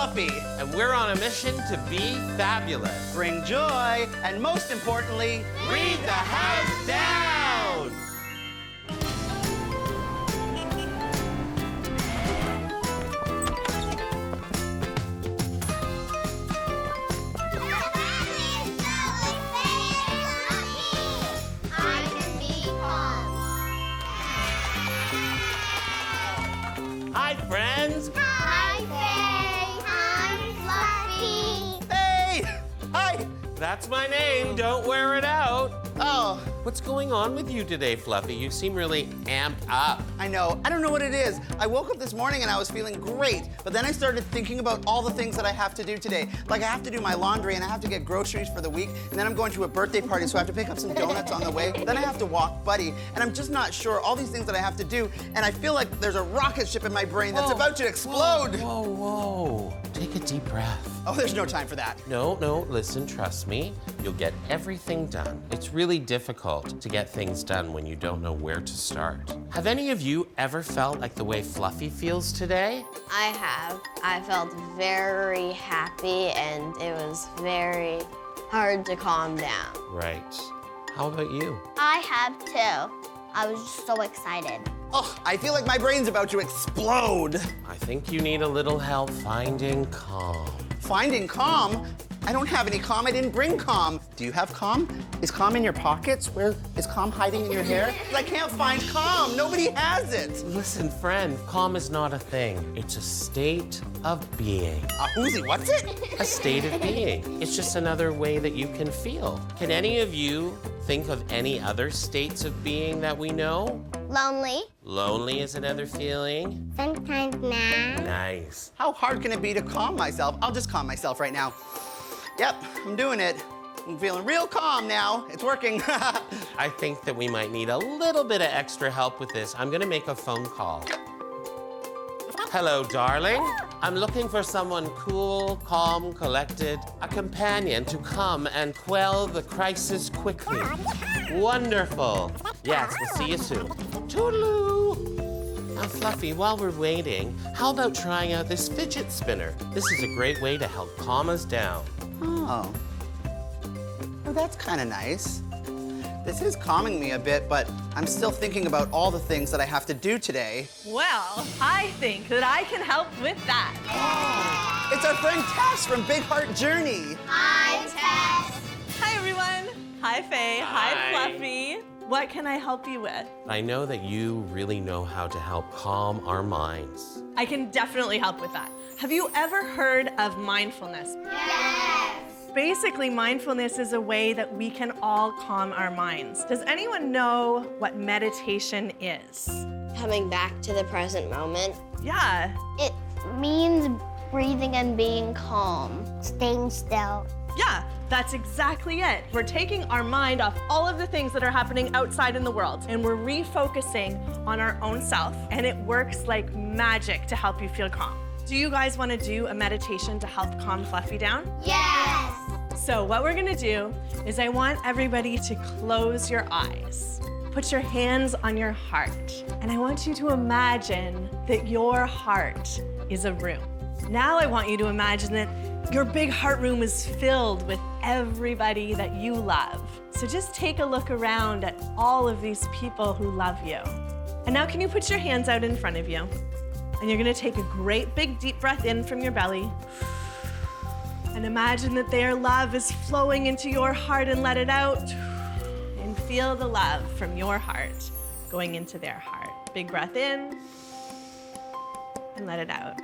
Fluffy. And we're on a mission to be fabulous. Bring joy, and most importantly, Read the house down! Hi, friends. Hi, Faye. Hi, Fluffy. Hey! Hi! That's my name. Don't wear it out. Oh, What's going on with you today, Fluffy? You seem really amped up. I know. I don't know what it is. I woke up this morning and I was feeling great, but then I started thinking about all the things that I have to do today. Like I have to do my laundry and I have to get groceries for the week, and then I'm going to a birthday party, so I have to pick up some donuts on the way. Then I have to walk Buddy, and I'm just not sure all these things that I have to do, and I feel like there's a rocket ship in my brain that's about to explode. Whoa, whoa. Take a deep breath. Oh, there's no time for that. No, listen, trust me. You'll get everything done. It's really difficult to get things done when you don't know where to start. Have any of you ever felt like the way Fluffy feels today? I have. I felt very happy, and it was very hard to calm down. Right. How about you? I have too. I was just so excited. Oh, I feel like my brain's about to explode. I think you need a little help finding calm. Finding calm? I don't have any calm. I didn't bring calm. Do you have calm? Is calm in your pockets? Where is calm hiding in your hair? I can't find calm. Nobody has it. Listen, friend, calm is not a thing. It's a state of being. Uzi, what's it? A state of being. It's just another way that you can feel. Can any of you think of any other states of being that we know? Lonely. Lonely is another feeling. Sometimes mad. Nice. How hard can it be to calm myself? I'll just calm myself right now. Yep, I'm doing it. I'm feeling real calm now. It's working. I think that we might need a little bit of extra help with this. I'm gonna make a phone call. Hello, darling. I'm looking for someone cool, calm, collected, a companion to come and quell the crisis quickly. Wonderful. Yes, we'll see you soon. Toodaloo. Now, Fluffy, while we're waiting, how about trying out this fidget spinner? This is a great way to help calm us down. Oh. Well, that's kind of nice. This is calming me a bit, but I'm still thinking about all the things that I have to do today. Well, I think that I can help with that. It's our friend Tess from Big Heart Journey. Hi, Tess. Hi, everyone. Hi, Faye. Hi. Hi, Fluffy. What can I help you with? I know that you really know how to help calm our minds. I can definitely help with that. Have you ever heard of mindfulness? Yes. Basically, mindfulness is a way that we can all calm our minds. Does anyone know what meditation is? Coming back to the present moment. Yeah. It means breathing and being calm. Staying still. Yeah, that's exactly it. We're taking our mind off all of the things that are happening outside in the world, and we're refocusing on our own self, and it works like magic to help you feel calm. Do you guys want to do a meditation to help calm Fluffy down? Yes. So what we're gonna do is I want everybody to close your eyes. Put your hands on your heart, and I want you to imagine that your heart is a room. Now I want you to imagine that your big heart room is filled with everybody that you love. So just take a look around at all of these people who love you. And now can you put your hands out in front of you? And you're gonna take a great big deep breath in from your belly. And imagine that their love is flowing into your heart, and let it out. And feel the love from your heart going into their heart. Big breath in and let it out.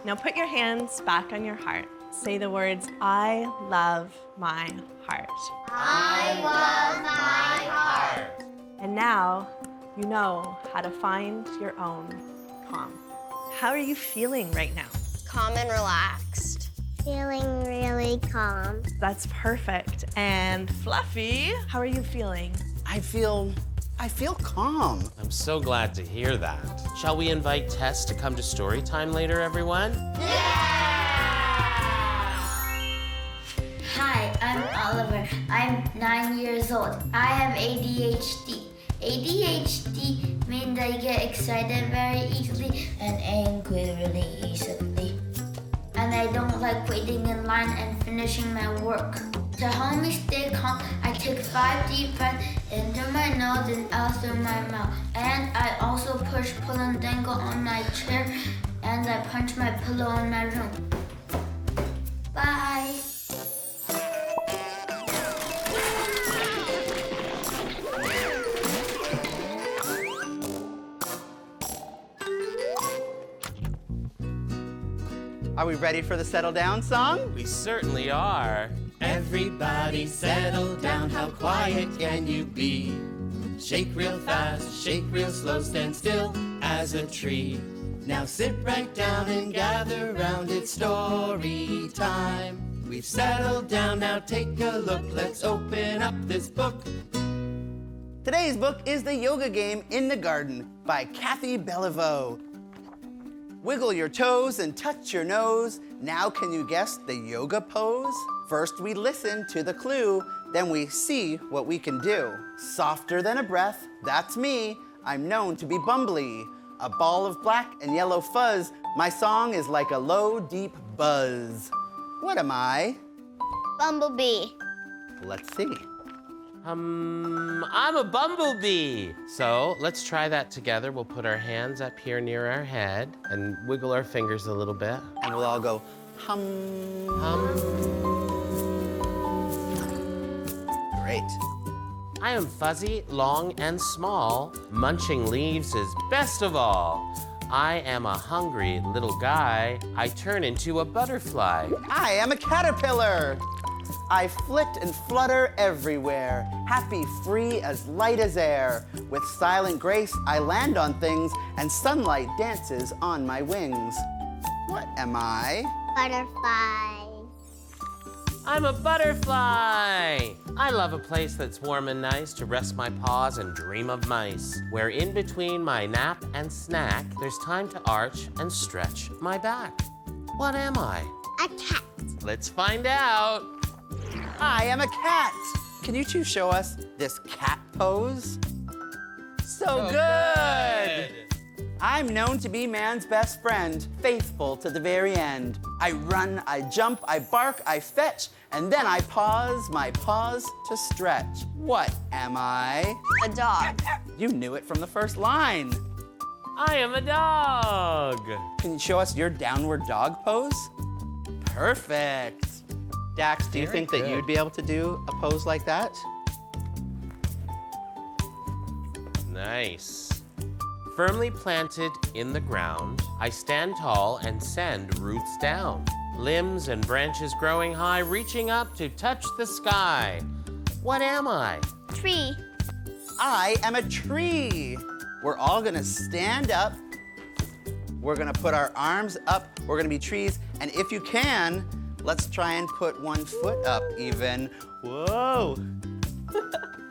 Now put your hands back on your heart. Say the words, I love my heart. I love my heart. And now you know how to find your own calm. How are you feeling right now? Calm and relaxed. Feeling really calm. That's perfect. And Fluffy, how are you feeling? I feel calm. I'm so glad to hear that. Shall we invite Tess to come to story time later, everyone? Hi, I'm Oliver. I'm 9 years old. I have ADHD. ADHD means I get excited very easily and angry really easily. I and I don't like waiting in line and finishing my work. To help me stay calm, I take 5 deep breaths into my nose and out through my mouth. And I also push, pull, and dangle on my chair, and I punch my pillow in my room. Bye. Are we ready for the settle down song? We certainly are. Everybody settle down, how quiet can you be? Shake real fast, shake real slow, stand still as a tree. Now sit right down and gather round, it's story time. We've settled down, now take a look, let's open up this book. Today's book is The Yoga Game in the Garden by Kathy Beliveau. Wiggle your toes and touch your nose. Now can you guess the yoga pose? First we listen to the clue, then we see what we can do. Softer than a breath, that's me. I'm known to be bumbly. A ball of black and yellow fuzz. My song is like a low, deep buzz. What am I? Bumblebee. Let's see. I'm a bumblebee. So let's try that together. We'll put our hands up here near our head and wiggle our fingers a little bit. And we'll all go hum. Great. I am fuzzy, long, and small. Munching leaves is best of all. I am a hungry little guy. I turn into a butterfly. I am a caterpillar. I flit and flutter everywhere, happy, free, as light as air. With silent grace, I land on things, and sunlight dances on my wings. What am I? Butterfly. I'm a butterfly. I love a place that's warm and nice to rest my paws and dream of mice, where in between my nap and snack, there's time to arch and stretch my back. What am I? A cat. Let's find out. I am a cat. Can you two show us this cat pose? So good. I'm known to be man's best friend, faithful to the very end. I run, I jump, I bark, I fetch, and then I pause my paws to stretch. What am I? A dog. You knew it from the first line. I am a dog. Can you show us your downward dog pose? Perfect. Dax, do you think that you'd be able to do a pose like that? Nice. Firmly planted in the ground, I stand tall and send roots down. Limbs and branches growing high, reaching up to touch the sky. What am I? Tree. I am a tree. We're all gonna stand up. We're gonna put our arms up. We're gonna be trees. And if you can, let's try and put one foot up even. Whoa.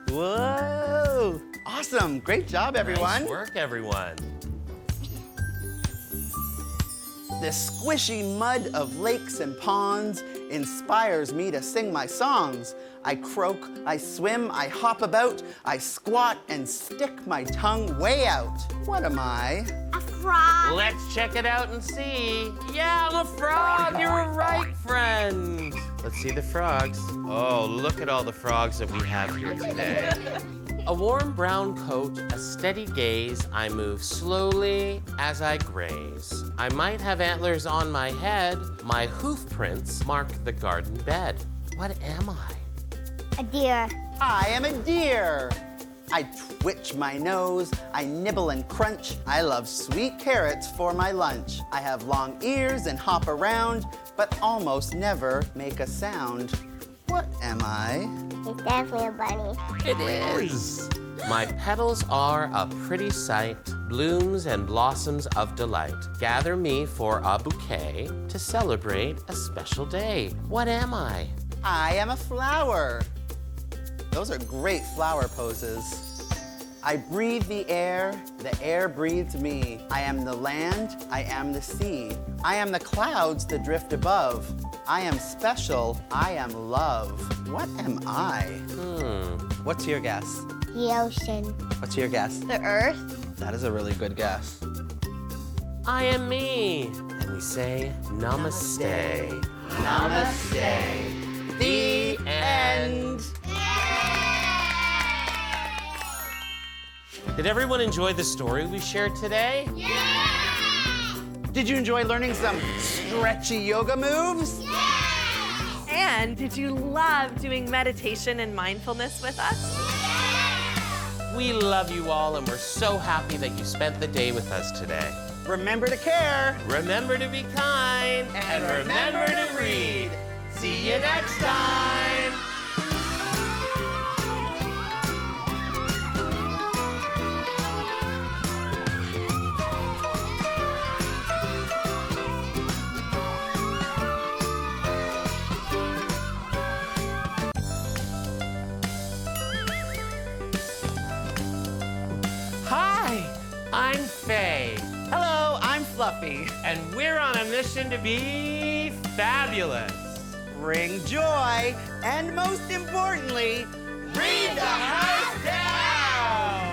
Whoa. Awesome. Great job, everyone. Nice work, everyone. The squishy mud of lakes and ponds inspires me to sing my songs. I croak, I swim, I hop about, I squat and stick my tongue way out. What am I? A frog. Let's check it out and see. Yeah, I'm a frog. You were right, friend. Let's see the frogs. Oh, look at all the frogs that we have here today. A warm brown coat, a steady gaze. I move slowly as I graze. I might have antlers on my head. My hoof prints mark the garden bed. What am I? A deer. I am a deer. I twitch my nose, I nibble and crunch. I love sweet carrots for my lunch. I have long ears and hop around, but almost never make a sound. What am I? It's definitely a bunny. It is. My petals are a pretty sight, blooms and blossoms of delight. Gather me for a bouquet to celebrate a special day. What am I? I am a flower. Those are great flower poses. I breathe the air breathes me. I am the land, I am the sea. I am the clouds that drift above. I am special, I am love. What am I? What's your guess? The ocean. What's your guess? The earth. That is a really good guess. I am me. And we say namaste. Namaste. The end. Did everyone enjoy the story we shared today? Did you enjoy learning some stretchy yoga moves? And did you love doing meditation and mindfulness with us? We love you all, and we're so happy that you spent the day with us today. Remember to care. Remember to be kind. And remember to read. See you next time. Hi, I'm Faye. Hello, I'm Fluffy. And we're on a mission to be fabulous. Bring joy, and most importantly, read the house down!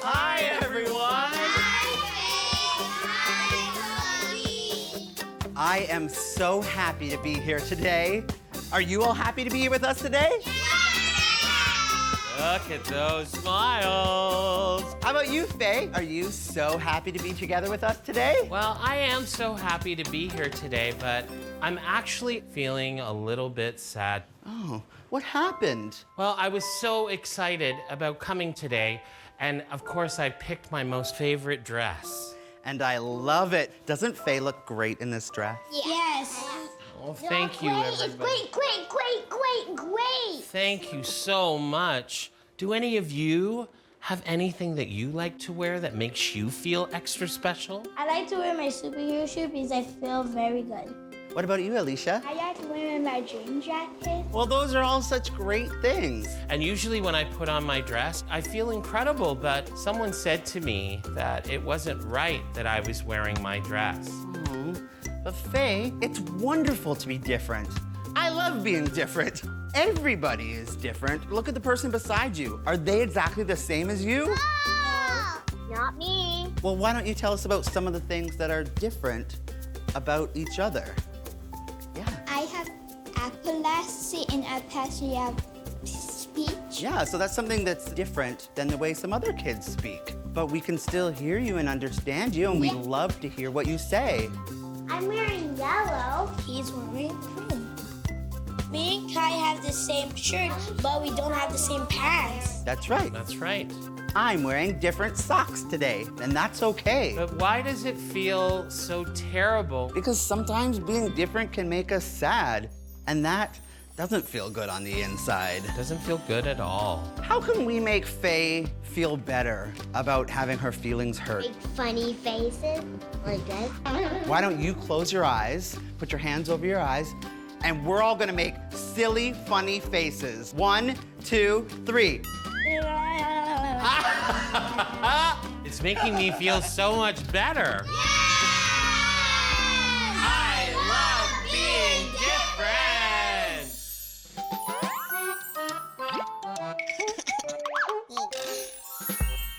Hi, everyone! I am so happy to be here today. Are you all happy to be here with us today? Look at those smiles. How about you, Faye? Are you so happy to be together with us today? Well, I am so happy to be here today, but I'm actually feeling a little bit sad. Oh, what happened? Well, I was so excited about coming today, and of course I picked my most favorite dress. And I love it. Doesn't Faye look great in this dress? Yes. Oh, thank you, everybody. Great. Thank you so much. Do any of you have anything that you like to wear that makes you feel extra special? I like to wear my superhero shirt because I feel very good. What about you, Alicia? I like to wear my dream jacket. Well, those are all such great things. And usually when I put on my dress, I feel incredible, but someone said to me that it wasn't right that I was wearing my dress. Oh, but Faye, it's wonderful to be different. I love being different. Everybody is different. Look at the person beside you. Are they exactly the same as you? Not me. Well, why don't you tell us about some of the things that are different about each other? Yeah. I have epilepsy and epilepsy have speech. Yeah, so that's something that's different than the way some other kids speak. But we can still hear you and understand you, and we love to hear what you say. I'm wearing yellow. He's wearing green. Me and Kai have the same shirt, but we don't have the same pants. That's right. That's right. I'm wearing different socks today, and that's okay. But why does it feel so terrible? Because sometimes being different can make us sad, and that doesn't feel good on the inside. It doesn't feel good at all. How can we make Faye feel better about having her feelings hurt? Make funny faces like this. Why don't you close your eyes, put your hands over your eyes, and we're all gonna make silly, funny faces. 1, 2, 3. It's making me feel so much better. I love being different.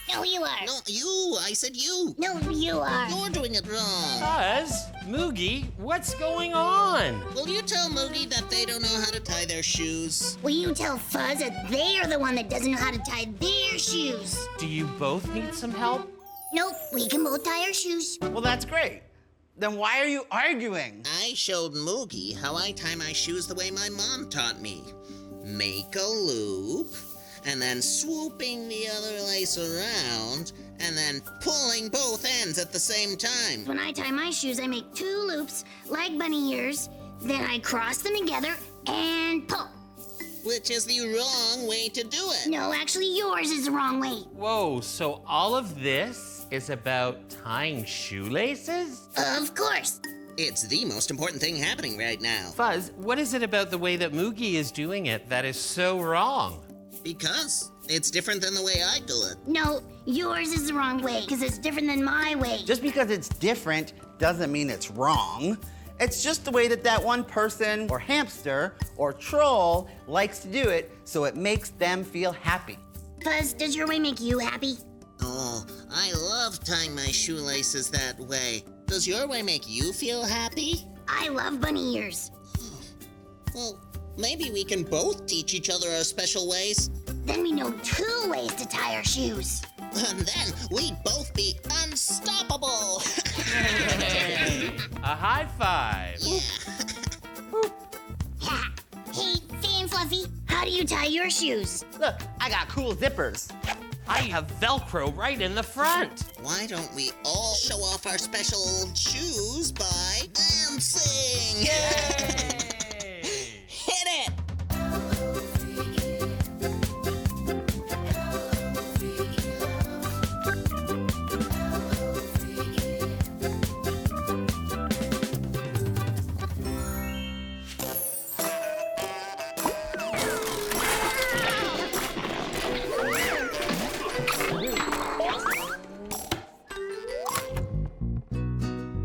No, you are. No, you. I said you. No, you are. You're doing it wrong. Buzz, Moogie, what's going on? Will you tell Moogie that they don't know how to tie their shoes? Will you tell Fuzz that they are the one that doesn't know how to tie their shoes? Do you both need some help? Nope, we can both tie our shoes. Well, that's great. Then why are you arguing? I showed Moogie how I tie my shoes the way my mom taught me. Make a loop, and then swooping the other lace around, and then pulling both ends at the same time. When I tie my shoes, I make 2 loops like bunny ears, then I cross them together and pull. Which is the wrong way to do it. No, actually, yours is the wrong way. Whoa, so all of this is about tying shoelaces? Of course. It's the most important thing happening right now. Fuzz, what is it about the way that Moogie is doing it that is so wrong? Because it's different than the way I do it. No, yours is the wrong way, because it's different than my way. Just because it's different doesn't mean it's wrong. It's just the way that one person or hamster or troll likes to do it, so it makes them feel happy. Fuzz, does your way make you happy? Oh, I love tying my shoelaces that way. Does your way make you feel happy? I love bunny ears. Well, maybe we can both teach each other our special ways. Then we know 2 ways to tie our shoes. And then we'd both be unstoppable. A high five. Ha! Hey, Fan Fluffy, how do you tie your shoes? Look, I got cool zippers. I have Velcro right in the front. Why don't we all show off our special shoes by dancing? Yay! Hit it!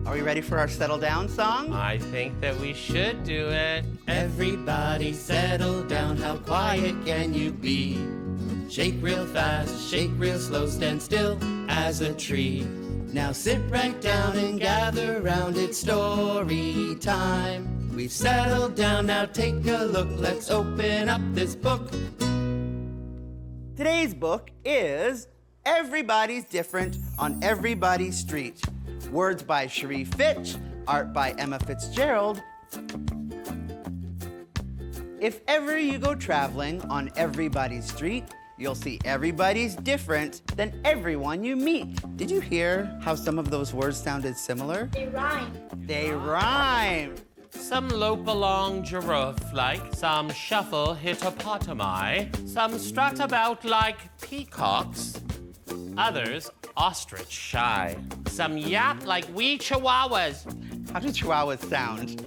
Are we ready for our settle down song? I think that we should do it. Everybody settle down, how quiet can you be? Shake real fast, shake real slow, stand still as a tree. Now sit right down and gather round, it's story time. We've settled down, now take a look, let's open up this book. Today's book is Everybody's Different on Everybody's Street. Words by Cherie Fitch, art by Emma Fitzgerald. If ever you go traveling on everybody's street, you'll see everybody's different than everyone you meet. Did you hear how some of those words sounded similar? They rhyme. They rhyme. Some lope along giraffe-like, some shuffle hippopotami, some strut about like peacocks, others ostrich shy, some yap like wee chihuahuas. How do chihuahuas sound?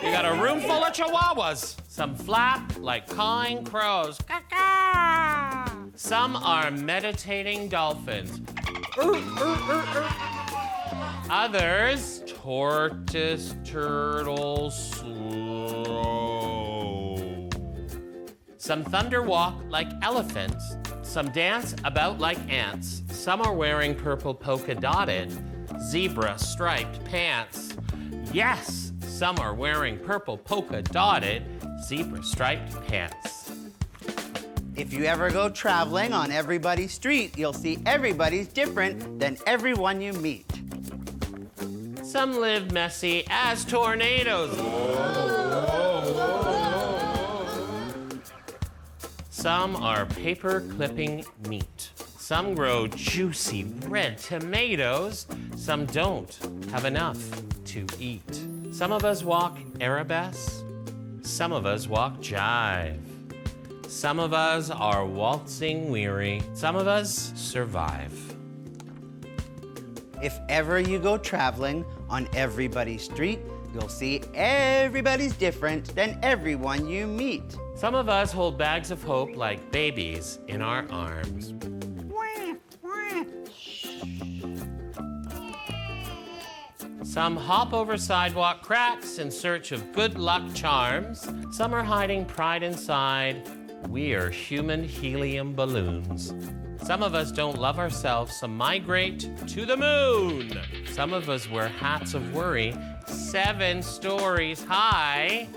You got a room full of chihuahuas. Some flap like cawing crows. Caw-caw. Some are meditating dolphins. Others, tortoise, turtle, slow. Some thunder walk like elephants. Some dance about like ants. Some are wearing purple polka dotted, zebra striped pants. Yes, some are wearing purple polka dotted, zebra striped pants. If you ever go traveling on everybody's street, you'll see everybody's different than everyone you meet. Some live messy as tornadoes. Some are paper clipping meat. Some grow juicy red tomatoes. Some don't have enough to eat. Some of us walk arabesque. Some of us walk jive. Some of us are waltzing weary. Some of us survive. If ever you go traveling on everybody's street, you'll see everybody's different than everyone you meet. Some of us hold bags of hope like babies in our arms. Some hop over sidewalk cracks in search of good luck charms. Some are hiding pride inside. We are human helium balloons. Some of us don't love ourselves, some migrate to the moon. Some of us wear hats of worry 7 stories high.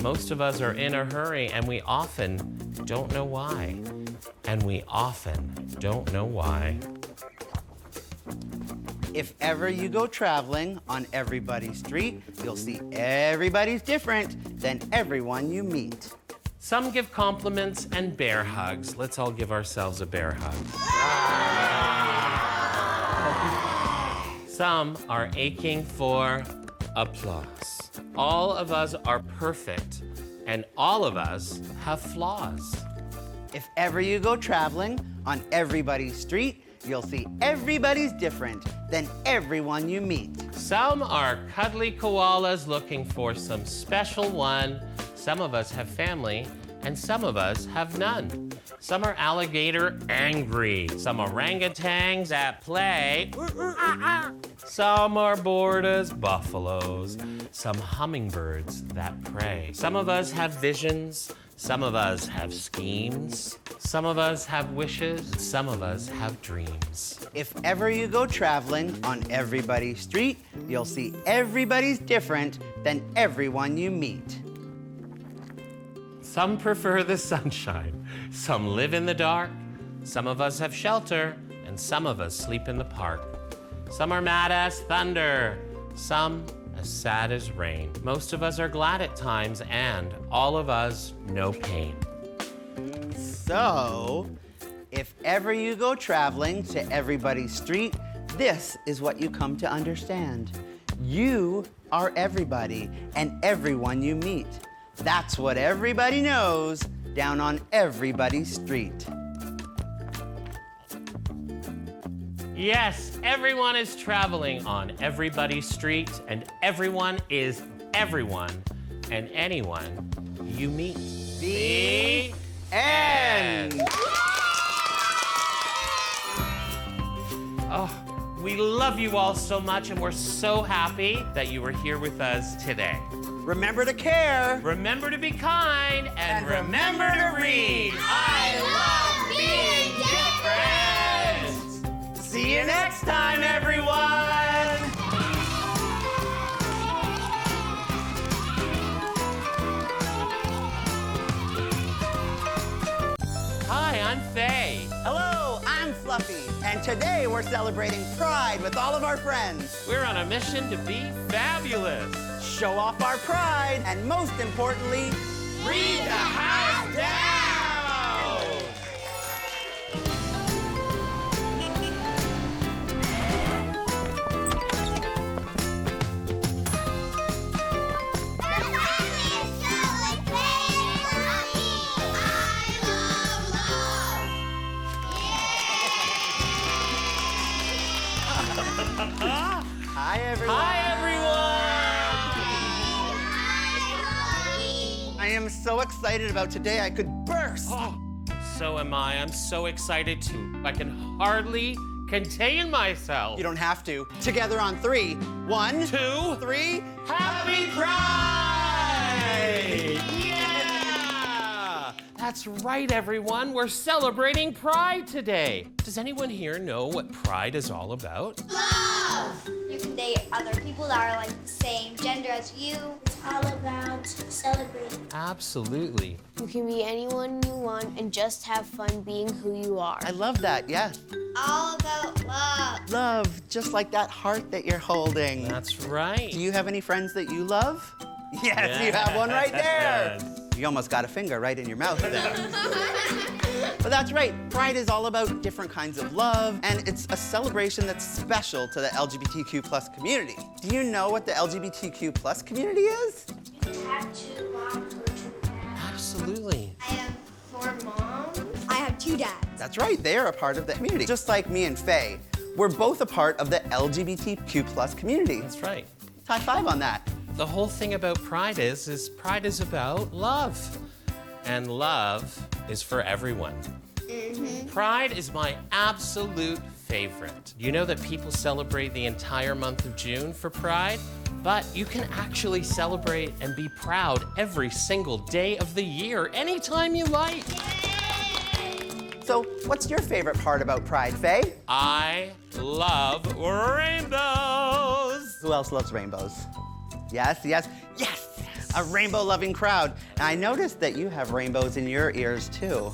Most of us are in a hurry and we often don't know why. And we often don't know why. If ever you go traveling on everybody's street, you'll see everybody's different than everyone you meet. Some give compliments and bear hugs. Let's all give ourselves a bear hug. Some are aching for applause. All of us are perfect, and all of us have flaws. If ever you go traveling on everybody's street, you'll see everybody's different than everyone you meet. Some are cuddly koalas looking for some special one. Some of us have family and some of us have none. Some are alligator angry. Some orangutans at play. Some are bored as buffaloes. Some hummingbirds that pray. Some of us have visions. Some of us have schemes. Some of us have wishes. Some of us have dreams. If ever you go traveling on everybody's street, you'll see everybody's different than everyone you meet. Some prefer the sunshine. Some live in the dark. Some of us have shelter, and some of us sleep in the park. Some are mad as thunder. Some as sad as rain. Most of us are glad at times, and all of us know pain. So, if ever you go traveling to everybody's street, this is what you come to understand. You are everybody and everyone you meet. That's what everybody knows down on everybody's street. Yes, everyone is traveling on everybody's street, and everyone is everyone and anyone you meet. The end. Oh, we love you all so much, and we're so happy that you were here with us today. Remember to care. Remember to be kind, and remember to read. I love being different. See you next time, everyone. Hi, I'm Faye. Hello, I'm Fluffy, and today we're celebrating Pride with all of our friends. We're on a mission to be fabulous. Show off our pride, and most importantly, Read the house down! Hi, everyone. Hi, everyone! I am so excited about today, I could burst. Oh, so am I. I'm so excited too. I can hardly contain myself. You don't have to. Together on 3. 1, 2, 3. Happy Pride! Yeah! That's right, everyone. We're celebrating Pride today. Does anyone here know what Pride is all about? Love! You can date other people that are like the same gender as you. It's all about celebrating. Absolutely. You can be anyone you want and just have fun being who you are. I love that, yeah. All about love. Love, just like that heart that you're holding. That's right. Do you have any friends that you love? Yes, you have one right there. You almost got a finger right in your mouth there. But that's right, Pride is all about different kinds of love, and it's a celebration that's special to the LGBTQ+ community. Do you know what the LGBTQ+ community is? You have 2 moms or 2 dads. Absolutely. I have 4 moms. I have 2 dads. That's right, they are a part of the community. Just like me and Faye, we're both a part of the LGBTQ+ community. That's right. High five on that. The whole thing about Pride is Pride is about love. And love is for everyone. Pride is my absolute favorite. You know that people celebrate the entire month of June for Pride, but you can actually celebrate and be proud every single day of the year, anytime you like. So, what's your favorite part about Pride, Faye? I love rainbows. Who else loves rainbows? Yes, yes, yes! A rainbow-loving crowd. And I noticed that you have rainbows in your ears, too.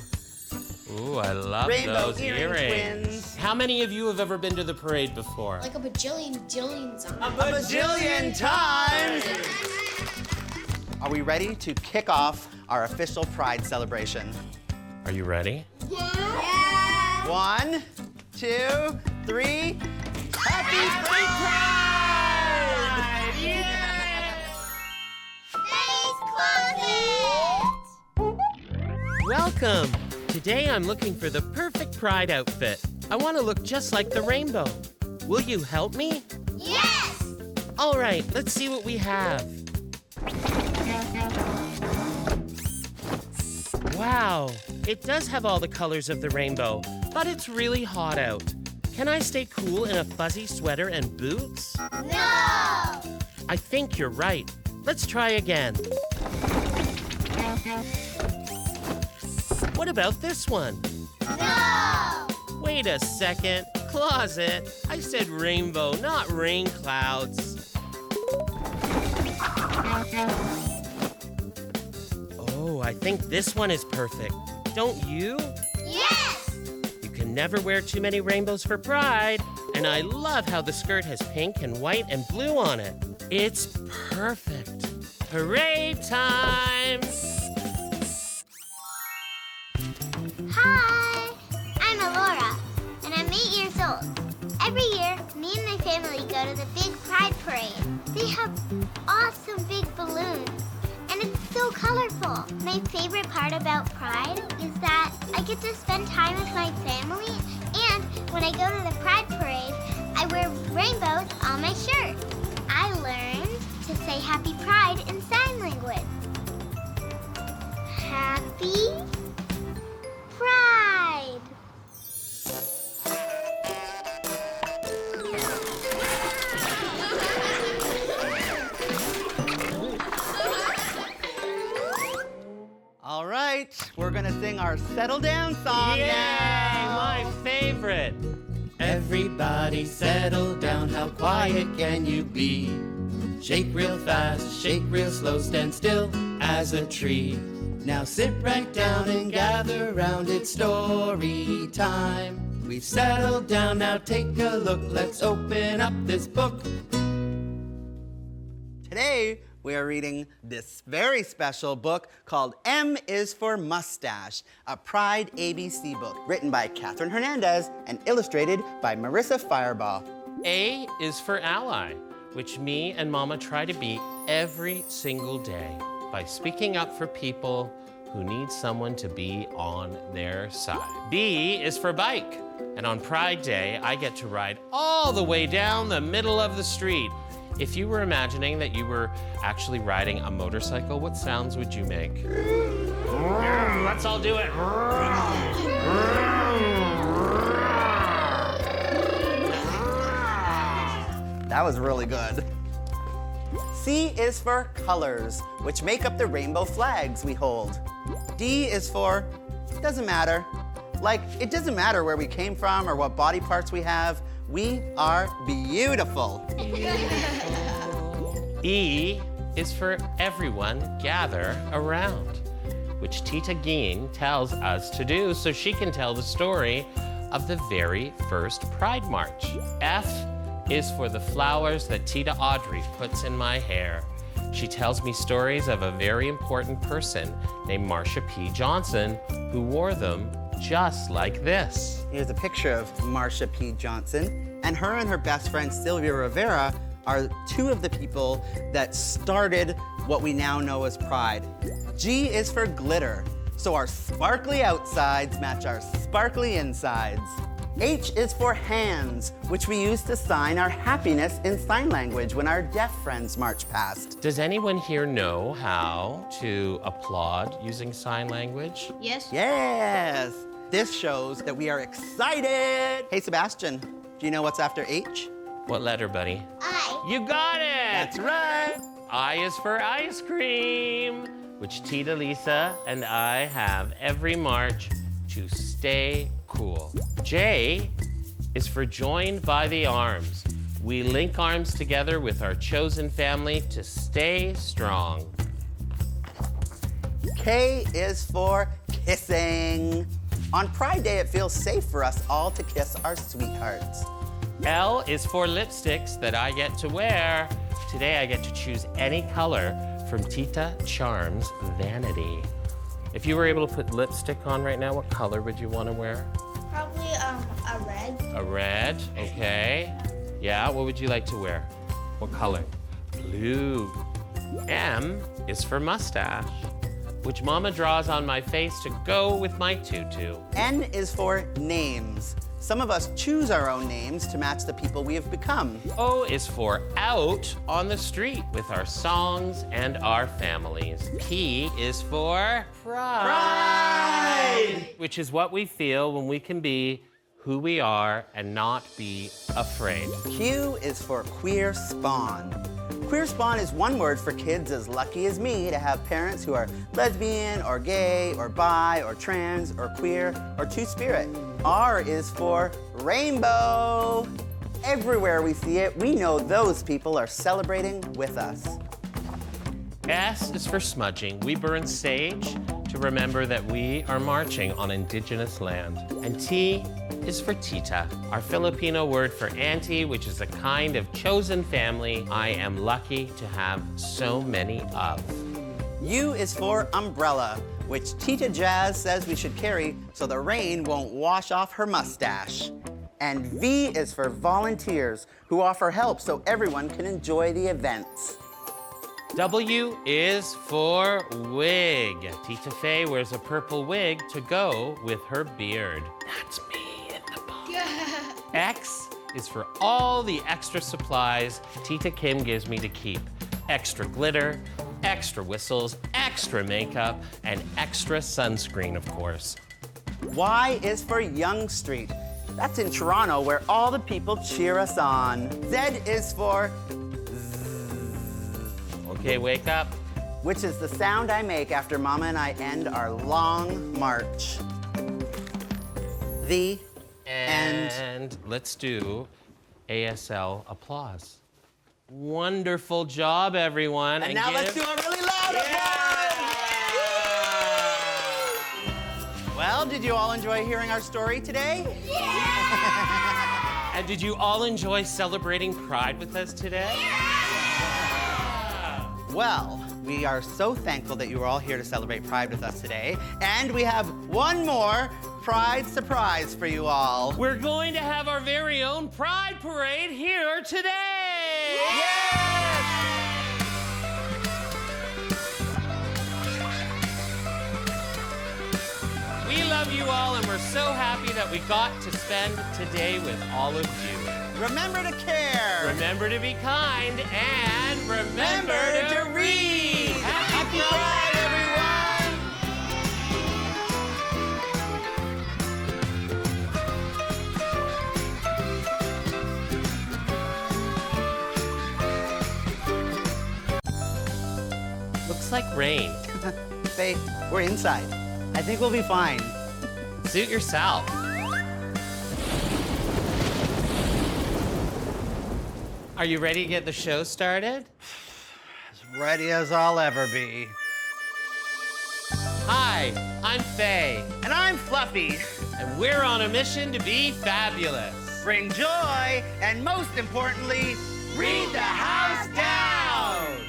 Ooh, I love Rainbow those earring earrings. twins. How many of you have ever been to the parade before? Like a bajillion times. A bajillion times! Are we ready to kick off our official Pride celebration? Are you ready? Yeah. 1, 2, 3. Happy Pride! Welcome! Today I'm looking for the perfect Pride outfit. I want to look just like the rainbow. Will you help me? Yes! All right, let's see what we have. Wow, it does have all the colors of the rainbow, but it's really hot out. Can I stay cool in a fuzzy sweater and boots? No! I think you're right. Let's try again. What about this one? No! Wait a second. Closet. I said rainbow, not rain clouds. Oh, I think this one is perfect. Don't you? Yes! You can never wear too many rainbows for Pride. And I love how the skirt has pink and white and blue on it. It's perfect. Parade time! Hi, I'm Alora, and I'm 8 years old. Every year, me and my family go to the big Pride Parade. They have awesome big balloons, and it's so colorful. My favorite part about Pride is that I get to spend time with my family, and when I go to the Pride Parade, I wear rainbows on my shirt. I learned to say Happy Pride in sign language. Happy Pride. All right, we're gonna sing our Settle Down song Yay! now. My favorite. Everybody settle down, how quiet can you be? Shake real fast, shake real slow, stand still as a tree. Now sit right down and gather round, it's story time. We've settled down, now take a look, let's open up this book. Today, we are reading this very special book called M is for Mustache, a Pride ABC book written by Catherine Hernandez and illustrated by Marissa Firebaugh. A is for ally, which me and Mama try to be every single day by speaking up for people who need someone to be on their side. B is for bike, and on Pride Day, I get to ride all the way down the middle of the street. If you were imagining that you were actually riding a motorcycle, what sounds would you make? Let's all do it. That was really good. C is for colors, which make up the rainbow flags we hold. D is for doesn't matter. Like, it doesn't matter where we came from or what body parts we have. We are beautiful. E is for everyone gather around, which Tita Geen tells us to do so she can tell the story of the very first Pride March. F is for the flowers that Tita Audrey puts in my hair. She tells me stories of a very important person named Marsha P. Johnson who wore them just like this. Here's a picture of Marsha P. Johnson, and her best friend Sylvia Rivera are two of the people that started what we now know as Pride. G is for glitter, so our sparkly outsides match our sparkly insides. H is for hands, which we use to sign our happiness in sign language when our deaf friends march past. Does anyone here know how to applaud using sign language? Yes? Yes! This shows that we are excited! Hey, Sebastian, do you know what's after H? What letter, buddy? I. You got it! That's right! I is for ice cream, which Tita Lisa and I have every March to stay cool. J is for joined by the arms. We link arms together with our chosen family to stay strong. K is for kissing. On Pride Day, it feels safe for us all to kiss our sweethearts. L is for lipsticks that I get to wear. Today I get to choose any color from Tita Charm's Vanity. If you were able to put lipstick on right now, what color would you want to wear? Probably a red. A red, okay. Yeah, what would you like to wear? What color? Blue. M is for mustache, which Mama draws on my face to go with my tutu. N is for names. Some of us choose our own names to match the people we have become. O is for out on the street with our songs and our families. P is for pride. which is what we feel when we can be who we are and not be afraid. Q is for queer spawn. Queer spawn is one word for kids as lucky as me to have parents who are lesbian or gay or bi or trans or queer or two-spirit. R is for rainbow. Everywhere we see it, we know those people are celebrating with us. S is for smudging. We burn sage to remember that we are marching on indigenous land. And T is for tita, our Filipino word for auntie, which is a kind of chosen family I am lucky to have so many of. U is for umbrella, which Tita Jazz says we should carry so the rain won't wash off her mustache. And V is for volunteers who offer help so everyone can enjoy the events. W is for wig. Tita Faye wears a purple wig to go with her beard. That's me in the box. X is for all the extra supplies Tita Kim gives me to keep. Extra glitter, extra whistles, extra makeup, and extra sunscreen, of course. Y is for Yonge Street. That's in Toronto where all the people cheer us on. Z is for Okay, wake up. which is the sound I make after Mama and I end our long march. The end. And let's do ASL applause. Wonderful job, everyone. And now let's do a really loud applause! Well, did you all enjoy hearing our story today? And did you all enjoy celebrating Pride with us today? Well, we are so thankful that you were all here to celebrate Pride with us today. And we have one more Pride surprise for you all. We're going to have our very own Pride Parade here today! We love you all, and we're so happy that we got to spend today with all of you. Remember to care. Remember to be kind, and remember to read. Happy Pride, everyone! Looks like rain. Faye, we're inside. I think we'll be fine. Suit yourself. Are you ready to get the show started? As ready as I'll ever be. Hi, I'm Faye. And I'm Fluffy. And we're on a mission to be fabulous. Bring joy, and most importantly, read the house down.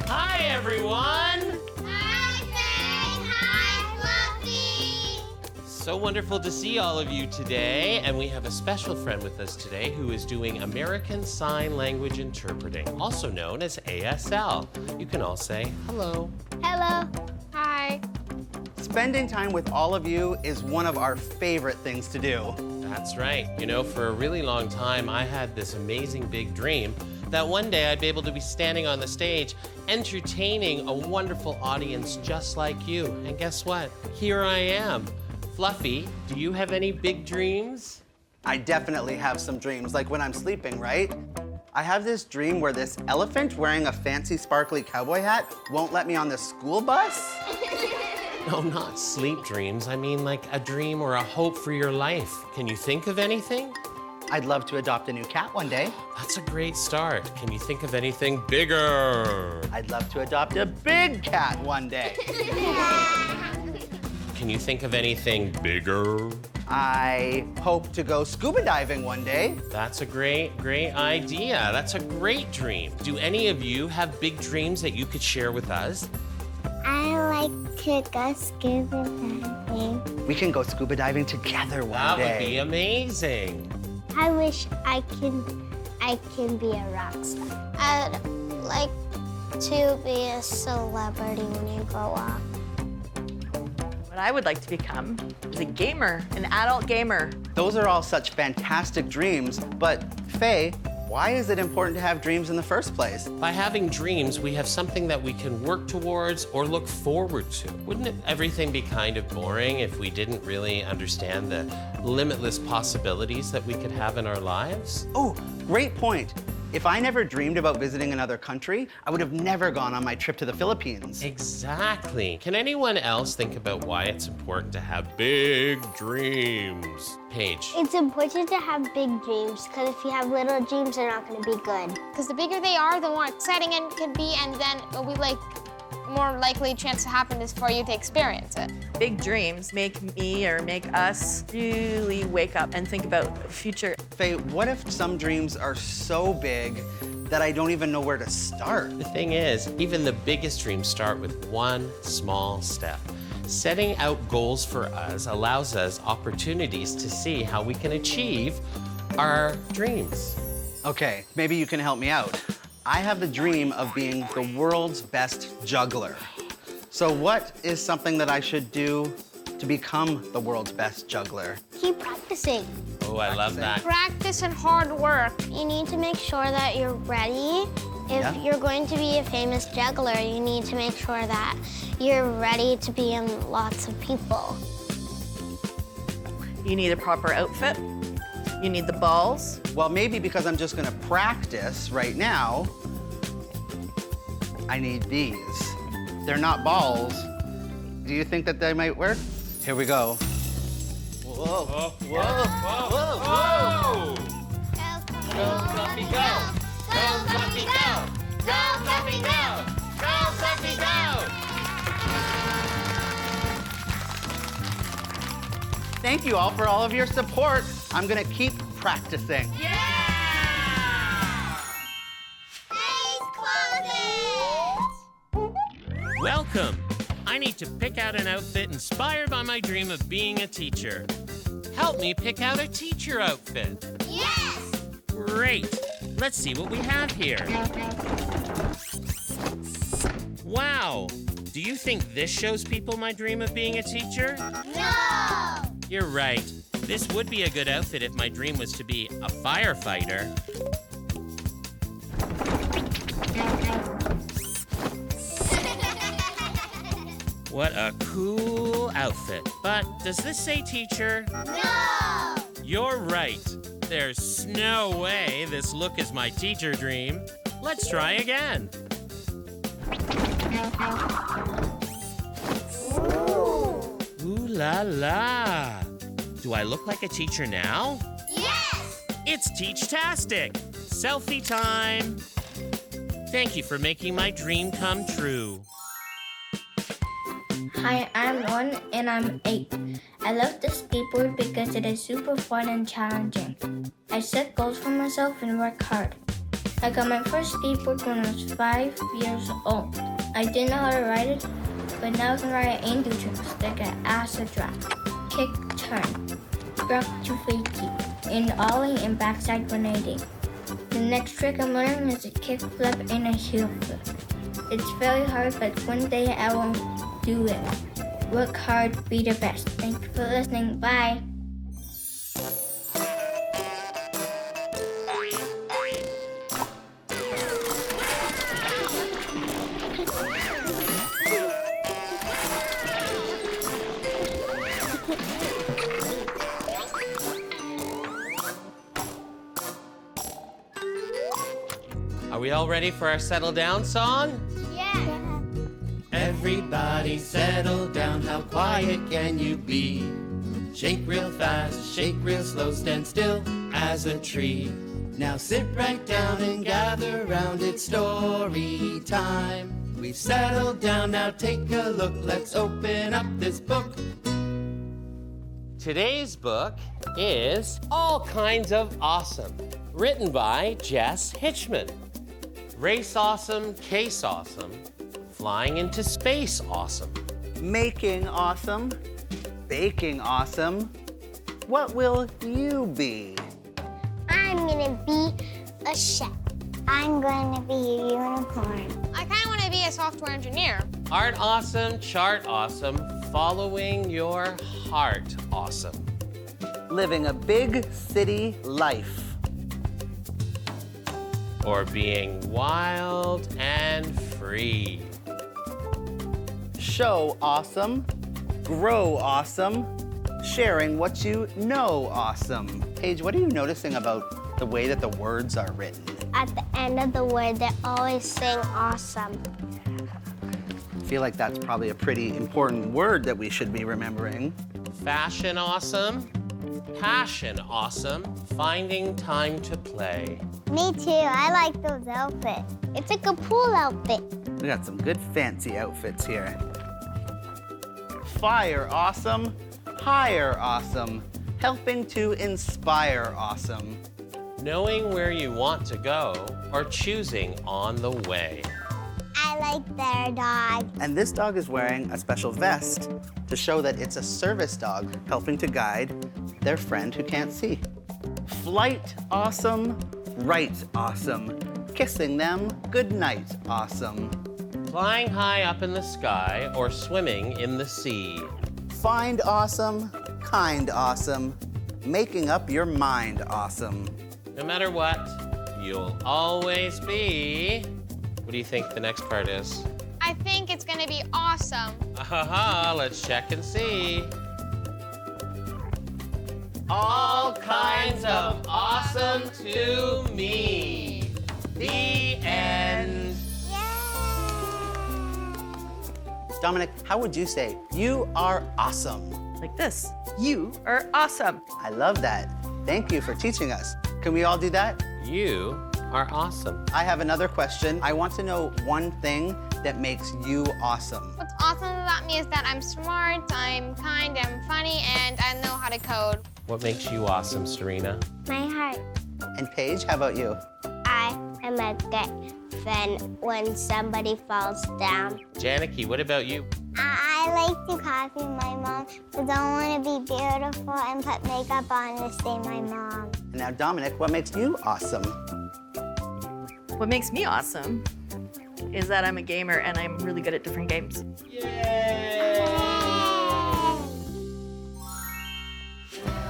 Hi, everyone. Hi, Faye. Hi, Fluffy. So wonderful to see all of you today. And we have a special friend with us today who is doing American Sign Language Interpreting, also known as ASL. You can all say hello. Hello. Hi. Spending time with all of you is one of our favorite things to do. That's right. You know, for a really long time, I had this amazing big dream that one day I'd be able to be standing on the stage entertaining a wonderful audience just like you. And guess what? Here I am. Fluffy, do you have any big dreams? I definitely have some dreams, like when I'm sleeping, right? I have this dream where this elephant wearing a fancy sparkly cowboy hat won't let me on the school bus. No, not sleep dreams. I mean like a dream or a hope for your life. Can you think of anything? I'd love to adopt a new cat one day. That's a great start. Can you think of anything bigger? I'd love to adopt a big cat one day. Can you think of anything bigger? I hope to go scuba diving one day. That's a great idea. That's a great dream. Do any of you have big dreams that you could share with us? I like to go scuba diving. We can go scuba diving together one day. That would be amazing. I wish I can be a rock star. I'd like to be a celebrity when you grow up. What I would like to become is a gamer, an adult gamer. Those are all such fantastic dreams, but Faye, why is it important to have dreams in the first place? By having dreams, we have something that we can work towards or look forward to. Wouldn't everything be kind of boring if we didn't really understand the limitless possibilities that we could have in our lives? Oh, great point. If I never dreamed about visiting another country, I would have never gone on my trip to the Philippines. Exactly. Can anyone else think about why it's important to have big dreams? Paige. It's important to have big dreams because if you have little dreams, they're not going to be good. Because the bigger they are, the more exciting it can be, and then more likely chance to happen is for you to experience it. Big dreams make me or make us really wake up and think about the future. Faye, what if some dreams are so big that I don't even know where to start? The thing is, even the biggest dreams start with one small step. Setting out goals for us allows us opportunities to see how we can achieve our dreams. Okay, maybe you can help me out. I have the dream of being the world's best juggler. So what is something that I should do to become the world's best juggler? Keep practicing. Oh, I love that. Practice and hard work. You need to make sure that you're ready. If you're going to be a famous juggler, you need to make sure that you're ready to be in lots of people. You need a proper outfit. You need the balls. Well, maybe because I'm just gonna practice right now, I need these. They're not balls. Do you think that they might work? Here we go. Whoa, whoa, whoa, whoa, whoa! Go, Fluffy, go! Go, Fluffy, go! Go, Fluffy, go! Go, Fluffy, go! Thank you all for all of your support. I'm gonna keep practicing. Welcome. I need to pick out an outfit inspired by my dream of being a teacher. Help me pick out a teacher outfit. Yes! Great. Let's see what we have here. Wow. Do you think this shows people my dream of being a teacher? No! You're right. This would be a good outfit if my dream was to be a firefighter. What a cool outfit. But does this say teacher? No! You're right. There's no way this look is my teacher dream. Let's try again. Ooh la la. Do I look like a teacher now? Yes! It's Teach-tastic. Selfie time. Thank you for making my dream come true. Hi, I'm 1 and I'm 8. I love the skateboard because it is super fun and challenging. I set goals for myself and work hard. I got my first skateboard when I was 5 years old. I didn't know how to ride it, but now I can ride it and do tricks like an acid drop, kick turn, rock to fakie, and ollie and backside grenading. The next trick I'm learning is a kick flip and a heel flip. It's very hard, but one day I will do it. Work hard, be the best. Thank you for listening. Bye. Are we all ready for our settle down song? Everybody settle down, how quiet can you be? Shake real fast, shake real slow, stand still as a tree. Now sit right down and gather round, it's story time. We've settled down, now take a look, let's open up this book. Today's book is All Kinds of Awesome, written by Jess Hitchman. Race awesome, case awesome, flying into space awesome. Making awesome, baking awesome. What will you be? I'm gonna be a chef. I'm gonna be a unicorn. I kind of software engineer. Art awesome, chart awesome, following your heart awesome. Living a big city life. Or being wild and free. Show awesome. Grow awesome. Sharing what you know awesome. Paige, what are you noticing about the way that the words are written? At the end of the word, they're always saying awesome. I feel like that's probably a pretty important word that we should be remembering. Fashion awesome, passion awesome, finding time to play. Me too. I like those outfits. It's like a pool outfit. We got some good fancy outfits here. Fire awesome, hire awesome, helping to inspire awesome. Knowing where you want to go or choosing on the way. I like their dog. And this dog is wearing a special vest to show that it's a service dog helping to guide their friend who can't see. Flight awesome, right awesome, kissing them goodnight awesome. Flying high up in the sky or swimming in the sea. Find awesome, kind awesome, making up your mind awesome. No matter what, you'll always be. What do you think the next part is? I think it's gonna be awesome. Aha, let's check and see. All kinds of awesome to me. The end. Dominic, how would you say, you are awesome? Like this. You are awesome. I love that. Thank you for teaching us. Can we all do that? You are awesome. I have another question. I want to know one thing that makes you awesome. What's awesome about me is that I'm smart, I'm kind, I'm funny, and I know how to code. What makes you awesome, Serena? My heart. And Paige, how about you? I am a good friend when somebody falls down. Janicky, what about you? I like to copy my mom because I want to be beautiful and put makeup on to stay my mom. And now, Dominic, what makes you awesome? What makes me awesome is that I'm a gamer and I'm really good at different games.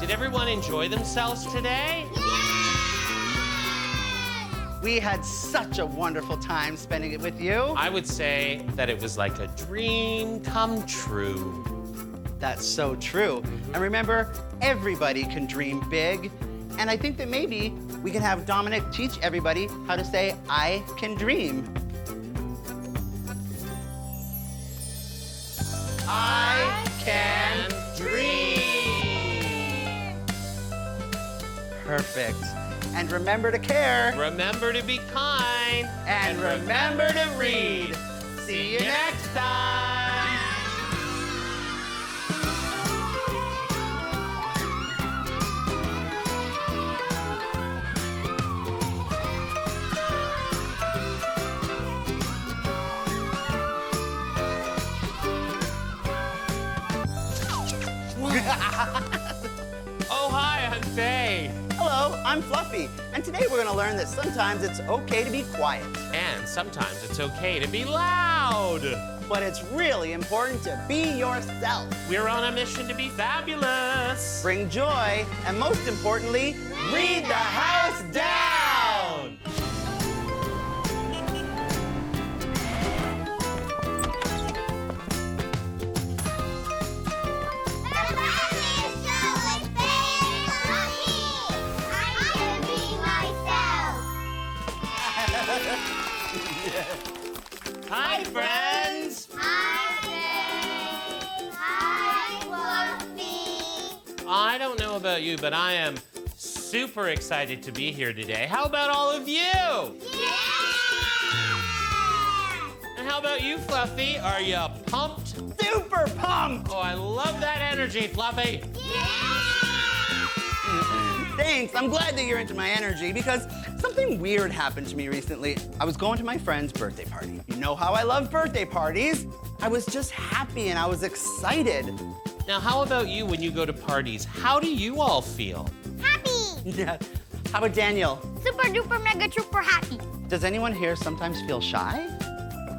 Did everyone enjoy themselves today? We had such a wonderful time spending it with you. I would say that it was like a dream come true. That's so true. And remember, everybody can dream big. And I think that maybe we can have Dominic teach everybody how to say, I can dream. I can dream. Perfect. And remember to care. Remember to be kind. And remember to read. See you next time. Oh, hi, I'm Faye. Hello, I'm Fluffy, and today we're gonna learn that sometimes it's okay to be quiet. And sometimes it's okay to be loud. But it's really important to be yourself. We're on a mission to be fabulous. Bring joy, and most importantly, read the house down! Hi, friends. Hi, Fluffy. I don't know about you, but I am super excited to be here today. How about all of you? Yeah! And how about you, Fluffy? Are you pumped? Super pumped! Oh, I love that energy, Fluffy. Thanks, I'm glad that you're into my energy because something weird happened to me recently. I was going to my friend's birthday party. You know how I love birthday parties. I was just happy and I was excited. Now, how about you when you go to parties? How do you all feel? Happy! Yeah. How about Daniel? Super duper mega super happy. Does anyone here sometimes feel shy?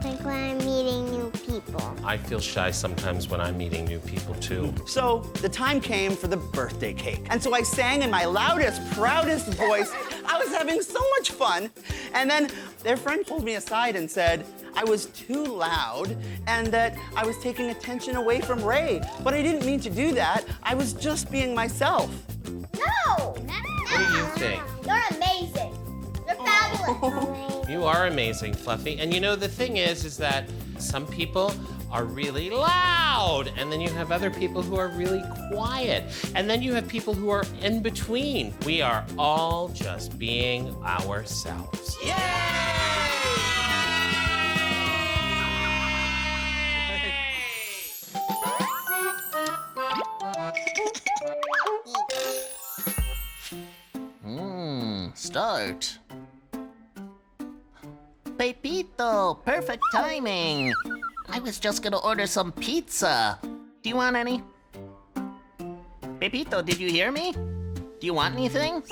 like when I'm meeting new people. I feel shy sometimes when I'm meeting new people too. So the time came for the birthday cake. And so I sang in my loudest, proudest voice. I was having so much fun. And then their friend pulled me aside and said I was too loud and that I was taking attention away from Ray. But I didn't mean to do that. I was just being myself. No! What do you think? You're amazing. You're fabulous. You are amazing, Fluffy. And you know, the thing is that some people are really loud, and then you have other people who are really quiet, and then you have people who are in between. We are all just being ourselves. Start. Pepito, perfect timing. I was just gonna order some pizza. Do you want any? Pepito, did you hear me? Do you want anything?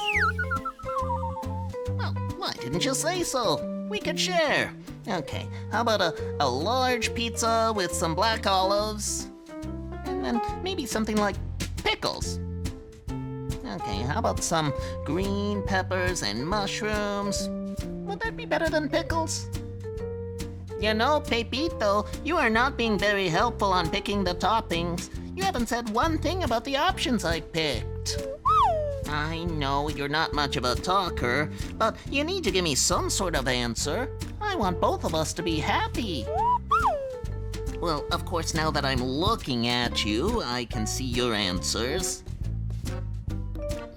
Well, why didn't you say so? We could share. Okay, how about a large pizza with some black olives? And then maybe something like pickles. Okay, how about some green peppers and mushrooms? Would that be better than pickles? You know, Pepito, you are not being very helpful on picking the toppings. You haven't said one thing about the options I picked. I know you're not much of a talker, but you need to give me some sort of answer. I want both of us to be happy. Well, of course, now that I'm looking at you, I can see your answers.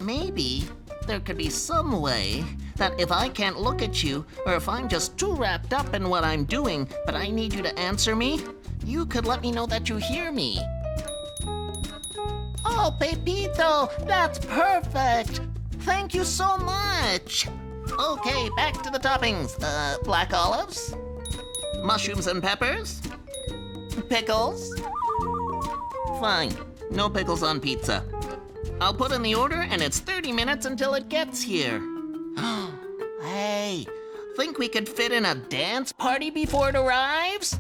Maybe there could be some way that if I can't look at you, or if I'm just too wrapped up in what I'm doing, but I need you to answer me, you could let me know that you hear me. Oh, Pepito, that's perfect! Thank you so much! Okay, back to the toppings. Black olives? Mushrooms and peppers? Pickles? Fine, no pickles on pizza. I'll put in the order, and it's 30 minutes until it gets here. Hey, think we could fit in a dance party before it arrives?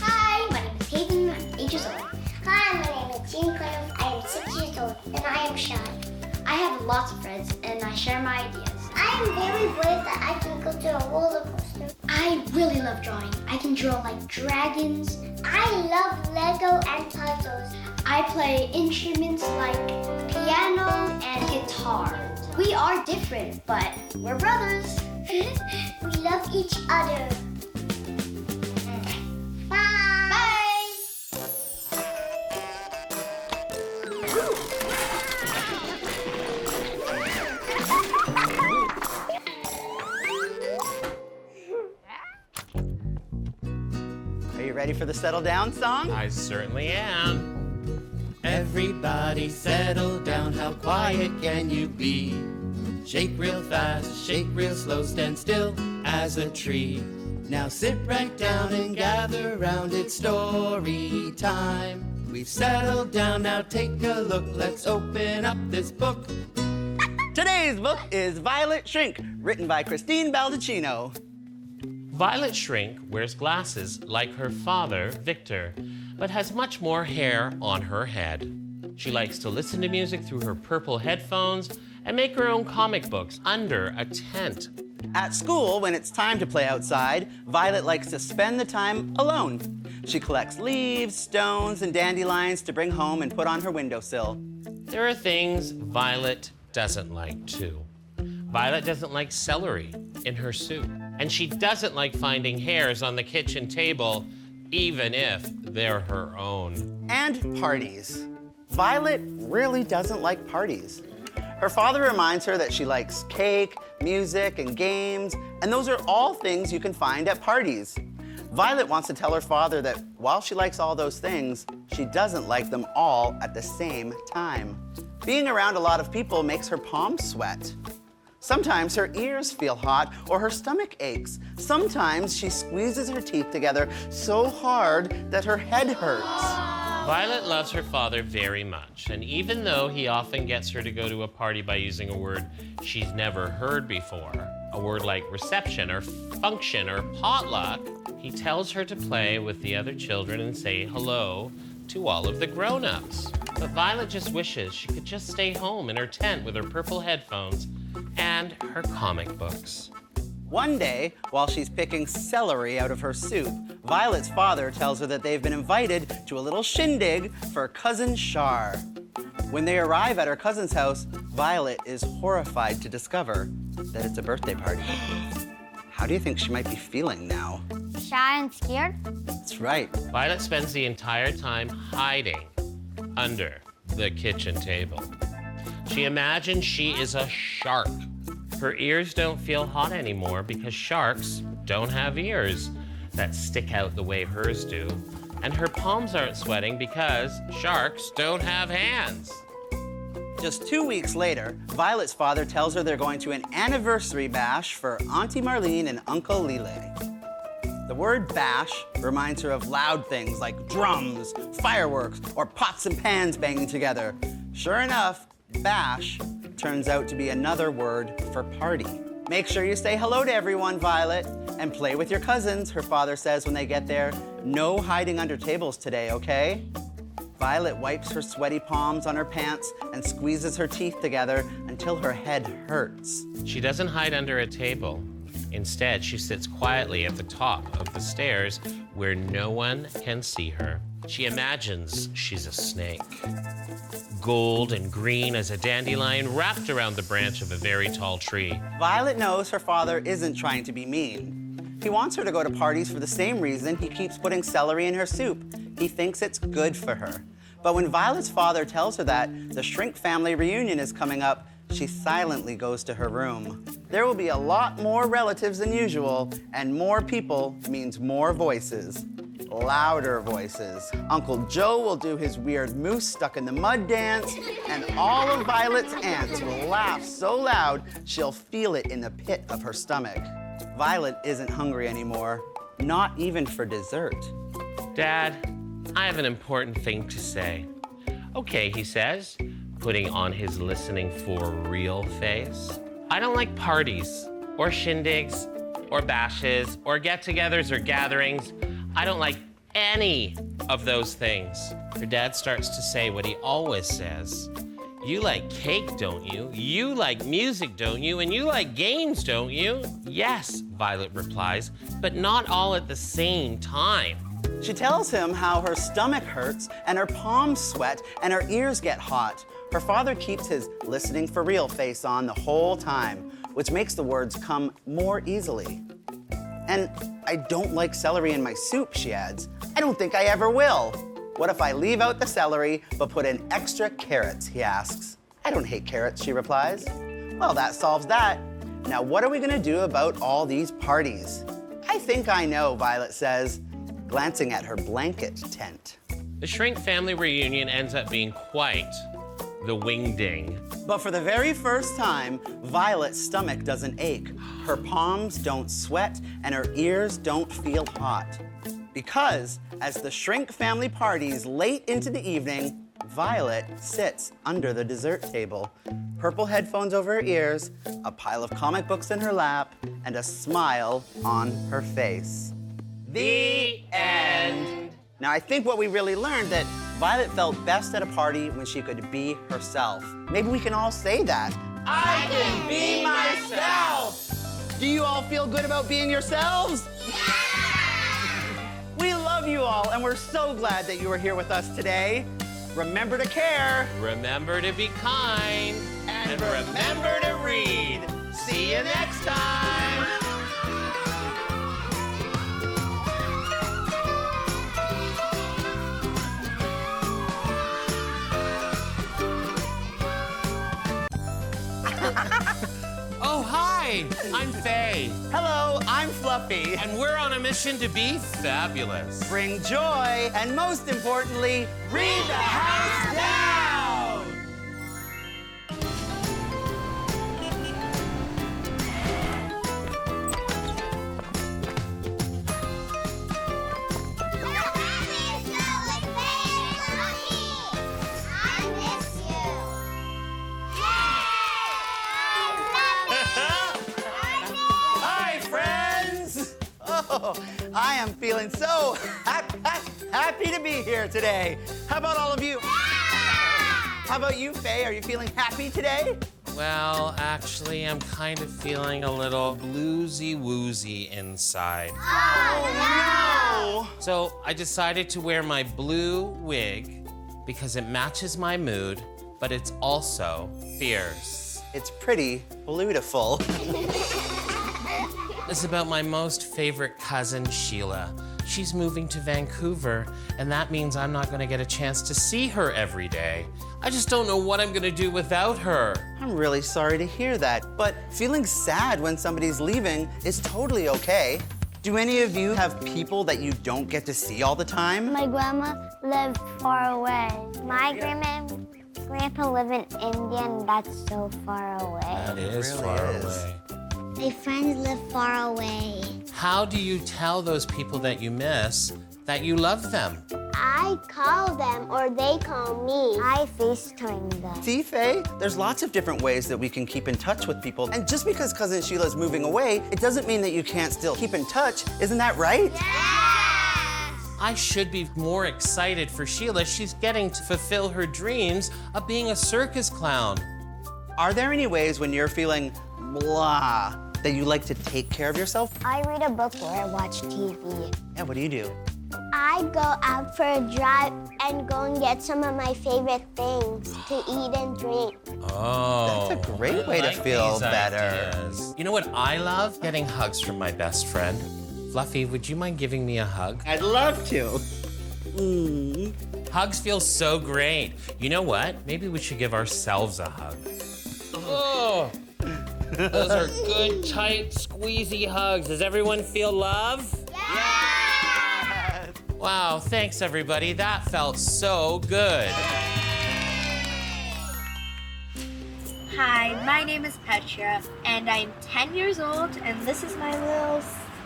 Hi, my name is Hayden. I'm 8 years old. Hi, my name is Jean Claire. I am 6 years old, and I am shy. I have lots of friends, and I share my ideas. I am very brave that I can go to a roller coaster. I really love drawing. I can draw like dragons. I love Lego and puzzles. I play instruments like piano and guitar. We are different, but we're brothers. We love each other. Bye. Bye. Are you ready for the settle down song? I certainly am. Everybody settle down, how quiet can you be? Shake real fast, shake real slow, stand still as a tree. Now sit right down and gather round, it's story time. We've settled down, now take a look, let's open up this book. Today's book is Violet Shrink, written by Christine Baldacchino. Violet Shrink wears glasses like her father, Victor, but has much more hair on her head. She likes to listen to music through her purple headphones and make her own comic books under a tent. At school, when it's time to play outside, Violet likes to spend the time alone. She collects leaves, stones, and dandelions to bring home and put on her windowsill. There are things Violet doesn't like too. Violet doesn't like celery in her soup, and she doesn't like finding hairs on the kitchen table, even if they're her own. And parties. Violet really doesn't like parties. Her father reminds her that she likes cake, music, and games, and those are all things you can find at parties. Violet wants to tell her father that while she likes all those things, she doesn't like them all at the same time. Being around a lot of people makes her palms sweat. Sometimes her ears feel hot or her stomach aches. Sometimes she squeezes her teeth together so hard that her head hurts. Violet loves her father very much, and even though he often gets her to go to a party by using a word she's never heard before, a word like reception or function or potluck, he tells her to play with the other children and say hello to all of the grown-ups. But Violet just wishes she could just stay home in her tent with her purple headphones and her comic books. One day, while she's picking celery out of her soup, Violet's father tells her that they've been invited to a little shindig for Cousin Shar. When they arrive at her cousin's house, Violet is horrified to discover that it's a birthday party. How do you think she might be feeling now? Shy and scared? That's right. Violet spends the entire time hiding under the kitchen table. She imagines she is a shark. Her ears don't feel hot anymore because sharks don't have ears that stick out the way hers do. And her palms aren't sweating because sharks don't have hands. Just 2 weeks later, Violet's father tells her they're going to an anniversary bash for Auntie Marlene and Uncle Lile. The word bash reminds her of loud things like drums, fireworks, or pots and pans banging together. Sure enough, bash turns out to be another word for party. Make sure you say hello to everyone, Violet, and play with your cousins, her father says when they get there. No hiding under tables today, okay? Violet wipes her sweaty palms on her pants and squeezes her teeth together until her head hurts. She doesn't hide under a table. Instead, she sits quietly at the top of the stairs where no one can see her. She imagines she's a snake. Gold and green as a dandelion wrapped around the branch of a very tall tree. Violet knows her father isn't trying to be mean. He wants her to go to parties for the same reason he keeps putting celery in her soup. He thinks it's good for her. But when Violet's father tells her that the Shrink family reunion is coming up, she silently goes to her room. There will be a lot more relatives than usual, and more people means more voices. Louder voices. Uncle Joe will do his weird moose stuck in the mud dance, and all of Violet's aunts will laugh so loud she'll feel it in the pit of her stomach. Violet isn't hungry anymore, not even for dessert. Dad, I have an important thing to say. Okay, he says, putting on his listening for real face. I don't like parties, or shindigs, or bashes, or get-togethers, or gatherings. I don't like any of those things. Her dad starts to say what he always says. You like cake, don't you? You like music, don't you? And you like games, don't you? Yes, Violet replies, but not all at the same time. She tells him how her stomach hurts and her palms sweat and her ears get hot. Her father keeps his listening for real face on the whole time, which makes the words come more easily. And I don't like celery in my soup, she adds. I don't think I ever will. What if I leave out the celery but put in extra carrots, he asks. I don't hate carrots, she replies. Well, that solves that. Now what are we gonna do about all these parties? I think I know, Violet says, glancing at her blanket tent. The Shrink family reunion ends up being quite the wingding. But for the very first time, Violet's stomach doesn't ache, her palms don't sweat, and her ears don't feel hot. Because as the Shrink family parties late into the evening, Violet sits under the dessert table, purple headphones over her ears, a pile of comic books in her lap, and a smile on her face. The end. Now, I think what we really learned that Violet felt best at a party when she could be herself. Maybe we can all say that. I can be myself. Do you all feel good about being yourselves? We love you all, and we're so glad that you are here with us today. Remember to care. Remember to be kind. And remember to read. See you next time. Oh, hi, I'm Faye. Hello, I'm Fluffy. And we're on a mission to be fabulous. Bring joy, and most importantly, read the house down! Oh, I am feeling so happy to be here today. How about all of you? How about you, Faye? Are you feeling happy today? Well, actually, I'm kind of feeling a little bluesy-woozy inside. Oh, no! So I decided to wear my blue wig because it matches my mood, but it's also fierce. It's pretty beautiful. It's about my most favorite cousin, Sheila. She's moving to Vancouver, and that means I'm not gonna get a chance to see her every day. I just don't know what I'm gonna do without her. I'm really sorry to hear that, but feeling sad when somebody's leaving is totally okay. Do any of you have people that you don't get to see all the time? My grandma lived far away. My grandma and grandpa live in India, and that's so far away. That is really far is. away. My friends live far away. How do you tell those people that you miss that you love them? I call them, or they call me. I FaceTime them. See, Faye, there's lots of different ways that we can keep in touch with people. And just because Cousin Sheila's moving away, it doesn't mean that you can't still keep in touch. Isn't that right? I should be more excited for Sheila. She's getting to fulfill her dreams of being a circus clown. Are there any ways when you're feeling blah that you like to take care of yourself? I read a book or I watch TV. Yeah, what do you do? I go out for a drive and go and get some of my favorite things to eat and drink. Oh. That's a great way to like feel these better. ideas. You know what I love? Getting hugs from my best friend. Fluffy, would you mind giving me a hug? I'd love to. Hugs feel so great. You know what? Maybe we should give ourselves a hug. Oh, those are good, tight, squeezy hugs. Does everyone feel love? Yes! Wow, thanks everybody. That felt so good. Hi, my name is Petra, and I'm 10 years old, and this is my little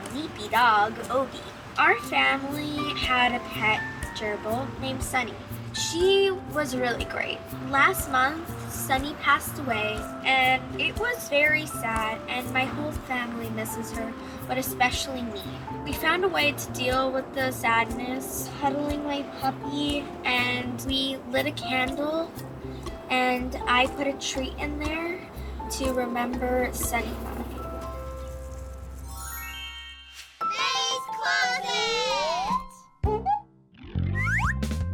sleepy dog, Obi. Our family had a pet gerbil named Sunny. She was really great. Last month, Sunny passed away, and it was very sad, and my whole family misses her, but especially me. We found a way to deal with the sadness, cuddling my puppy, and we lit a candle, and I put a treat in there to remember Sunny.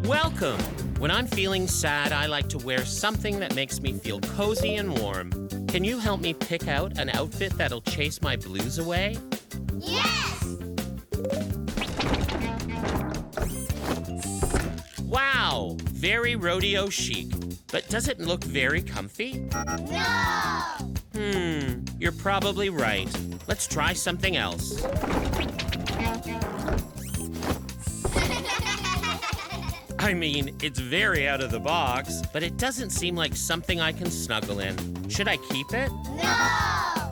Welcome. When I'm feeling sad, I like to wear something that makes me feel cozy and warm. Can you help me pick out an outfit that'll chase my blues away? Yes! Wow, very rodeo chic. But does it look very comfy? No! You're probably right. Let's try something else. I mean, it's very out of the box, but it doesn't seem like something I can snuggle in. Should I keep it? No!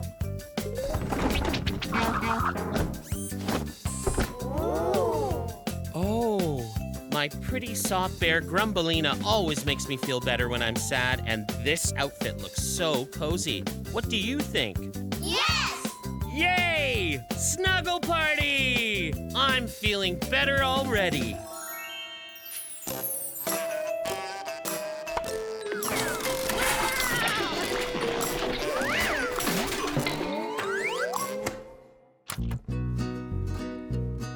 Oh, my pretty soft bear Grumbleina always makes me feel better when I'm sad, and this outfit looks so cozy. What do you think? Yes! Yay! Snuggle party! I'm feeling better already.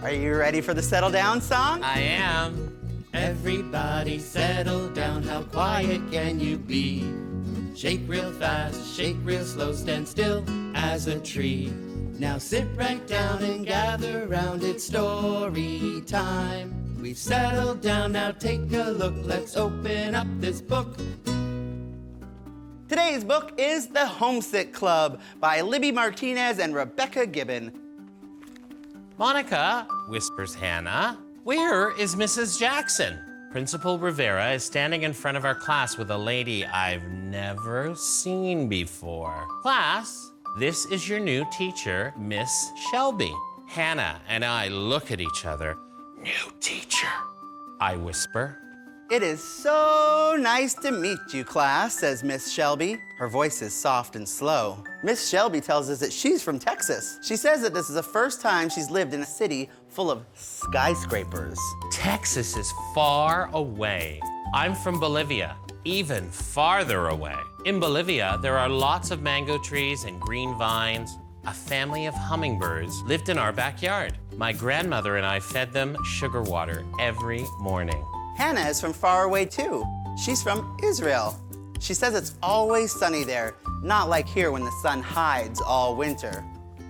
Are you ready for the settle down song? I am. Everybody settle down, how quiet can you be? Shake real fast, shake real slow, stand still as a tree. Now sit right down and gather round, it's story time. We've settled down, now take a look, let's open up this book. Today's book is The Homesick Club by Libby Martinez and Rebecca Gibbon. Monica, whispers Hannah, where is Mrs. Jackson? Principal Rivera is standing in front of our class with a lady I've never seen before. Class, this is your new teacher, Miss Shelby. Hannah and I look at each other. New teacher, I whisper. It is so nice to meet you, class, says Miss Shelby. Her voice is soft and slow. Miss Shelby tells us that she's from Texas. She says that this is the first time she's lived in a city full of skyscrapers. Texas is far away. I'm from Bolivia, even farther away. In Bolivia, there are lots of mango trees and green vines. A family of hummingbirds lived in our backyard. My grandmother and I fed them sugar water every morning. Hannah is from far away too. She's from Israel. She says it's always sunny there, not like here when the sun hides all winter.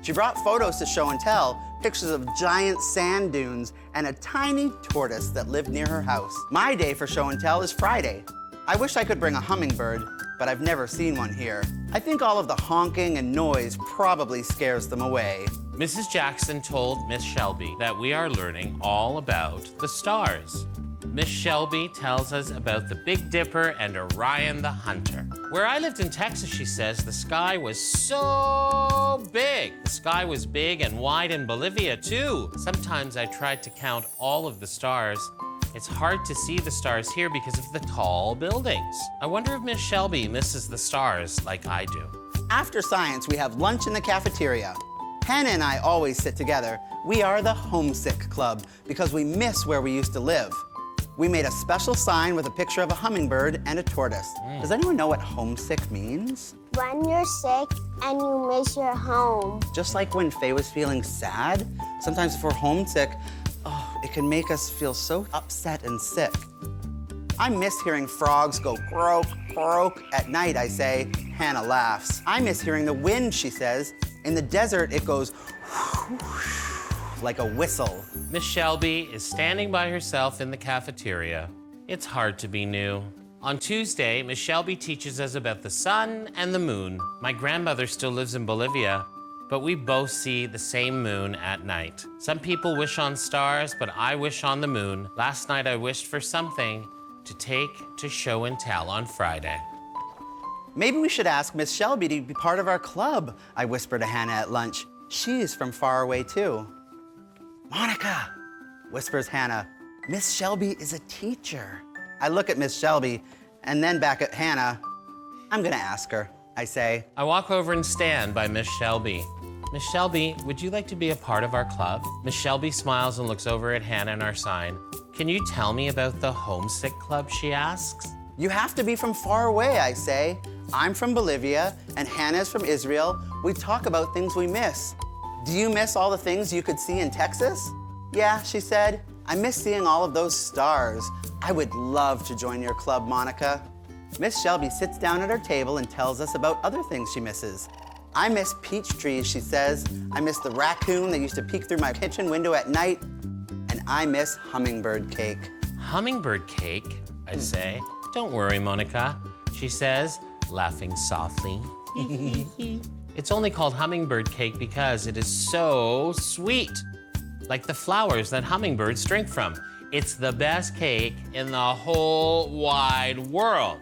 She brought photos to show and tell, pictures of giant sand dunes and a tiny tortoise that lived near her house. My day for show and tell is Friday. I wish I could bring a hummingbird, but I've never seen one here. I think all of the honking and noise probably scares them away. Mrs. Jackson told Miss Shelby that we are learning all about the stars. Miss Shelby tells us about the Big Dipper and Orion the Hunter. Where I lived in Texas, she says, the sky was so big. The sky was big and wide in Bolivia, too. Sometimes I tried to count all of the stars. It's hard to see the stars here because of the tall buildings. I wonder if Miss Shelby misses the stars like I do. After science, we have lunch in the cafeteria. Hannah and I always sit together. We are the Homesick Club because we miss where we used to live. We made a special sign with a picture of a hummingbird and a tortoise. Does anyone know what homesick means? When you're sick and you miss your home. Just like when Faye was feeling sad, sometimes if we're homesick, it can make us feel so upset and sick. I miss hearing frogs go croak, croak at night, I say. Hannah laughs. I miss hearing the wind, she says. In the desert, it goes like a whistle. Miss Shelby is standing by herself in the cafeteria. It's hard to be new. On Tuesday, Miss Shelby teaches us about the sun and the moon. My grandmother still lives in Bolivia, but we both see the same moon at night. Some people wish on stars, but I wish on the moon. Last night I wished for something to take to show and tell on Friday. Maybe we should ask Miss Shelby to be part of our club, I whisper to Hannah at lunch. She's from far away too. Monica, whispers Hannah. Miss Shelby is a teacher. I look at Miss Shelby and then back at Hannah. I'm gonna ask her, I say. I walk over and stand by Miss Shelby. Miss Shelby, would you like to be a part of our club? Miss Shelby smiles and looks over at Hannah and our sign. Can you tell me about the Homesick Club, she asks? You have to be from far away, I say. I'm from Bolivia and Hannah's from Israel. We talk about things we miss. Do you miss all the things you could see in Texas? Yeah, she said. I miss seeing all of those stars. I would love to join your club, Monica. Miss Shelby sits down at her table and tells us about other things she misses. I miss peach trees, she says. I miss the raccoon that used to peek through my kitchen window at night. And I miss hummingbird cake. Hummingbird cake, I say. Don't worry, Monica, she says, laughing softly. It's only called hummingbird cake because it is so sweet. Like the flowers that hummingbirds drink from. It's the best cake in the whole wide world.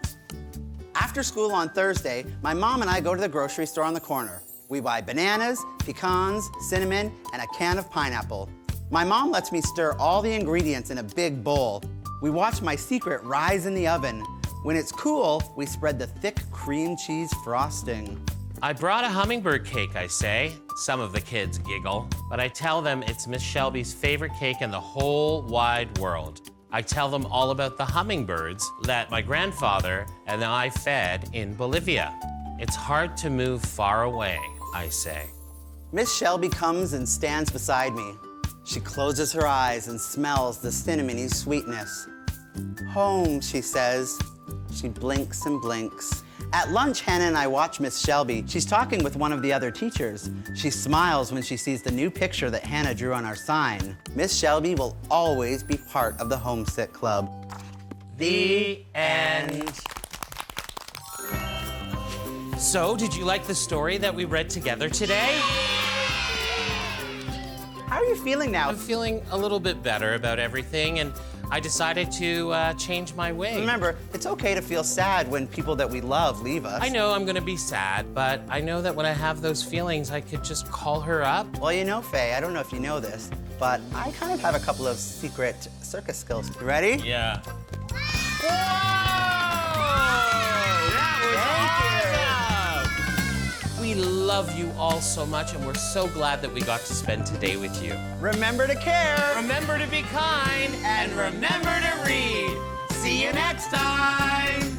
After school on Thursday, my mom and I go to the grocery store on the corner. We buy bananas, pecans, cinnamon, and a can of pineapple. My mom lets me stir all the ingredients in a big bowl. We watch my secret rise in the oven. When it's cool, we spread the thick cream cheese frosting. I brought a hummingbird cake, I say. Some of the kids giggle, but I tell them it's Miss Shelby's favorite cake in the whole wide world. I tell them all about the hummingbirds that my grandfather and I fed in Bolivia. It's hard to move far away, I say. Miss Shelby comes and stands beside me. She closes her eyes and smells the cinnamony sweetness. Home, she says. She blinks and blinks. At lunch, Hannah and I watch Miss Shelby. She's talking with one of the other teachers. She smiles when she sees the new picture that Hannah drew on our sign. Miss Shelby will always be part of the Homesick Club. The end. So, did you like the story that we read together today? How are you feeling now? I'm feeling a little bit better about everything, and I decided to change my way. Remember, it's okay to feel sad when people that we love leave us. I know I'm gonna be sad, but I know that when I have those feelings, I could just call her up. Well, you know, Faye, I don't know if you know this, but I kind of have a couple of secret circus skills. You ready? Yeah. We love you all so much, and we're so glad that we got to spend today with you. Remember to care. Remember to be kind, and remember to read. See you next time.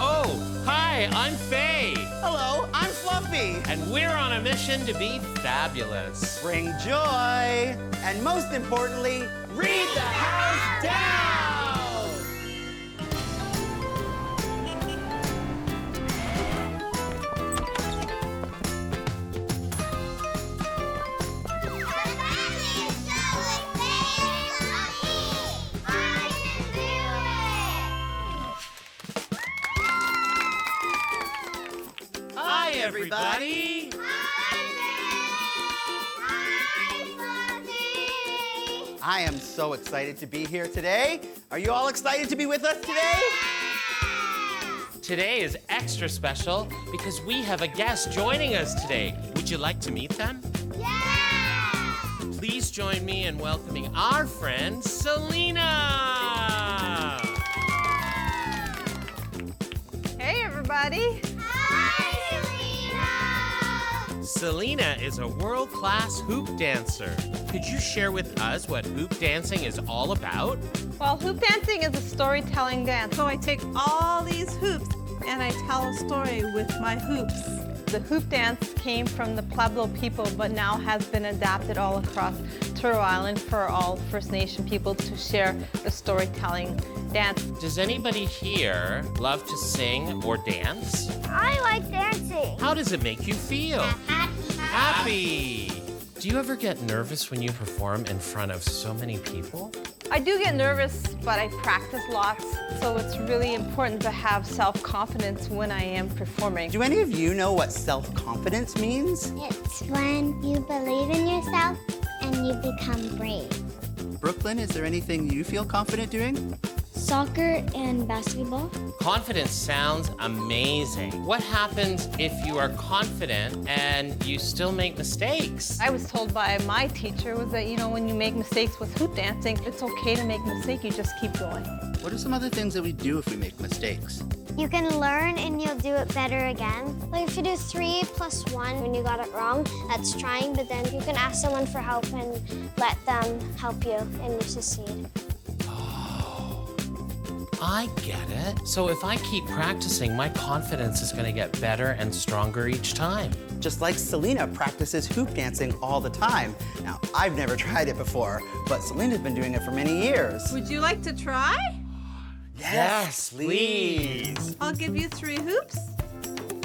Oh, hi, I'm Faye. Hello, I'm Fluffy. And we're on a mission to be fabulous. Bring joy. And most importantly, read the house down. Hi, everybody. I am so excited to be here today. Are you all excited to be with us today? Today is extra special because we have a guest joining us today. Would you like to meet them? Yeah! Please join me in welcoming our friend, Selena. Hey, everybody. Selena is a world-class hoop dancer. Could you share with us what hoop dancing is all about? Well, hoop dancing is a storytelling dance. So I take all these hoops and I tell a story with my hoops. The hoop dance came from the Pueblo people, but now has been adapted all across Turtle Island for all First Nation people to share the storytelling dance. Does anybody here love to sing or dance? I like dancing. How does it make you feel? Happy. Do you ever get nervous when you perform in front of so many people? I do get nervous, but I practice lots, so it's really important to have self-confidence when I am performing. Do any of you know what self-confidence means? It's when you believe in yourself and you become brave. Brooklyn, is there anything you feel confident doing? Soccer and basketball. Confidence sounds amazing. What happens if you are confident and you still make mistakes? I was told by my teacher was that, you know, when you make mistakes with hoop dancing, it's okay to make mistakes, you just keep going. What are some other things that we do if we make mistakes? You can learn and you'll do it better again. Like if you do 3 + 1 when you got it wrong, that's trying, but then you can ask someone for help and let them help you and you succeed. I get it. So if I keep practicing, my confidence is going to get better and stronger each time. Just like Selena practices hoop dancing all the time. Now, I've never tried it before, but Selena's been doing it for many years. Would you like to try? Yes, please. I'll give you 3 hoops,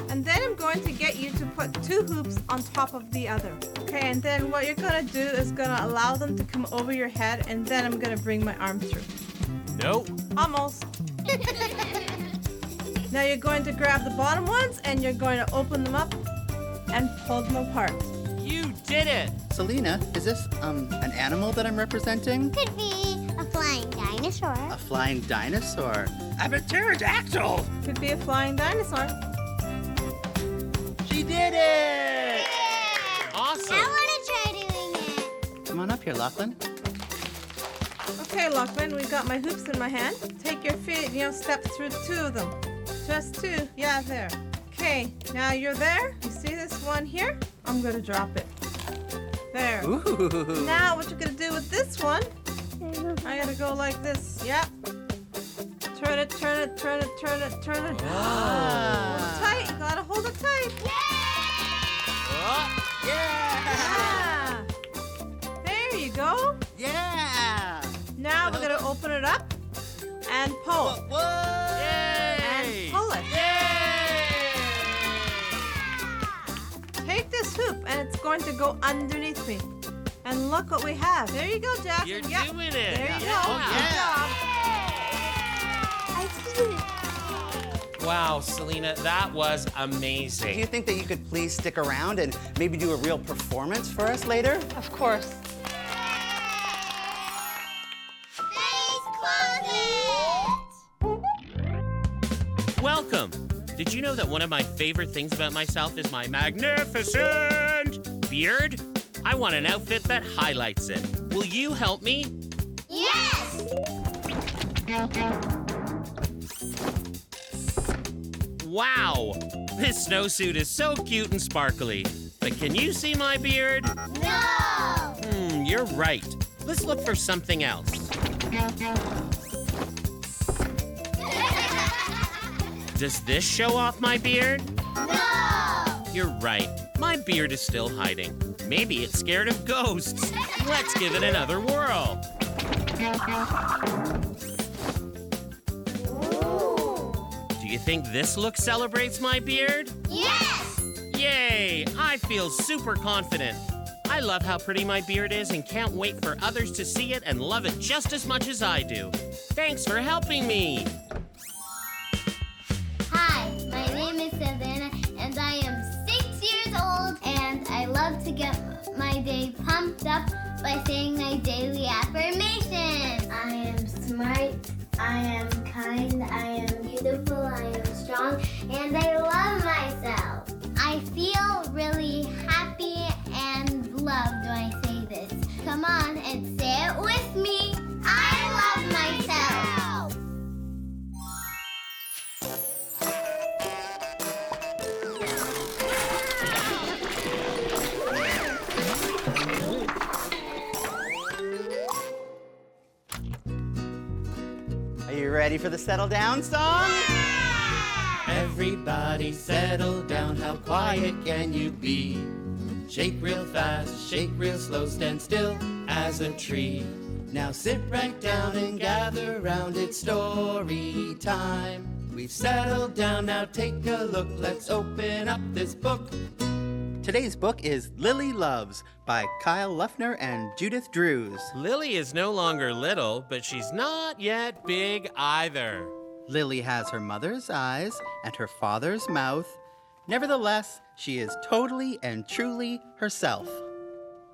and then I'm going to get you to put 2 hoops on top of the other. Okay, and then what you're gonna do is gonna allow them to come over your head, and then I'm gonna bring my arm through. Nope. Almost. Now you're going to grab the bottom ones, and you're going to open them up and pull them apart. You did it! Selena, is this an animal that I'm representing? Could be a flying dinosaur. A flying dinosaur. I'm a pterodactyl. Could be a flying dinosaur. She did it! Awesome. I want to try doing it. Come on up here, Lachlan. Okay, Lachlan, we've got my hoops in my hand. Take your feet, step through 2 of them. Just 2. Yeah, there. Okay, now you're there. You see this one here? I'm gonna drop it. There. Ooh. Now what you're gonna do with this one, I gotta go like this. Yep. Turn it, turn it, turn it, turn it, turn it. Hold it tight. You gotta hold it tight. Yeah! There you go. Yeah! Now we're gonna open it up and pull. Whoa! And pull it. Take this hoop and it's going to go underneath me. And look what we have. There you go, Jackson. You're Yep. doing it. There you go. Oh, Good job. Wow, Selena, that was amazing. Do you think that you could please stick around and maybe do a real performance for us later? Of course. Face closet! welcome. Did you know that one of my favorite things about myself is my magnificent beard? I want an outfit that highlights it. Will you help me? Yes! Wow! This snowsuit is so cute and sparkly. But can you see my beard? No! You're right. Let's look for something else. Does this show off my beard? No! You're right. My beard is still hiding. Maybe it's scared of ghosts. Let's give it another whirl. Do you think this look celebrates my beard? Yes! Yay! I feel super confident. I love how pretty my beard is and can't wait for others to see it and love it just as much as I do. Thanks for helping me. Hi, my name is Savannah, and I am 6 years old, and I love to get my day pumped up by saying my daily affirmations. I am smart, I am kind, I am beautiful, I am strong, and I love myself. I feel really happy and loved when I say this. Come on and say it with me. I love myself. Are you ready for the settle down song? Everybody settle down, how quiet can you be? Shake real fast, shake real slow, stand still as a tree. Now sit right down and gather round, it's story time. We've settled down, now take a look, let's open up this book. Today's book is Lily Loves by Kyle Luffner and Judith Drews. Lily is no longer little, but she's not yet big either. Lily has her mother's eyes and her father's mouth. Nevertheless, she is totally and truly herself.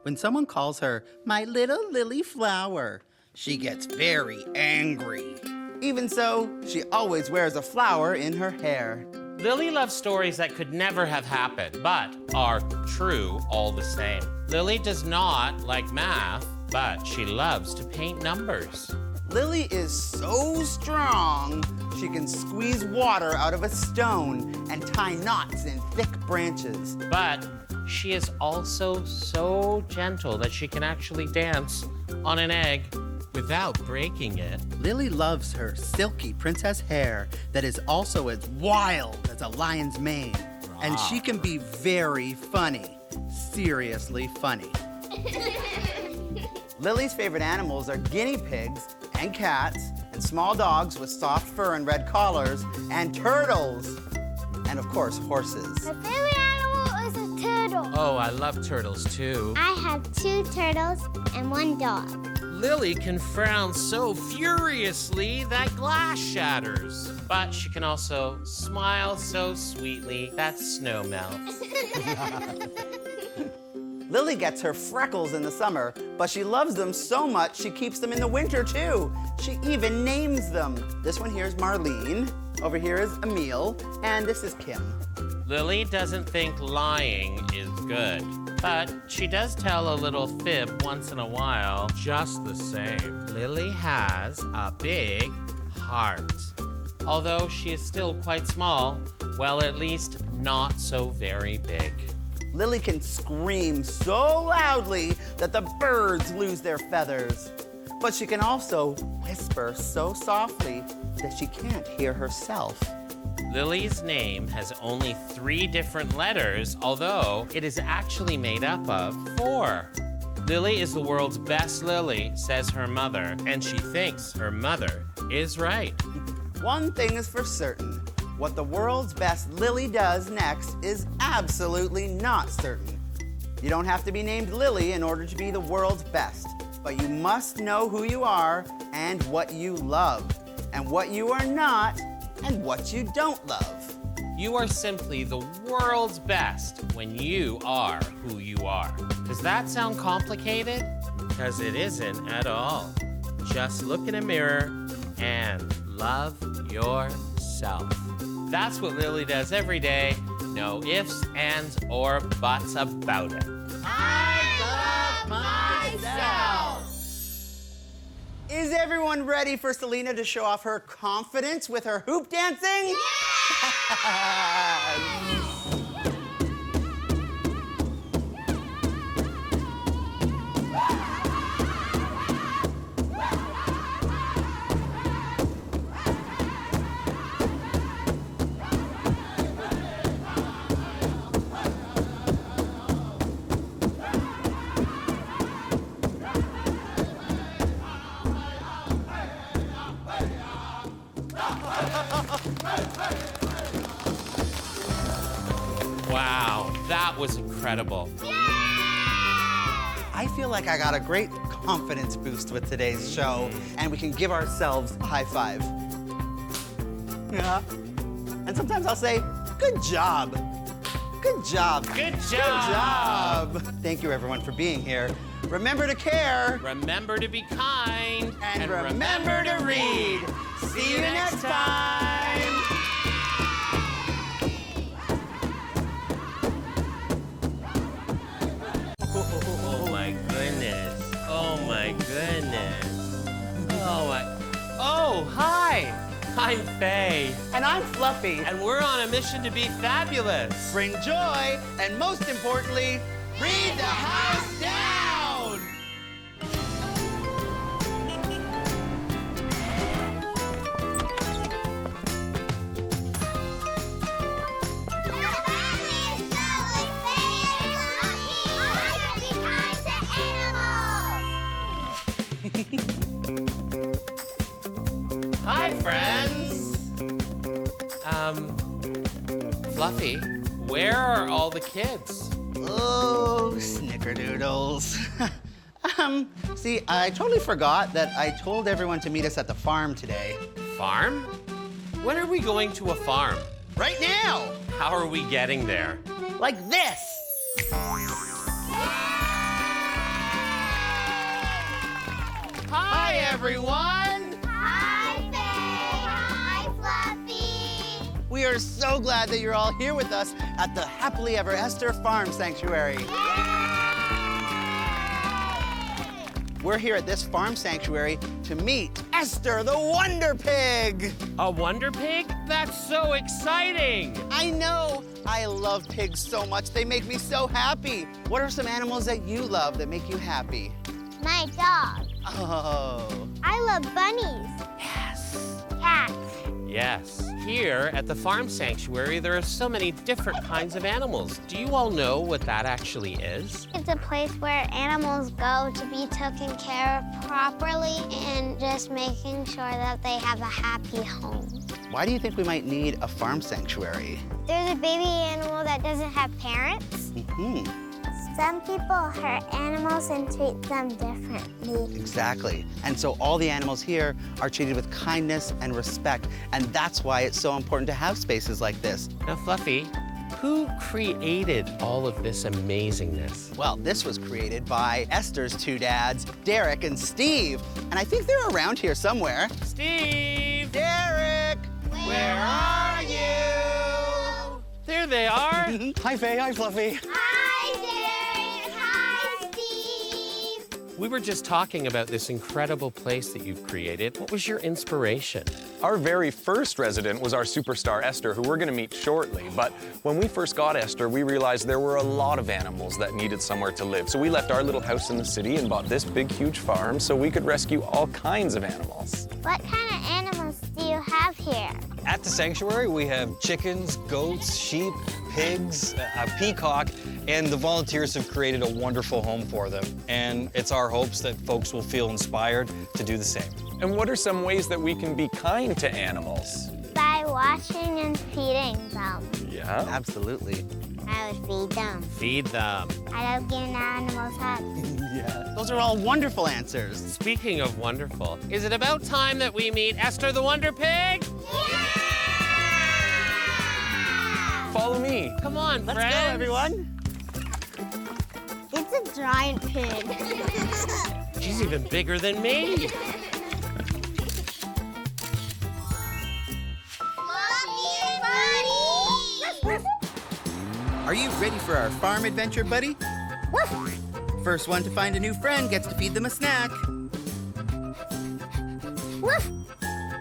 When someone calls her my little lily flower, she gets very angry. Even so, she always wears a flower in her hair. Lily loves stories that could never have happened, but are true all the same. Lily does not like math, but she loves to paint numbers. Lily is so strong, she can squeeze water out of a stone and tie knots in thick branches. But she is also so gentle that she can actually dance on an egg without breaking it. Lily loves her silky princess hair that is also as wild as a lion's mane. And she can be very funny. Seriously funny. Lily's favorite animals are guinea pigs and cats and small dogs with soft fur and red collars and turtles. And of course, horses. My favorite animal is a turtle. Oh, I love turtles too. I have 2 turtles and 1 dog. Lily can frown so furiously that glass shatters. But she can also smile so sweetly that snow melts. Lily gets her freckles in the summer, but she loves them so much she keeps them in the winter too. She even names them. This one here is Marlene, over here is Emile, and this is Kim. Lily doesn't think lying is good, but she does tell a little fib once in a while just the same. Lily has a big heart. Although she is still quite small, well, at least not so very big. Lily can scream so loudly that the birds lose their feathers. But she can also whisper so softly that she can't hear herself. Lily's name has only 3 different letters, although it is actually made up of 4. Lily is the world's best lily, says her mother, and she thinks her mother is right. One thing is for certain. What the world's best Lily does next is absolutely not certain. You don't have to be named Lily in order to be the world's best, but you must know who you are and what you love, and what you are not and what you don't love. You are simply the world's best when you are who you are. Does that sound complicated? Because it isn't at all. Just look in a mirror and love yourself. That's what Lily does every day. No ifs, ands, or buts about it. I love myself. Is everyone ready for Selena to show off her confidence with her hoop dancing? Yeah! Wow, that was incredible. I feel like I got a great confidence boost with today's show, and we can give ourselves a high five. Yeah. And sometimes I'll say, good job. Good job. Good job. Good job. Thank you, everyone, for being here. Remember to care. Remember to be kind. And remember to read. See you next time. Oh my goodness. Oh my goodness. Oh my. Oh, hi. I'm Faye. And I'm Fluffy. And we're on a mission to be fabulous. Bring joy, and most importantly, read the house down. Hi, friends. Fluffy, where are all the kids? Oh, snickerdoodles. See, I totally forgot that I told everyone to meet us at the farm today. Farm? When are we going to a farm? Right now! How are we getting there? Like this! Hi, everyone! Hi, Faye! Hi, Fluffy! We are so glad that you're all here with us at the Happily Ever Esther Farm Sanctuary. We're here at this farm sanctuary to meet Esther the Wonder Pig. A Wonder Pig? That's so exciting! I know. I love pigs so much. They make me so happy. What are some animals that you love that make you happy? My dog. Oh. I love bunnies. Yes. Cats. Yes. Here at the farm sanctuary, there are so many different kinds of animals. Do you all know what that actually is? It's a place where animals go to be taken care of properly and just making sure that they have a happy home. Why do you think we might need a farm sanctuary? There's a baby animal that doesn't have parents. Mm-hmm. Some people hurt animals and treat them differently. Exactly. And so all the animals here are treated with kindness and respect. And that's why it's so important to have spaces like this. Now, Fluffy, who created all of this amazingness? Well, this was created by Esther's two dads, Derek and Steve. And I think they're around here somewhere. Steve! Derek! Where are you? There they are. Hi, Faye. Hi, Fluffy. Hi, Derek. Hi, Steve. We were just talking about this incredible place that you've created. What was your inspiration? Our very first resident was our superstar Esther, who we're going to meet shortly. But when we first got Esther, we realized there were a lot of animals that needed somewhere to live. So we left our little house in the city and bought this big, huge farm so we could rescue all kinds of animals. What kind of animals do you have here? At the sanctuary, we have chickens, goats, sheep, pigs, a peacock, and the volunteers have created a wonderful home for them. And it's our hopes that folks will feel inspired to do the same. And what are some ways that we can be kind to animals? By washing and feeding them. Yeah? Absolutely. I would feed them. Feed them. I love giving animals hugs. Yeah. Those are all wonderful answers. Speaking of wonderful, is it about time that we meet Esther the Wonder Pig? Yeah! Follow me. Come on, Let's friends. go, everyone. It's a giant pig. She's even bigger than me. Fluffy and Are you ready for our farm adventure, buddy? First one to find a new friend gets to feed them a snack.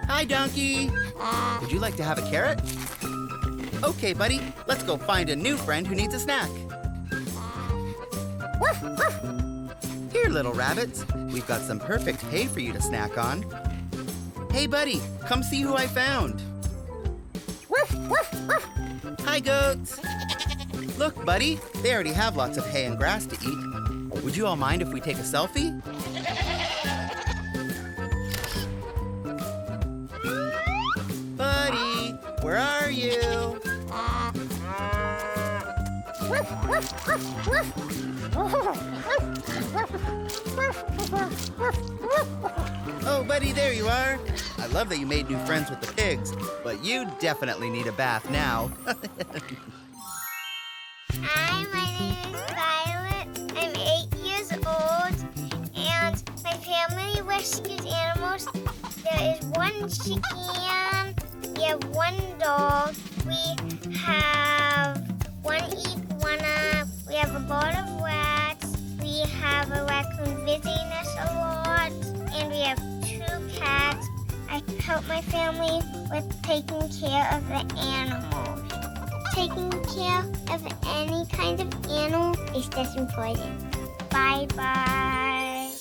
Hi, donkey. Would you like to have a carrot? Okay, buddy, let's go find a new friend who needs a snack. Here, little rabbits, we've got some perfect hay for you to snack on. Hey, buddy, come see who I found. Hi, goats. Look, buddy, they already have lots of hay and grass to eat. Would you all mind if we take a selfie? Buddy, where are you? Oh, buddy, there you are. I love that you made new friends with the pigs, but you definitely need a bath now. Hi, my name is Violet. I'm 8 years old, and my family rescues animals. There is one chicken, we have one dog, we have one iguana, we have a lot of rats, we have a raccoon visiting us a lot, and we have 2 cats. I help my family with taking care of the animals. Taking care of any kind of animal is just important. Bye-bye.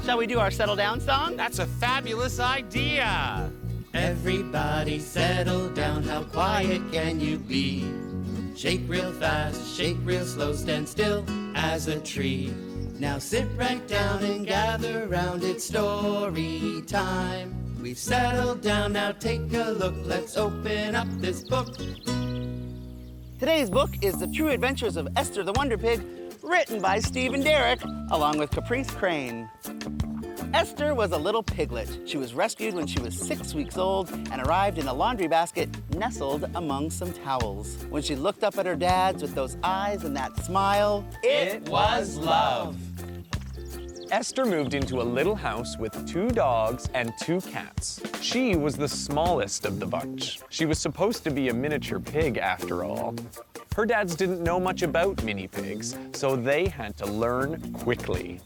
Shall we do our settle down song? That's a fabulous idea. Everybody settle down, how quiet can you be? Shake real fast, shake real slow, stand still as a tree. Now sit right down and gather round, it's story time. We've settled down, now take a look, let's open up this book. Today's book is The True Adventures of Esther the Wonder Pig, written by Steve and Derek, along with Caprice Crane. Esther was a little piglet. She was rescued when she was 6 weeks old and arrived in a laundry basket nestled among some towels. When she looked up at her dads with those eyes and that smile, It was love. Esther moved into a little house with 2 dogs and 2 cats. She was the smallest of the bunch. She was supposed to be a miniature pig after all. Her dads didn't know much about mini pigs, so they had to learn quickly.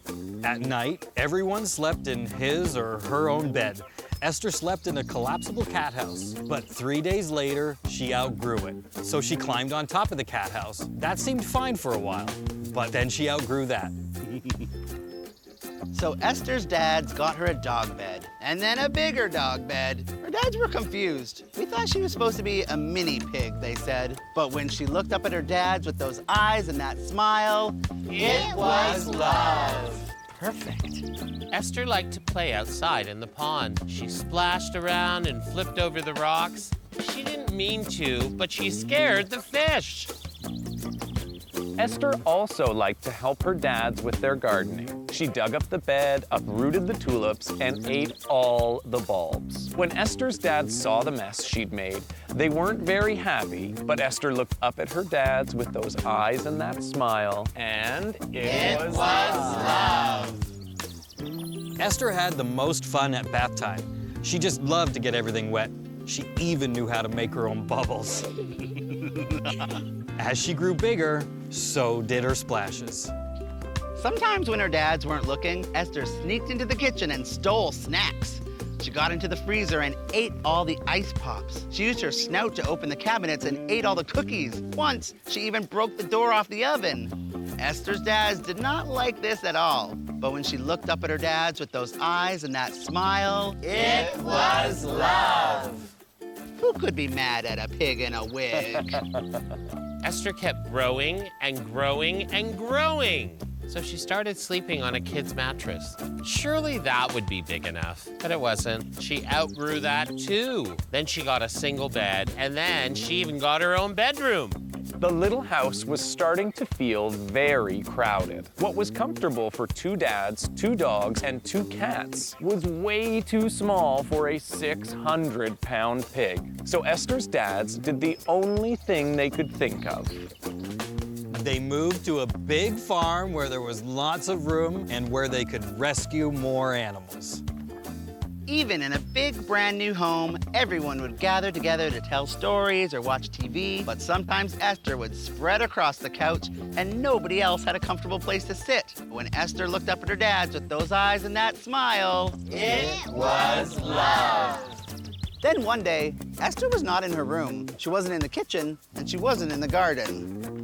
At night, everyone slept in his or her own bed. Esther slept in a collapsible cat house, but 3 days later, she outgrew it. So she climbed on top of the cat house. That seemed fine for a while, but then she outgrew that. So Esther's dads got her a dog bed, and then a bigger dog bed. Her dads were confused. We thought she was supposed to be a mini pig, they said. But when she looked up at her dads with those eyes and that smile, It was love. Perfect. Esther liked to play outside in the pond. She splashed around and flipped over the rocks. She didn't mean to, but she scared the fish. Esther also liked to help her dads with their gardening. She dug up the bed, uprooted the tulips, and ate all the bulbs. When Esther's dads saw the mess she'd made, they weren't very happy, but Esther looked up at her dads with those eyes and that smile, and it was love. Esther had the most fun at bath time. She just loved to get everything wet. She even knew how to make her own bubbles. As she grew bigger, so did her splashes. Sometimes when her dads weren't looking, Esther sneaked into the kitchen and stole snacks. She got into the freezer and ate all the ice pops. She used her snout to open the cabinets and ate all the cookies. Once, she even broke the door off the oven. Esther's dads did not like this at all. But when she looked up at her dads with those eyes and that smile, It was love. Who could be mad at a pig in a wig? Esther kept growing and growing and growing. So she started sleeping on a kid's mattress. Surely that would be big enough, but it wasn't. She outgrew that too. Then she got a single bed, and then she even got her own bedroom. The little house was starting to feel very crowded. What was comfortable for 2 dads, 2 dogs, and 2 cats was way too small for a 600-pound pig. So Esther's dads did the only thing they could think of. They moved to a big farm where there was lots of room and where they could rescue more animals. Even in a big brand new home, everyone would gather together to tell stories or watch TV, but sometimes Esther would spread across the couch and nobody else had a comfortable place to sit. When Esther looked up at her dad's with those eyes and that smile, It was love. Then one day, Esther was not in her room. She wasn't in the kitchen, and she wasn't in the garden.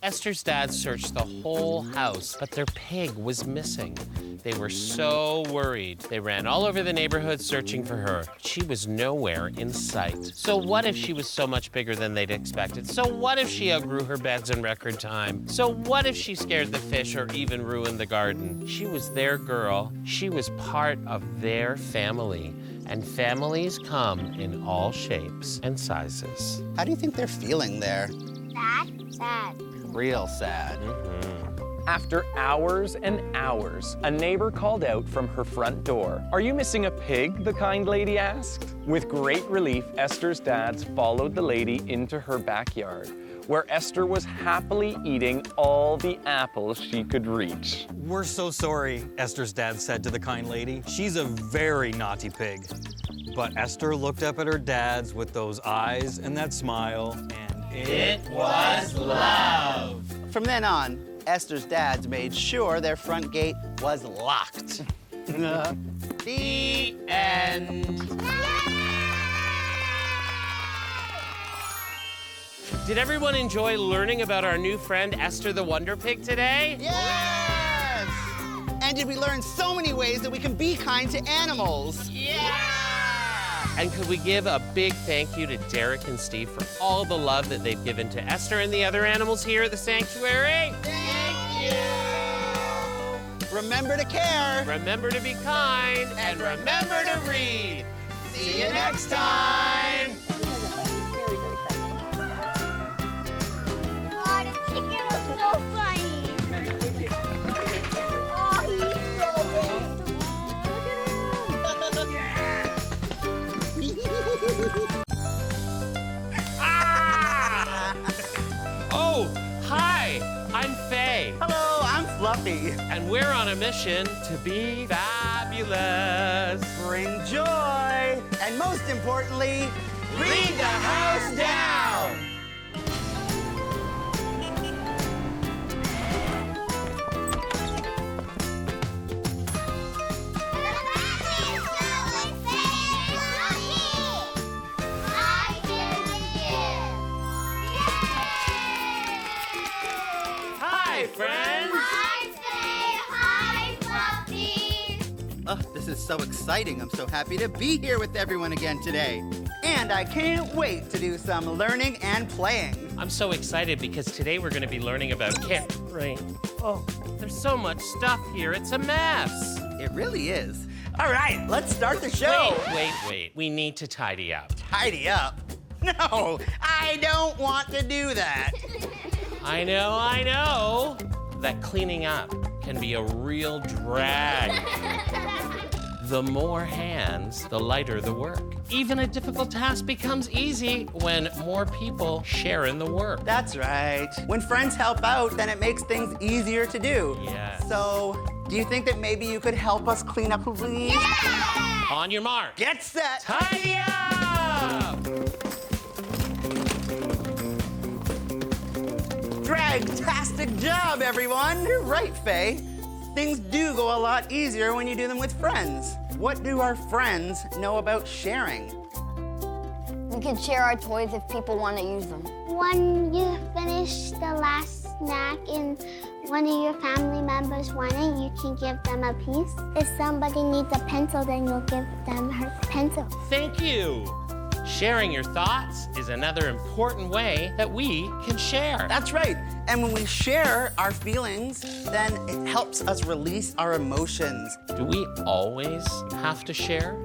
Esther's dad searched the whole house, but their pig was missing. They were so worried. They ran all over the neighborhood searching for her. She was nowhere in sight. So what if she was so much bigger than they'd expected? So what if she outgrew her beds in record time? So what if she scared the fish or even ruined the garden? She was their girl. She was part of their family. And families come in all shapes and sizes. How do you think they're feeling there? Sad. Real sad. After hours and hours, a neighbor called out from her front door. "Are you missing a pig?" the kind lady asked. With great relief, Esther's dads followed the lady into her backyard, where Esther was happily eating all the apples she could reach. We're so sorry, Esther's dad said to the kind lady. She's a very naughty pig. But Esther looked up at her dads with those eyes and that smile, and It was love. From then on, Esther's dads made sure their front gate was locked. The end. Did everyone enjoy learning about our new friend Esther the Wonder Pig today? Yes! And did we learn so many ways that we can be kind to animals? And could we give a big thank you to Derek and Steve for all the love that they've given to Esther and the other animals here at the sanctuary? Thank you! Remember to care. Remember to be kind. And remember to read. See you next time. Oh, the chicken was so funny. Oh, he's so Oh, hi, I'm Faye. Hello, I'm Fluffy. And we're on a mission to be fabulous. Bring joy. And most importantly, Read the house down. Hi, friends. Hi, Faye. Hi, Fluffy. oh, this is so exciting. I'm so happy to be here with everyone again today. And I can't wait to do some learning and playing. I'm so excited because today we're going to be learning about care. Right. Oh, there's so much stuff here. It's a mess. It really is. All right, let's start the show. Wait. We need to tidy up. Tidy up? No, I don't want to do that. I know. That cleaning up can be a real drag. The more hands, the lighter the work. Even a difficult task becomes easy when more people share in the work. That's right. When friends help out, then it makes things easier to do. Yes. So, do you think that maybe you could help us clean up, please? Yeah! On your mark. Get set. Tidy up! Drag-tastic job, everyone. You're right, Faye. Things do go a lot easier when you do them with friends. What do our friends know about sharing? We can share our toys if people want to use them. When you finish the last snack and one of your family members want it, you can give them a piece. If somebody needs a pencil, then you'll give them her pencil. Thank you. Sharing your thoughts is another important way that we can share. That's right. And when we share our feelings, then it helps us release our emotions. Do we always have to share?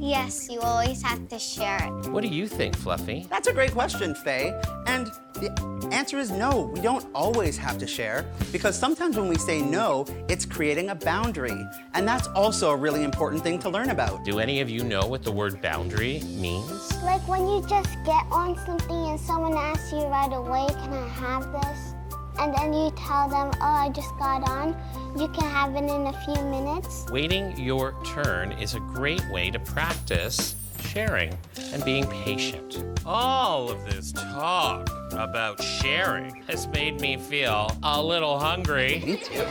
Yes, you always have to share it. What do you think, Fluffy? That's a great question, Faye. And the answer is no, we don't always have to share, because sometimes when we say no, it's creating a boundary. And that's also a really important thing to learn about. Do any of you know what the word boundary means? Like when you just get on something and someone asks you right away, can I have this? and then you tell them, oh, I just got on. You can have it in a few minutes. Waiting your turn is a great way to practice sharing and being patient. All of this talk about sharing has made me feel a little hungry. Me too.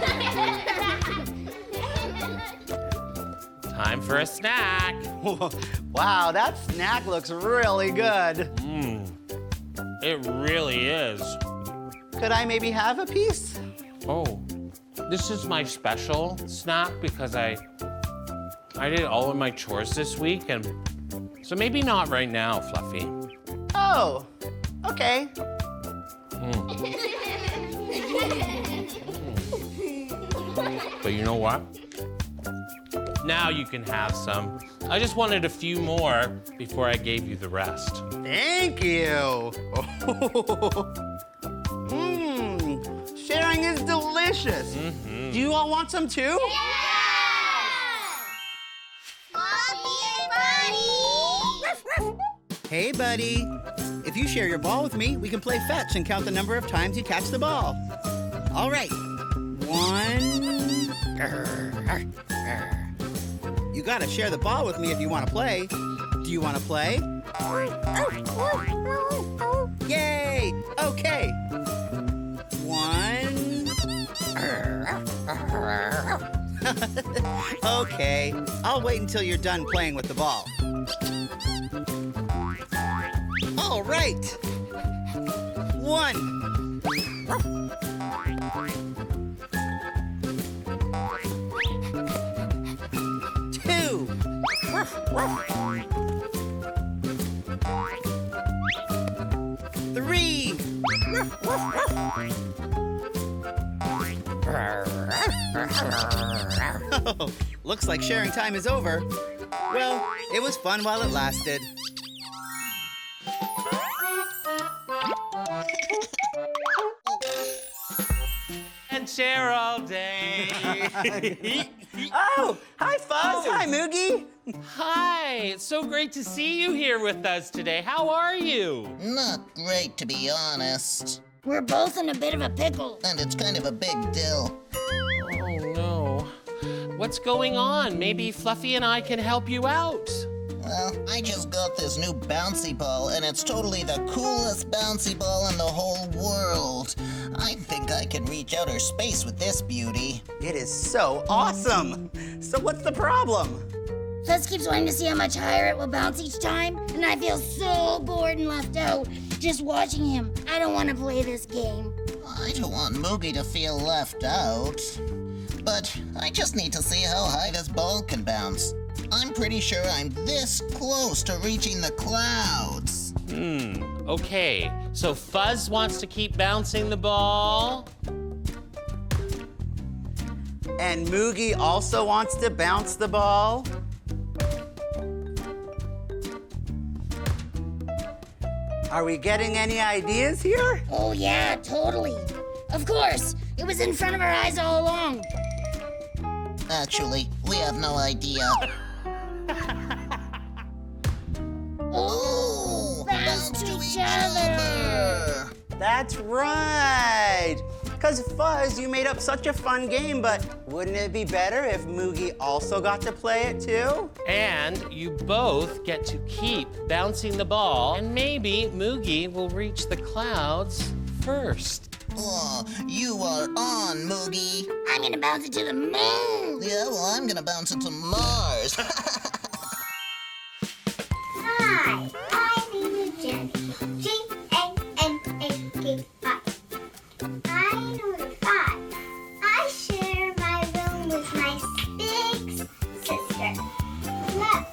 Time for a snack. Wow, that snack looks really good. It really is. Could I maybe have a piece? Oh, this is my special snack because I did all of my chores this week, and so maybe not right now, Fluffy. Oh, okay. But you know what? Now you can have some. I just wanted a few more before I gave you the rest. Thank you. Sharing is delicious. Do you all want some too? Hey, buddy. If you share your ball with me, we can play fetch and count the number of times you catch the ball. All right. 1. You gotta share the ball with me if you want to play. Do you want to play? Yay! Okay. 1. Okay. I'll wait until you're done playing with the ball. All right. 1. 2. 3. Oh, looks like sharing time is over. Well, it was fun while it lasted. And share all day. Oh, hi, Fuzz. Hi, Moogie. Hi, it's so great to see you here with us today. How are you? Not great, to be honest. We're both in a bit of a pickle. And it's kind of a big deal. Oh, no. What's going on? Maybe Fluffy and I can help you out. Well, I just got this new bouncy ball, and it's totally the coolest bouncy ball in the whole world. I think I can reach outer space with this beauty. It is so awesome. So what's the problem? Fuzz keeps wanting to see how much higher it will bounce each time, and I feel so bored and left out just watching him. I don't want to play this game. I don't want Moogie to feel left out. But I just need to see how high this ball can bounce. I'm pretty sure I'm this close to reaching the clouds. Okay. So Fuzz wants to keep bouncing the ball. And Moogie also wants to bounce the ball. Are we getting any ideas here? Oh yeah, totally. Of course, it was in front of our eyes all along. Actually, we have no idea. Oh, bounce to each other. That's right. Because Fuzz, you made up such a fun game, but wouldn't it be better if Moogie also got to play it too? And you both get to keep bouncing the ball, and maybe Moogie will reach the clouds first. Oh, you are on, Moogie. I'm gonna bounce it to the moon. Yeah, well, I'm gonna bounce it to Mars. Hi, I'm Jen. J-A-N-A-K-I. I'm number 5. I share my room with my big sister. Look.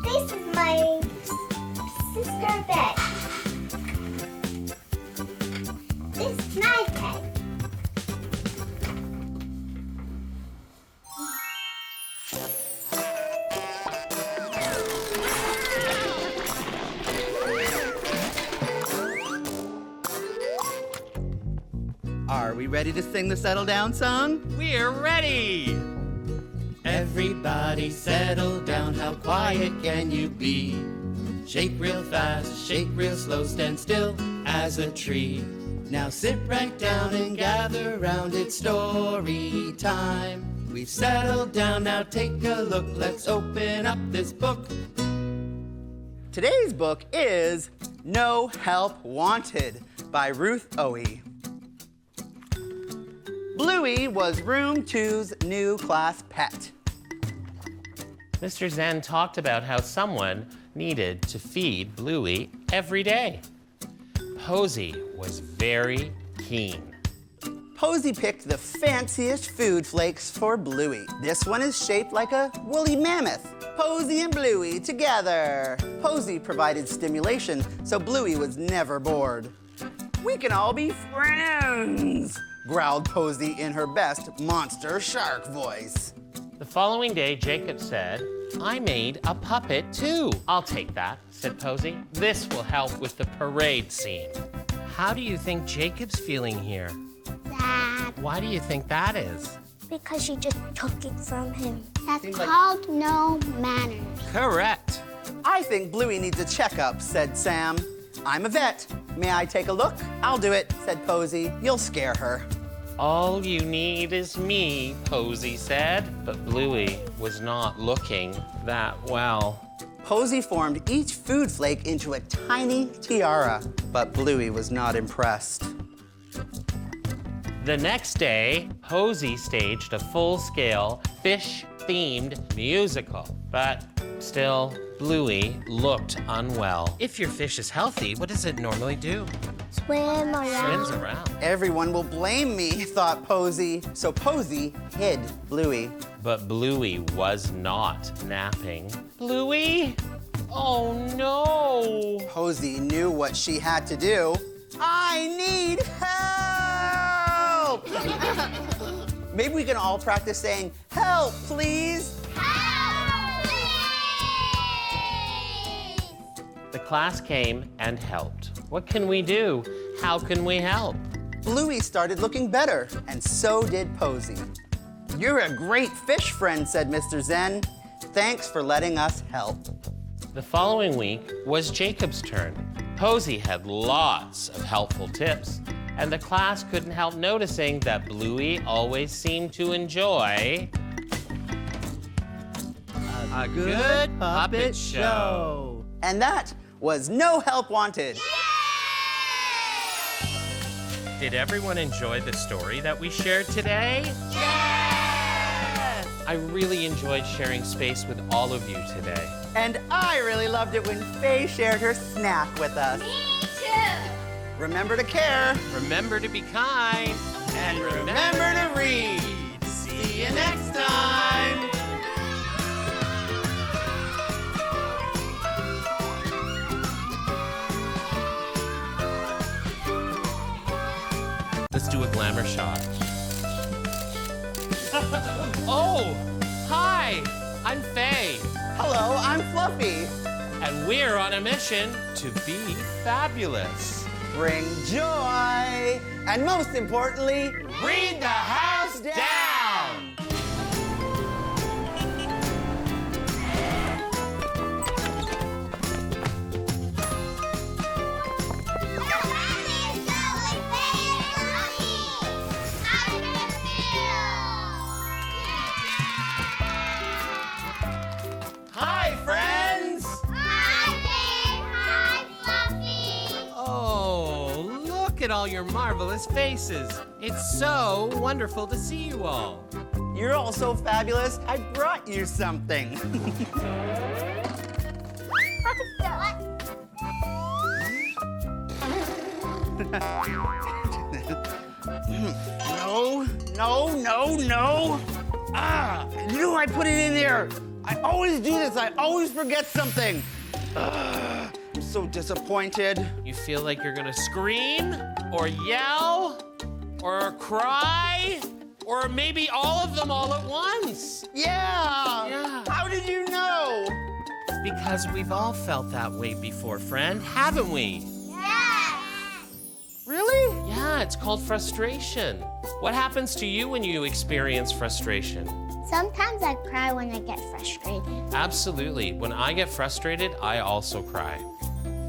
This is my sister bed. This is my bed. Are we ready to sing the Settle Down song? We're ready! Everybody settle down, how quiet can you be? Shake real fast, shake real slow, stand still as a tree. Now sit right down and gather round, it's story time. We've settled down, now take a look, let's open up this book. Today's book is No Help Wanted by Ruth Owie. Bluey was room 2's new class pet. Mr. Zen talked about how someone needed to feed Bluey every day. Posy was very keen. Posy picked the fanciest food flakes for Bluey. This one is shaped like a woolly mammoth. Posy and Bluey together. Posy provided stimulation, so Bluey was never bored. We can all be friends, growled Posy in her best monster shark voice. The following day, Jacob said, I made a puppet too. I'll take that, said Posy. This will help with the parade scene. How do you think Jacob's feeling here? Sad. Why do you think that is? Because she just took it from him. That's called no manners. Correct. I think Bluey needs a checkup, said Sam. I'm a vet. May I take a look? I'll do it, said Posy. You'll scare her. All you need is me, Posy said. But Bluey was not looking that well. Posy formed each food flake into a tiny tiara, but Bluey was not impressed. The next day, Posy staged a full-scale fish-themed musical. But still, Bluey looked unwell. If your fish is healthy, what does it normally do? Swim around. Swims around. Everyone will blame me, thought Posy. So Posy hid Bluey. But Bluey was not napping. Bluey? Oh no! Posy knew what she had to do. I need help! Maybe we can all practice saying, help, please. Help, please! The class came and helped. What can we do? How can we help? Bluey started looking better, and so did Posy. You're a great fish friend, said Mr. Zen. Thanks for letting us help. The following week was Jacob's turn. Posy had lots of helpful tips, and the class couldn't help noticing that Bluey always seemed to enjoy a good puppet show. And that was No Help Wanted. Did everyone enjoy the story that we shared today? Yes! I really enjoyed sharing space with all of you today. And I really loved it when Faye shared her snack with us. Me too. Remember to care. Remember to be kind. And remember to read. See you next time. Let's do a glamour shot. Oh, hi, I'm Faye. Hello, I'm Fluffy. And we're on a mission to be fabulous. Bring joy. And most importantly, Read the house down. Hi, friends. Oh, look at all your marvelous faces. It's so wonderful to see you all. You're all so fabulous. I brought you something. No. Ah, I knew I put it in there. I always do this. I always forget something. I'm so disappointed. You feel like you're gonna scream or yell or cry or maybe all of them all at once. Yeah. How did you know? Because we've all felt that way before, friend, haven't we? Really? Yeah, it's called frustration. What happens to you when you experience frustration? Sometimes I cry when I get frustrated. Absolutely. When I get frustrated, I also cry.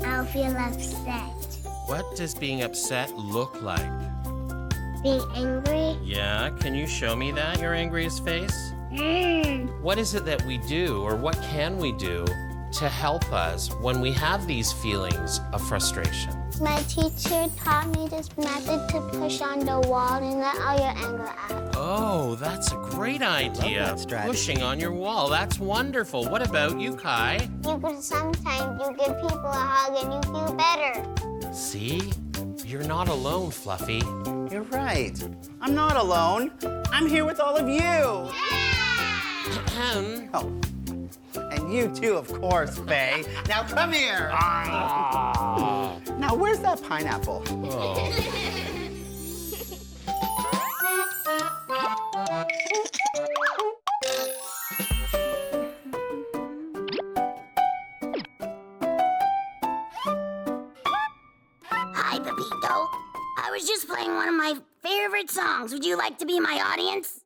I'll feel upset. What does being upset look like? Being angry? Yeah, can you show me that, your angriest face? What is it that we do, or what can we do to help us when we have these feelings of frustration? My teacher taught me this method to push on the wall and let all your anger out. Oh, that's a great idea. that strategy. Pushing on your wall, that's wonderful. What about you, Kai? Sometimes you give people a hug and you feel better. See? You're not alone, Fluffy. You're right. I'm not alone. I'm here with all of you. Oh, and you too, of course, Faye. Now come here. Now, where's that pineapple? Hi, Pepito. I was just playing one of my favorite songs. Would you like to be my audience?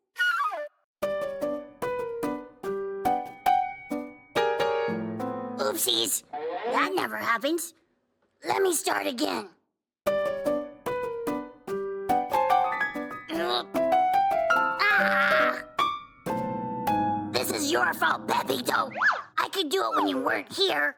Oopsies. That never happens. Let me start again. Ah! This is your fault, Pepito. I could do it when you weren't here.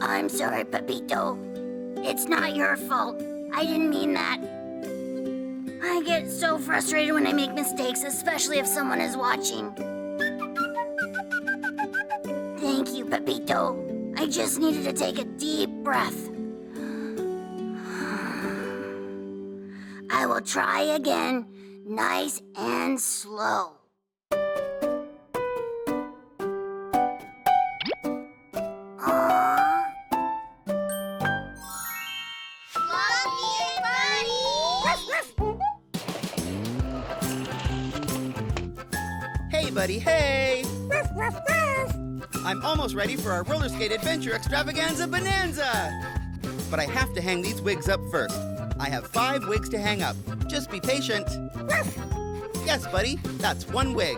I'm sorry, Pepito. It's not your fault. I didn't mean that. I get so frustrated when I make mistakes, especially if someone is watching. Thank you, Pepito. I just needed to take a deep breath. I will try again, nice and slow. Hey, buddy, hey! I'm almost ready for our roller skate adventure extravaganza bonanza! But I have to hang these wigs up first. I have 5 wigs to hang up. Just be patient. Yes, buddy, that's 1 wig.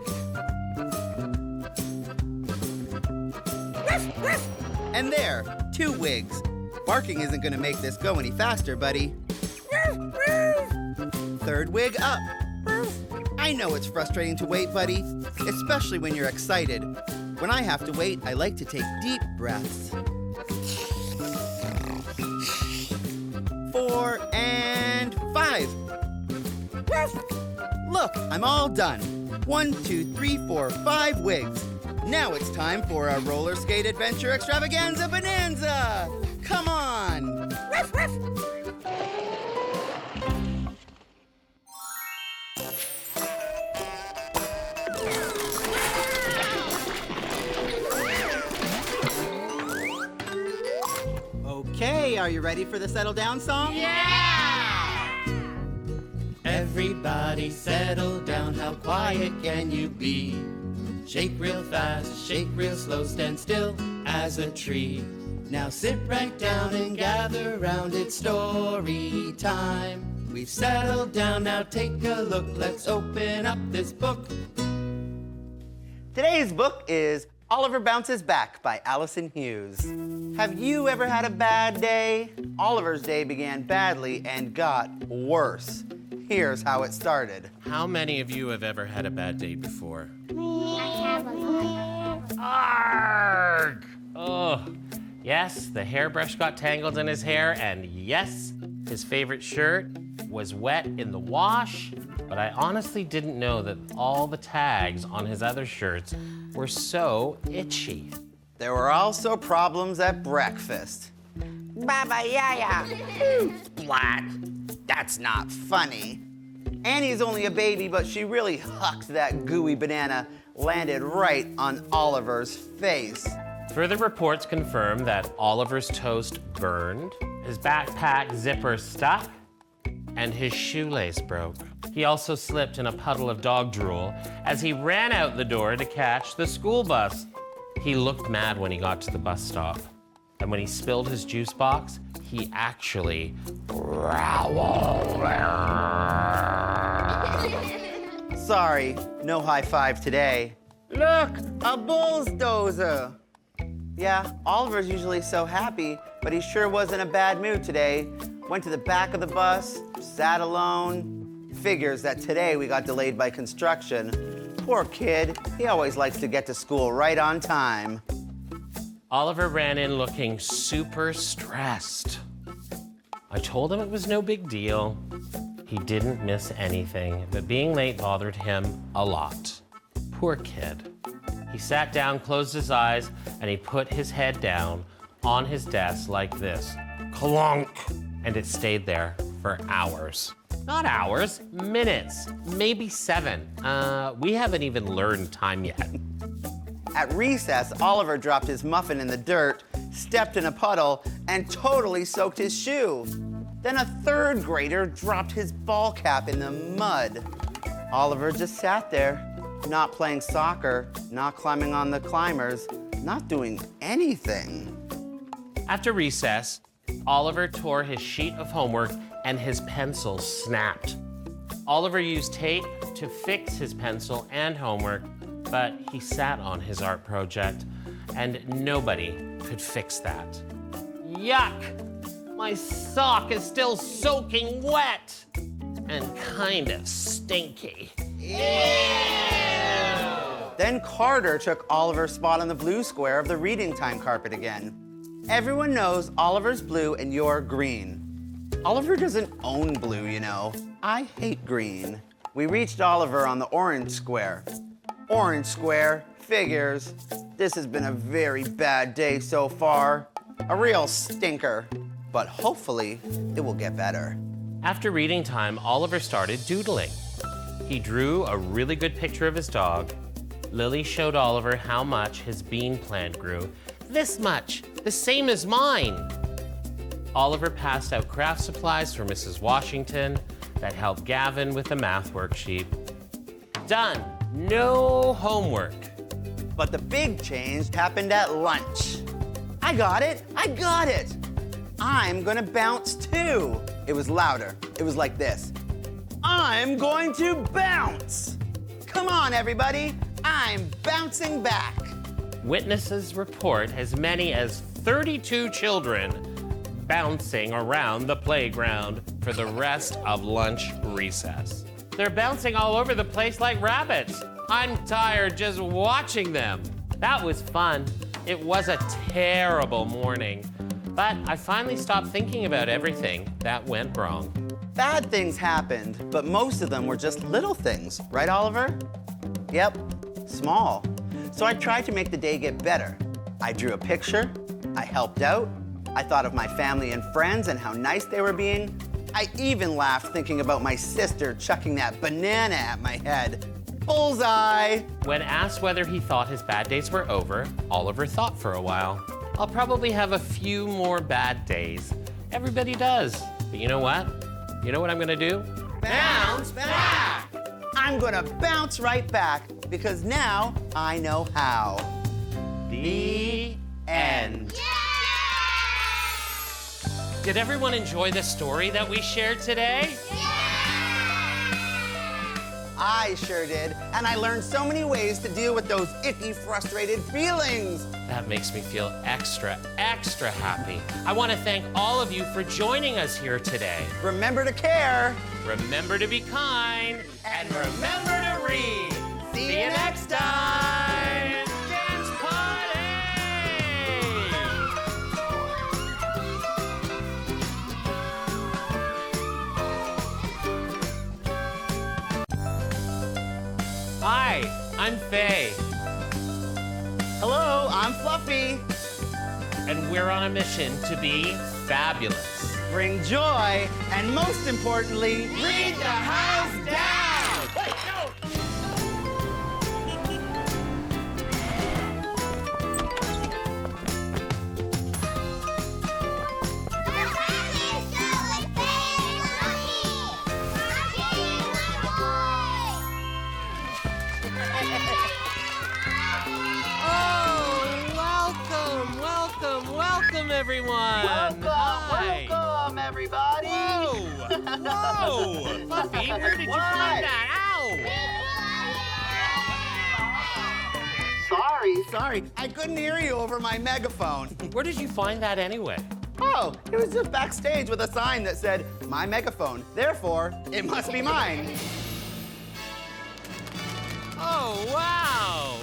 And there, 2 wigs. Barking isn't gonna make this go any faster, buddy. 3rd wig up. I know it's frustrating to wait, buddy, especially when you're excited. When I have to wait, I like to take deep breaths. 4 and 5. Look, I'm all done. 1, 2, 3, 4, 5 wigs. Now it's time for a roller skate adventure extravaganza bonanza. Come on. Okay, are you ready for the settle down song? Everybody settle down, how quiet can you be? Shake real fast, shake real slow, stand still as a tree. Now sit right down and gather round, it's story time. We've settled down, now take a look, let's open up this book. Today's book is Oliver Bounces Back by Allison Hughes. Have you ever had a bad day? Oliver's day began badly and got worse. Here's how it started. How many of you have ever had a bad day before? I have a lot. Arrgh! Oh, yes, the hairbrush got tangled in his hair, and yes, his favorite shirt was wet in the wash, but I honestly didn't know that all the tags on his other shirts were so itchy. There were also problems at breakfast. Baba Yaya. Splat. That's not funny. Annie's only a baby, but she really hucked that gooey banana, landed right on Oliver's face. Further reports confirm that Oliver's toast burned, his backpack zipper stuck, and his shoelace broke. He also slipped in a puddle of dog drool as he ran out the door to catch the school bus. He looked mad when he got to the bus stop. And when he spilled his juice box, he actually growled. Sorry, no high five today. Look, a bulldozer. Yeah, Oliver's usually so happy, but he sure was in a bad mood today. Went to the back of the bus, sat alone. Figures that today we got delayed by construction. Poor kid, he always likes to get to school right on time. Oliver ran in looking super stressed. I told him it was no big deal. He didn't miss anything, but being late bothered him a lot. Poor kid. He sat down, closed his eyes, and he put his head down on his desk like this. Clunk! And it stayed there for hours. Not hours, minutes, maybe 7. We haven't even learned time yet. At recess, Oliver dropped his muffin in the dirt, stepped in a puddle, and totally soaked his shoe. Then a 3rd grader dropped his ball cap in the mud. Oliver just sat there, not playing soccer, not climbing on the climbers, not doing anything. After recess, Oliver tore his sheet of homework and his pencil snapped. Oliver used tape to fix his pencil and homework, but he sat on his art project and nobody could fix that. Yuck! My sock is still soaking wet and kind of stinky. Ew! Then Carter took Oliver's spot on the blue square of the reading time carpet again. Everyone knows Oliver's blue and you're green. Oliver doesn't own blue, you know. I hate green. We reached Oliver on the orange square. Orange square, figures. This has been a very bad day so far. A real stinker. But hopefully, it will get better. After reading time, Oliver started doodling. He drew a really good picture of his dog. Lily showed Oliver how much his bean plant grew. This much, the same as mine. Oliver passed out craft supplies for Mrs. Washington that helped Gavin with the math worksheet. Done, no homework. But the big change happened at lunch. I got it, I got it. I'm gonna bounce too. It was louder, it was like this. I'm going to bounce. Come on, everybody, I'm bouncing back. Witnesses report as many as 32 children bouncing around the playground for the rest of lunch recess. They're bouncing all over the place like rabbits. I'm tired just watching them. That was fun. It was a terrible morning, but I finally stopped thinking about everything that went wrong. Bad things happened, but most of them were just little things, right, Oliver? Yep, small. So I tried to make the day get better. I drew a picture, I helped out, I thought of my family and friends and how nice they were being. I even laughed thinking about my sister chucking that banana at my head. Bullseye! When asked whether he thought his bad days were over, Oliver thought for a while. I'll probably have a few more bad days. Everybody does. But you know what? You know what I'm gonna do? Bounce back! I'm gonna bounce right back because now I know how. The end. Did everyone enjoy the story that we shared today? I sure did, and I learned so many ways to deal with those icky, frustrated feelings. That makes me feel extra happy. I want to thank all of you for joining us here today. Remember to care. Remember to be kind. And remember to read. See you next time. Dance party! Hi, I'm Faye. Hello, I'm Fluffy. And we're on a mission to be fabulous. Bring joy, and most importantly, read the house down! Wait, no! everyone. Welcome, everybody. Whoa! Puppy, where did you find that? Sorry. I couldn't hear you over my megaphone. Where did you find that anyway? Oh, it was just backstage with a sign that said, "My megaphone. Therefore, it must be mine." Oh, wow!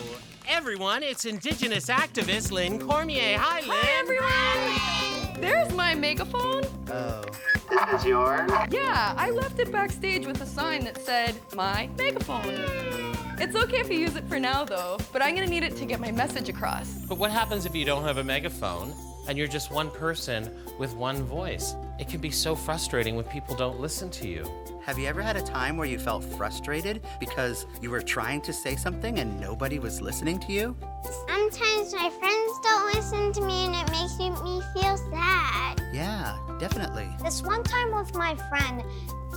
Everyone, it's Indigenous activist Lynn Cormier. Hi, Lynn. Hi, everyone. There's my megaphone. Oh. This is yours? Yeah, I left it backstage with a sign that said, my megaphone. It's okay if you use it for now, though, but I'm gonna need it to get my message across. But what happens if you don't have a megaphone and you're just one person with one voice? It can be so frustrating when people don't listen to you. Have you ever had a time where you felt frustrated because you were trying to say something and nobody was listening to you? Sometimes my friends don't listen to me and it makes me feel sad. Yeah, definitely. This one time with my friend,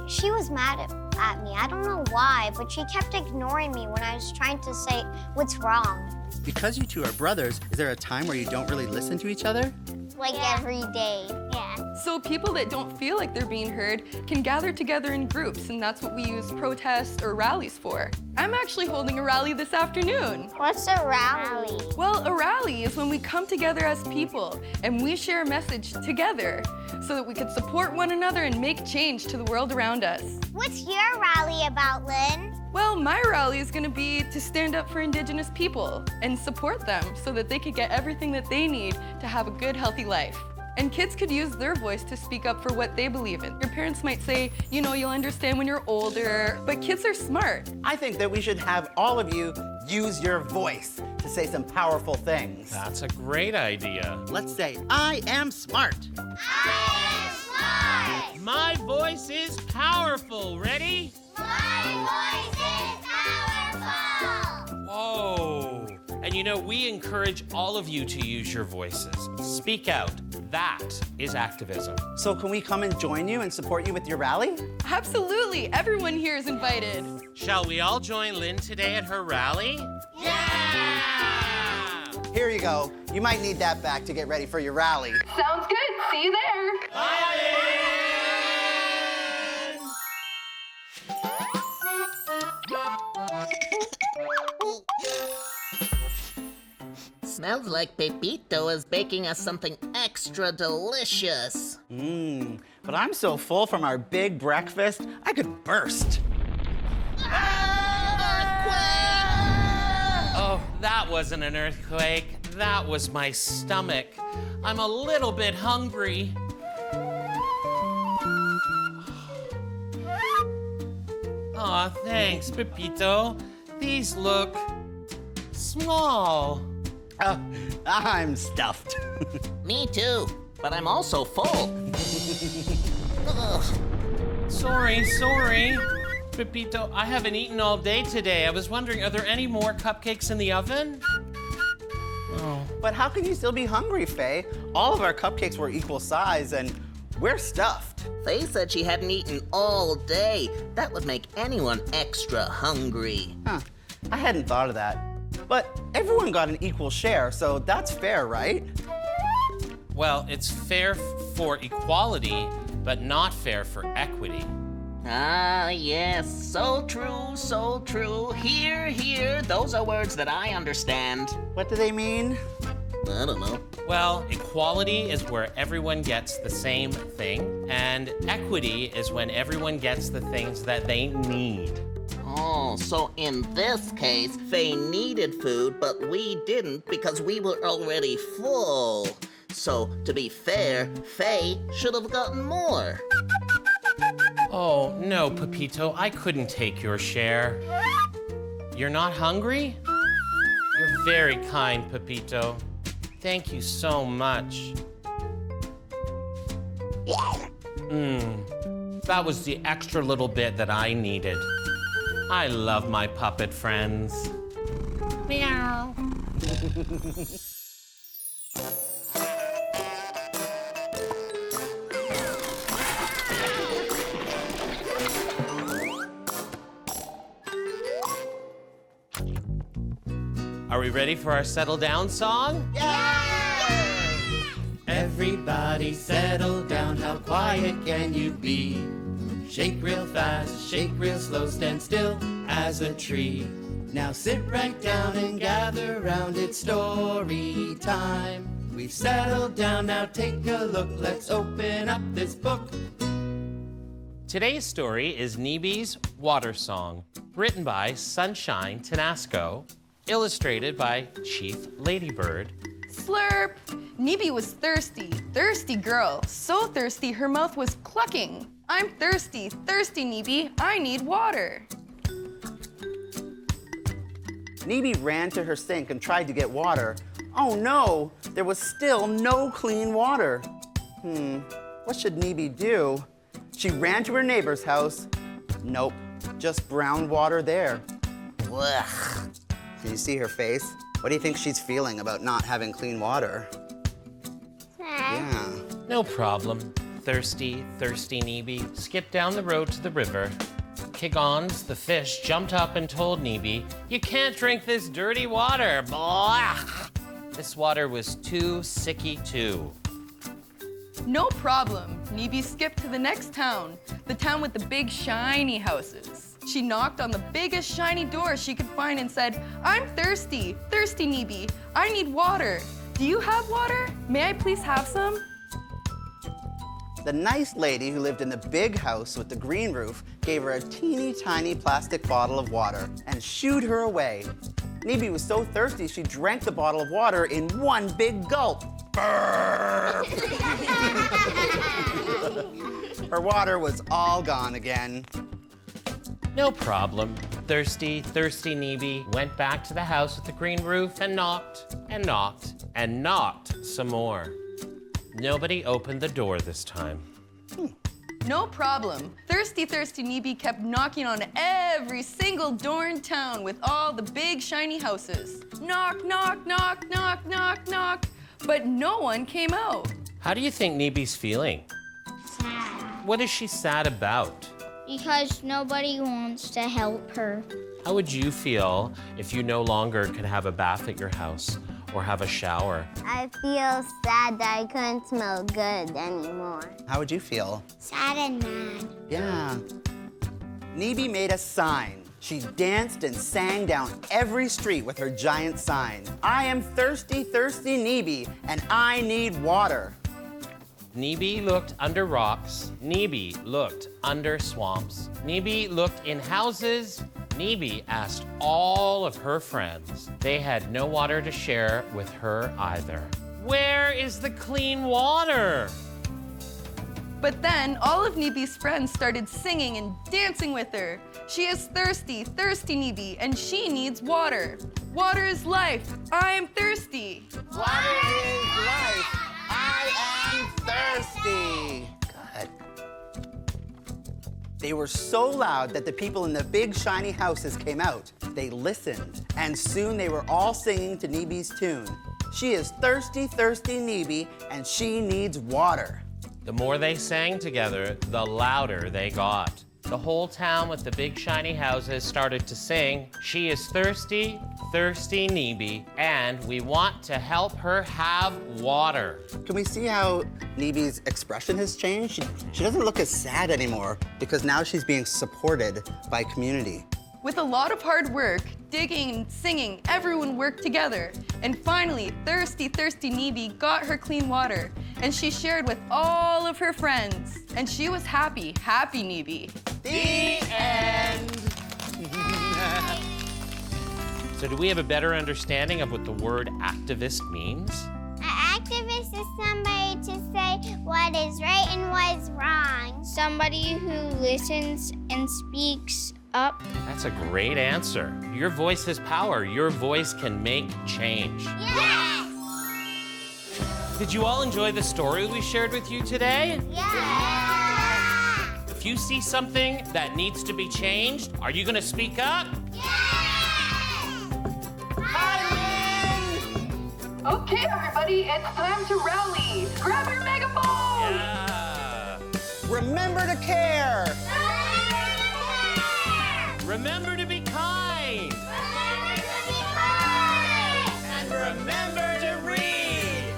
she was mad at me. I don't know why, but she kept ignoring me when I was trying to say what's wrong. Because you two are brothers, is there a time where you don't really listen to each other? Like every day. Yeah. So people that don't feel like they're being heard can gather together in groups, and that's what we use protests or rallies for. I'm actually holding a rally this afternoon. What's a rally? Well, a rally is when we come together as people and we share a message together so that we can support one another and make change to the world around us. What's your rally about, Lynn? Well, my rally is going to be to stand up for Indigenous people and support them so that they could get everything that they need to have a good, healthy life. And kids could use their voice to speak up for what they believe in. Your parents might say, you know, you'll understand when you're older, but kids are smart. I think that we should have all of you use your voice to say some powerful things. That's a great idea. Let's say, I am smart. I am smart. My voice is powerful. Ready? My voice is powerful. Whoa. And you know, we encourage all of you to use your voices. Speak out. That is activism. So can we come and join you and support you with your rally? Absolutely. Everyone here is invited. Shall we all join Lynn today at her rally? Yeah! Here you go. You might need that back to get ready for your rally. Sounds good. See you there. Bye, Lynn! Smells like Pepito is baking us something extra delicious. But I'm so full from our big breakfast, I could burst. Oh, that wasn't an earthquake. That was my stomach. I'm a little bit hungry. Aw, thanks, Pepito. These look small. I'm stuffed. Me too, but I'm also full. Sorry. Pepito, I haven't eaten all day today. I was wondering, are there any more cupcakes in the oven? Oh. But how can you still be hungry, Faye? All of our cupcakes were equal size and we're stuffed. Faye said she hadn't eaten all day. That would make anyone extra hungry. Huh, I hadn't thought of that. But everyone got an equal share, so that's fair, right? Well, it's fair for equality, but not fair for equity. Ah, yes, so true, so true. Hear, hear, those are words that I understand. What do they mean? I don't know. Well, equality is where everyone gets the same thing, and equity is when everyone gets the things that they need. Oh, so in this case, Faye needed food, but we didn't because we were already full. So, to be fair, Faye should have gotten more. Oh, no, Pepito, I couldn't take your share. You're not hungry? You're very kind, Pepito. Thank you so much. That was the extra little bit that I needed. I love my puppet friends. Meow. Are we ready for our settle down song? Yeah! Everybody settle down, how quiet can you be? Shake real fast, shake real slow, stand still as a tree. Now sit right down and gather round, it's story time. We've settled down, now take a look, let's open up this book. Today's story is Neeby's Water Song, written by Sunshine Tenasco, illustrated by Chief Ladybird. Slurp! Neeby was thirsty, thirsty girl. So thirsty her mouth was clucking. I'm thirsty, thirsty Neeby, I need water. Neeby ran to her sink and tried to get water. Oh no, there was still no clean water. What should Neeby do? She ran to her neighbor's house. Nope, just brown water there. Ugh. Can you see her face? What do you think she's feeling about not having clean water? Yeah. No problem. Thirsty, thirsty Neeby skipped down the road to the river. Kiggons, the fish, jumped up and told Neeby, "You can't drink this dirty water, blah." This water was too sicky too. No problem. Neeby skipped to the next town, the town with the big shiny houses. She knocked on the biggest shiny door she could find and said, "I'm thirsty, thirsty Neeby, I need water. Do you have water? May I please have some?" The nice lady who lived in the big house with the green roof gave her a teeny tiny plastic bottle of water and shooed her away. Neeby was so thirsty she drank the bottle of water in one big gulp. Burp! Her water was all gone again. No problem. Thirsty, thirsty Neeby went back to the house with the green roof and knocked and knocked and knocked some more. Nobody opened the door this time. No problem. Thirsty, thirsty Neeby kept knocking on every single door in town with all the big shiny houses. Knock, knock, knock, knock, knock, knock. But no one came out. How do you think Neeby's feeling? Sad. What is she sad about? Because nobody wants to help her. How would you feel if you no longer could have a bath at your house or have a shower? I feel sad that I couldn't smell good anymore. How would you feel? Sad and mad. Yeah. Neeby made a sign. She danced and sang down every street with her giant sign. I am thirsty, thirsty Neeby, and I need water. Neeby looked under rocks. Neeby looked under swamps. Neeby looked in houses. Neeby asked all of her friends. They had no water to share with her either. Where is the clean water? But then all of Neeby's friends started singing and dancing with her. She is thirsty, thirsty Neeby, and she needs water. Water is life. I am thirsty. Water is life. I am thirsty. Good. They were so loud that the people in the big shiny houses came out. They listened, and soon they were all singing to Neeby's tune. She is thirsty, thirsty Neeby, and she needs water. The more they sang together, the louder they got. The whole town with the big shiny houses started to sing, "She is thirsty, thirsty Neeby, and we want to help her have water." Can we see how Neeby's expression has changed? She doesn't look as sad anymore because now she's being supported by community. With a lot of hard work, digging and singing, everyone worked together. And finally, thirsty, thirsty Neeby got her clean water, and she shared with all of her friends. And she was happy, happy Neeby. The end. So do we have a better understanding of what the word activist means? An activist is somebody to say what is right and what is wrong. Somebody who listens and speaks up. That's a great answer. Your voice has power. Your voice can make change. Yes! Did you all enjoy the story we shared with you today? Yeah! If you see something that needs to be changed, are you gonna speak up? Okay, everybody, it's time to rally. Grab your megaphone! Yeah. Remember to care. Remember to be kind. And remember to read.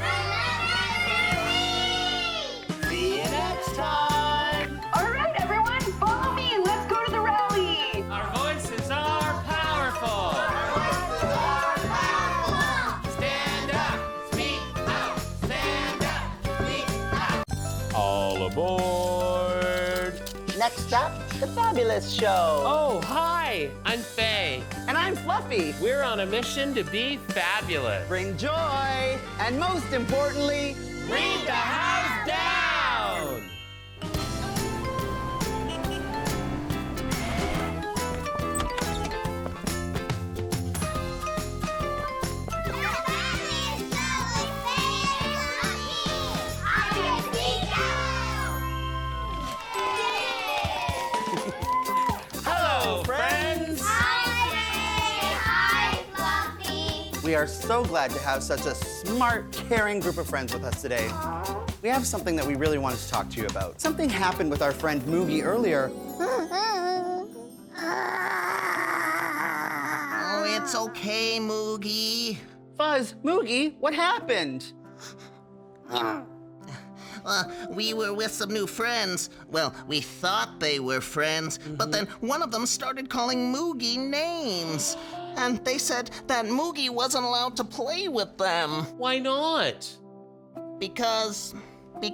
Aboard! Next up, the Fabulous Show. Oh, hi! I'm Faye. And I'm Fluffy. We're on a mission to be fabulous. Bring joy, and most importantly, Read the house down! Hello, friends! Hi, Fluffy. we are so glad to have such a smart, caring group of friends with us today. We have something that we really wanted to talk to you about. Something happened with our friend Moogie earlier. Oh, it's okay, Moogie. Fuzz, Moogie, what happened? We were with some new friends. Well, we thought they were friends, but then one of them started calling Moogie names. And they said that Moogie wasn't allowed to play with them. Why not? Because they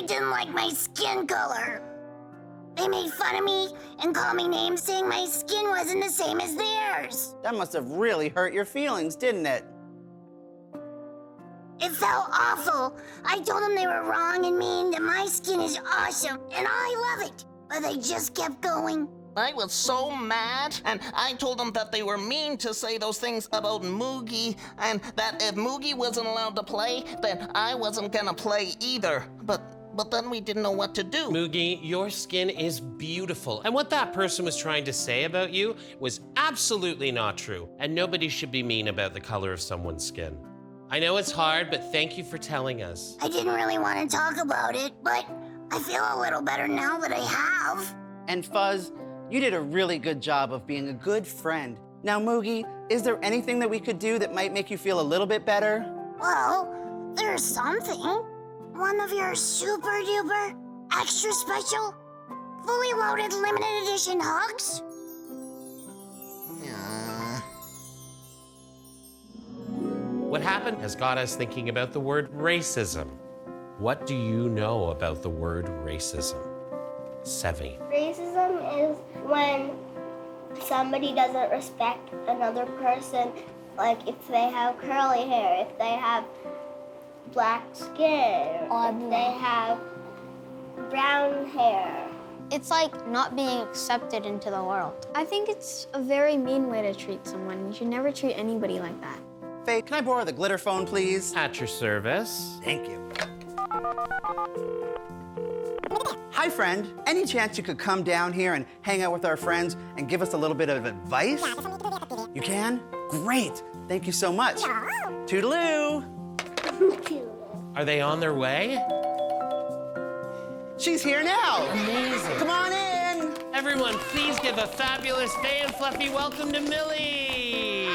didn't like my skin color. They made fun of me and called me names saying my skin wasn't the same as theirs. That must have really hurt your feelings, didn't it? It felt awful. I told them they were wrong and mean, that my skin is awesome, and I love it. But they just kept going. I was so mad, and I told them that they were mean to say those things about Moogie, and that if Moogie wasn't allowed to play, then I wasn't gonna play either. But then we didn't know what to do. Moogie, your skin is beautiful. And what that person was trying to say about you was absolutely not true. And nobody should be mean about the color of someone's skin. I know it's hard, but thank you for telling us. I didn't really want to talk about it, but I feel a little better now that I have. And Fuzz, you did a really good job of being a good friend. Now, Moogie, is there anything that we could do that might make you feel a little bit better? Well, there's something. One of your super duper, extra special, fully loaded limited edition hugs? What happened has got us thinking about the word racism. What do you know about the word racism? Sevi. Racism is when somebody doesn't respect another person, like if they have curly hair, if they have black skin, or if they have brown hair. It's like not being accepted into the world. I think it's a very mean way to treat someone. You should never treat anybody like that. Faye, can I borrow the glitter phone, please? At your service. Thank you. Hi, friend. Any chance you could come down here and hang out with our friends and give us a little bit of advice? You can? Great. Thank you so much. Toodaloo. Are they on their way? She's here now. Amazing. Come on in. Everyone, please give a fabulous Faye and Fluffy welcome to Millie.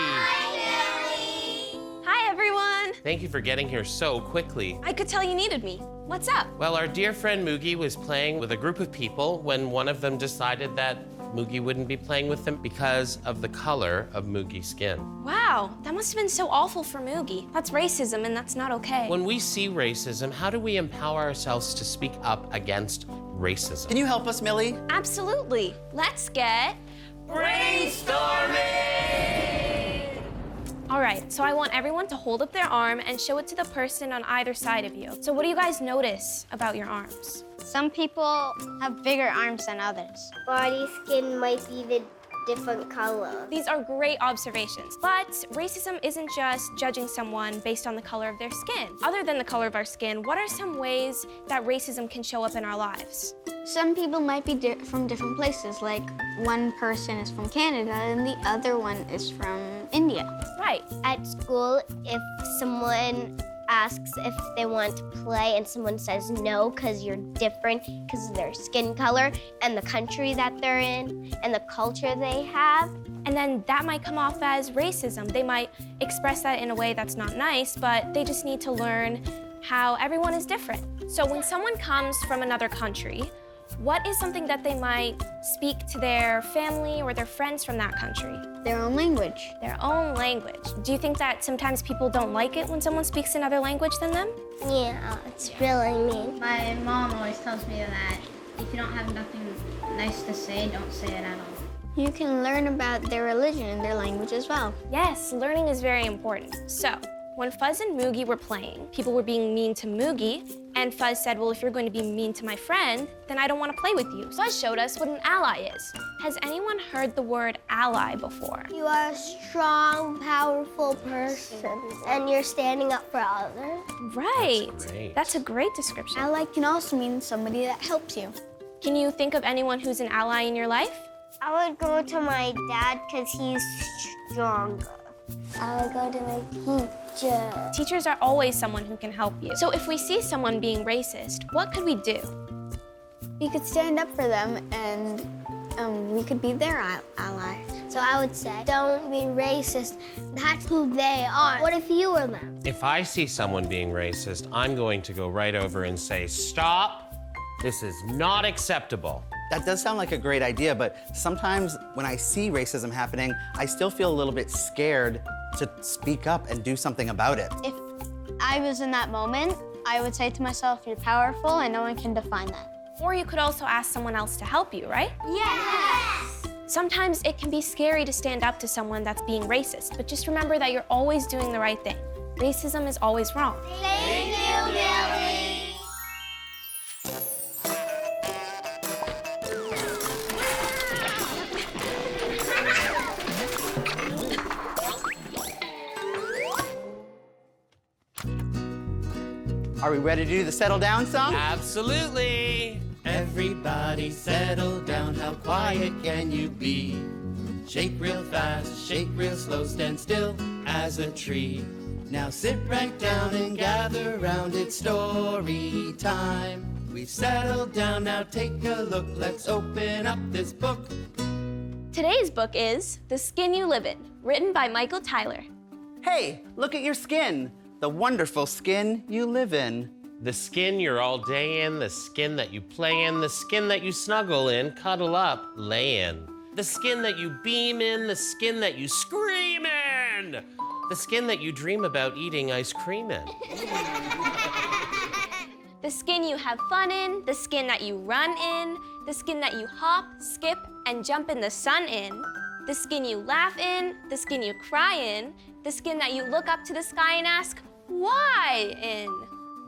Hi, everyone. Thank you for getting here so quickly. I could tell you needed me. What's up? Well, our dear friend Moogie was playing with a group of people when one of them decided that Moogie wouldn't be playing with them because of the color of Moogie's skin. Wow, that must have been so awful for Moogie. That's racism, and that's not okay. When we see racism, how do we empower ourselves to speak up against racism? Can you help us, Millie? Absolutely. Let's get brainstorming! All right, so I want everyone to hold up their arm and show it to the person on either side of you. So what do you guys notice about your arms? Some people have bigger arms than others. Body skin might be the different color. These are great observations, but racism isn't just judging someone based on the color of their skin. Other than the color of our skin, what are some ways that racism can show up in our lives? Some people might be from different places, like one person is from Canada and the other one is from India. Right. At school, if someone asks if they want to play and someone says no because you're different because of their skin color and the country that they're in and the culture they have. And then that might come off as racism. They might express that in a way that's not nice, but they just need to learn how everyone is different. So when someone comes from another country, what is something that they might speak to their family or their friends from that country? Their own language. Their own language. Do you think that sometimes people don't like it when someone speaks another language than them? Yeah, it's really mean. My mom always tells me that if you don't have nothing nice to say, don't say it at all. You can learn about their religion and their language as well. Yes, learning is very important. So, when Fuzz and Moogie were playing, people were being mean to Moogie, and Fuzz said, well, if you're going to be mean to my friend, then I don't want to play with you. Fuzz showed us what an ally is. Has anyone heard the word ally before? You are a strong, powerful person, and you're standing up for others. Right. That's great. That's a great description. Ally can also mean somebody that helps you. Can you think of anyone who's an ally in your life? I would go to my dad because he's stronger. I would go to my teacher. Teachers are always someone who can help you. So if we see someone being racist, what could we do? We could stand up for them and we could be their ally. So I would say, don't be racist. That's who they are. What if you were them? If I see someone being racist, I'm going to go right over and say, stop, this is not acceptable. That does sound like a great idea, but sometimes when I see racism happening, I still feel a little bit scared to speak up and do something about it. If I was in that moment, I would say to myself, you're powerful and no one can define that. Or you could also ask someone else to help you, right? Yes! Sometimes it can be scary to stand up to someone that's being racist, but just remember that you're always doing the right thing. Racism is always wrong. Thank you, Billy. Are we ready to do the settle down song? Absolutely. Everybody settle down, how quiet can you be? Shake real fast, shake real slow, stand still as a tree. Now sit right down and gather round, it's story time. We've settled down, now take a look, let's open up this book. Today's book is The Skin You Live In, written by Michael Tyler. Hey, look at your skin. The wonderful skin you live in. The skin you're all day in, the skin that you play in, the skin that you snuggle in, cuddle up, lay in. The skin that you beam in, the skin that you scream in. The skin that you dream about eating ice cream in. The skin you have fun in, the skin that you run in, the skin that you hop, skip, and jump in the sun in, the skin you laugh in, the skin you cry in, the skin that you look up to the sky and ask, why in?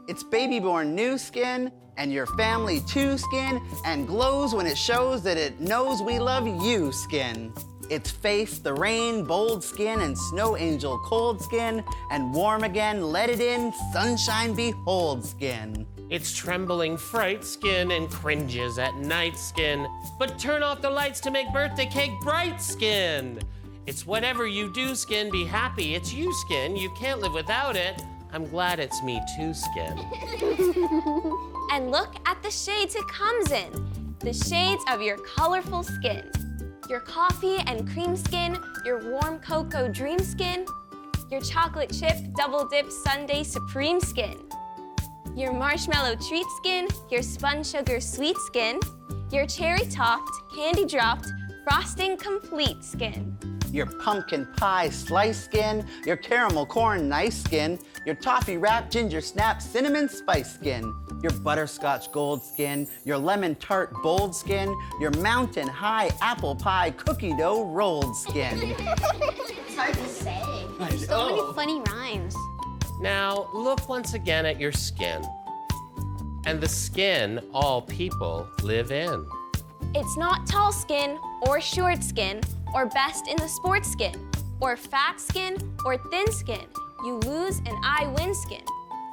It's baby-born new skin, and your family too skin, and glows when it shows that it knows we love you skin. It's face the rain, bold skin, and snow angel cold skin, and warm again, let it in, sunshine behold skin. It's trembling fright skin and cringes at night skin, but turn off the lights to make birthday cake bright skin. It's whatever you do skin, be happy, it's you skin, you can't live without it. I'm glad it's me too skin. And look at the shades it comes in. The shades of your colorful skin. Your coffee and cream skin, your warm cocoa dream skin, your chocolate chip double dip sundae supreme skin, your marshmallow treat skin, your spun sugar sweet skin, your cherry topped, candy dropped, frosting complete skin. Your pumpkin pie slice skin, your caramel corn nice skin, your toffee wrapped ginger snap cinnamon spice skin, your butterscotch gold skin, your lemon tart bold skin, your mountain high apple pie cookie dough rolled skin. It's hard to say. There's so many funny rhymes. Now, look once again at your skin. And the skin all people live in. It's not tall skin or short skin or best in the sports skin or fat skin or thin skin. You lose and I win skin.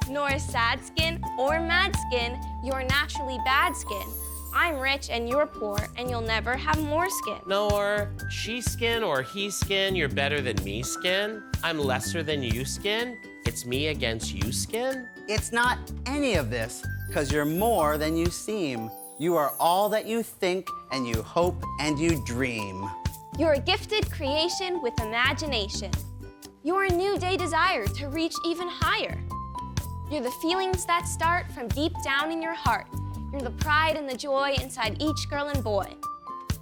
Nor sad skin or mad skin, you're naturally bad skin. I'm rich and you're poor and you'll never have more skin. Nor she skin or he skin, you're better than me skin. I'm lesser than you skin. It's me against you skin. It's not any of this, because you're more than you seem. You are all that you think and you hope and you dream. You're a gifted creation with imagination. You're a new day desire to reach even higher. You're the feelings that start from deep down in your heart. You're the pride and the joy inside each girl and boy.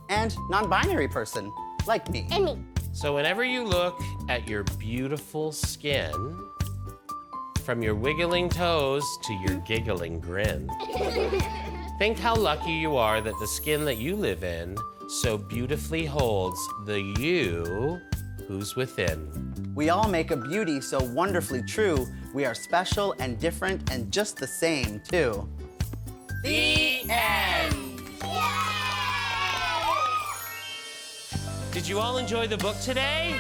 And non-binary person, like me. And me. So whenever you look at your beautiful skin, from your wiggling toes to your giggling grin, think how lucky you are that the skin that you live in so beautifully holds the you who's within. We all make a beauty so wonderfully true. We are special and different and just the same, too. The end! Did you all enjoy the book today?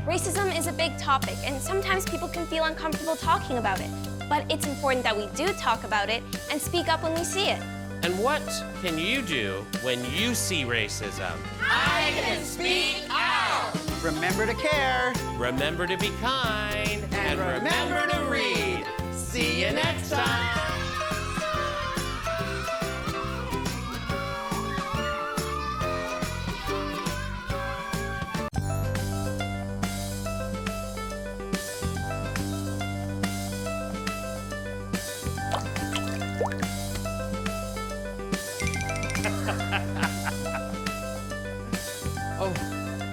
Racism is a big topic, and sometimes people can feel uncomfortable talking about it. But it's important that we do talk about it and speak up when we see it. And what can you do when you see racism? I can speak out. Remember to care. Remember to be kind. And remember to read. See you next time. Oh,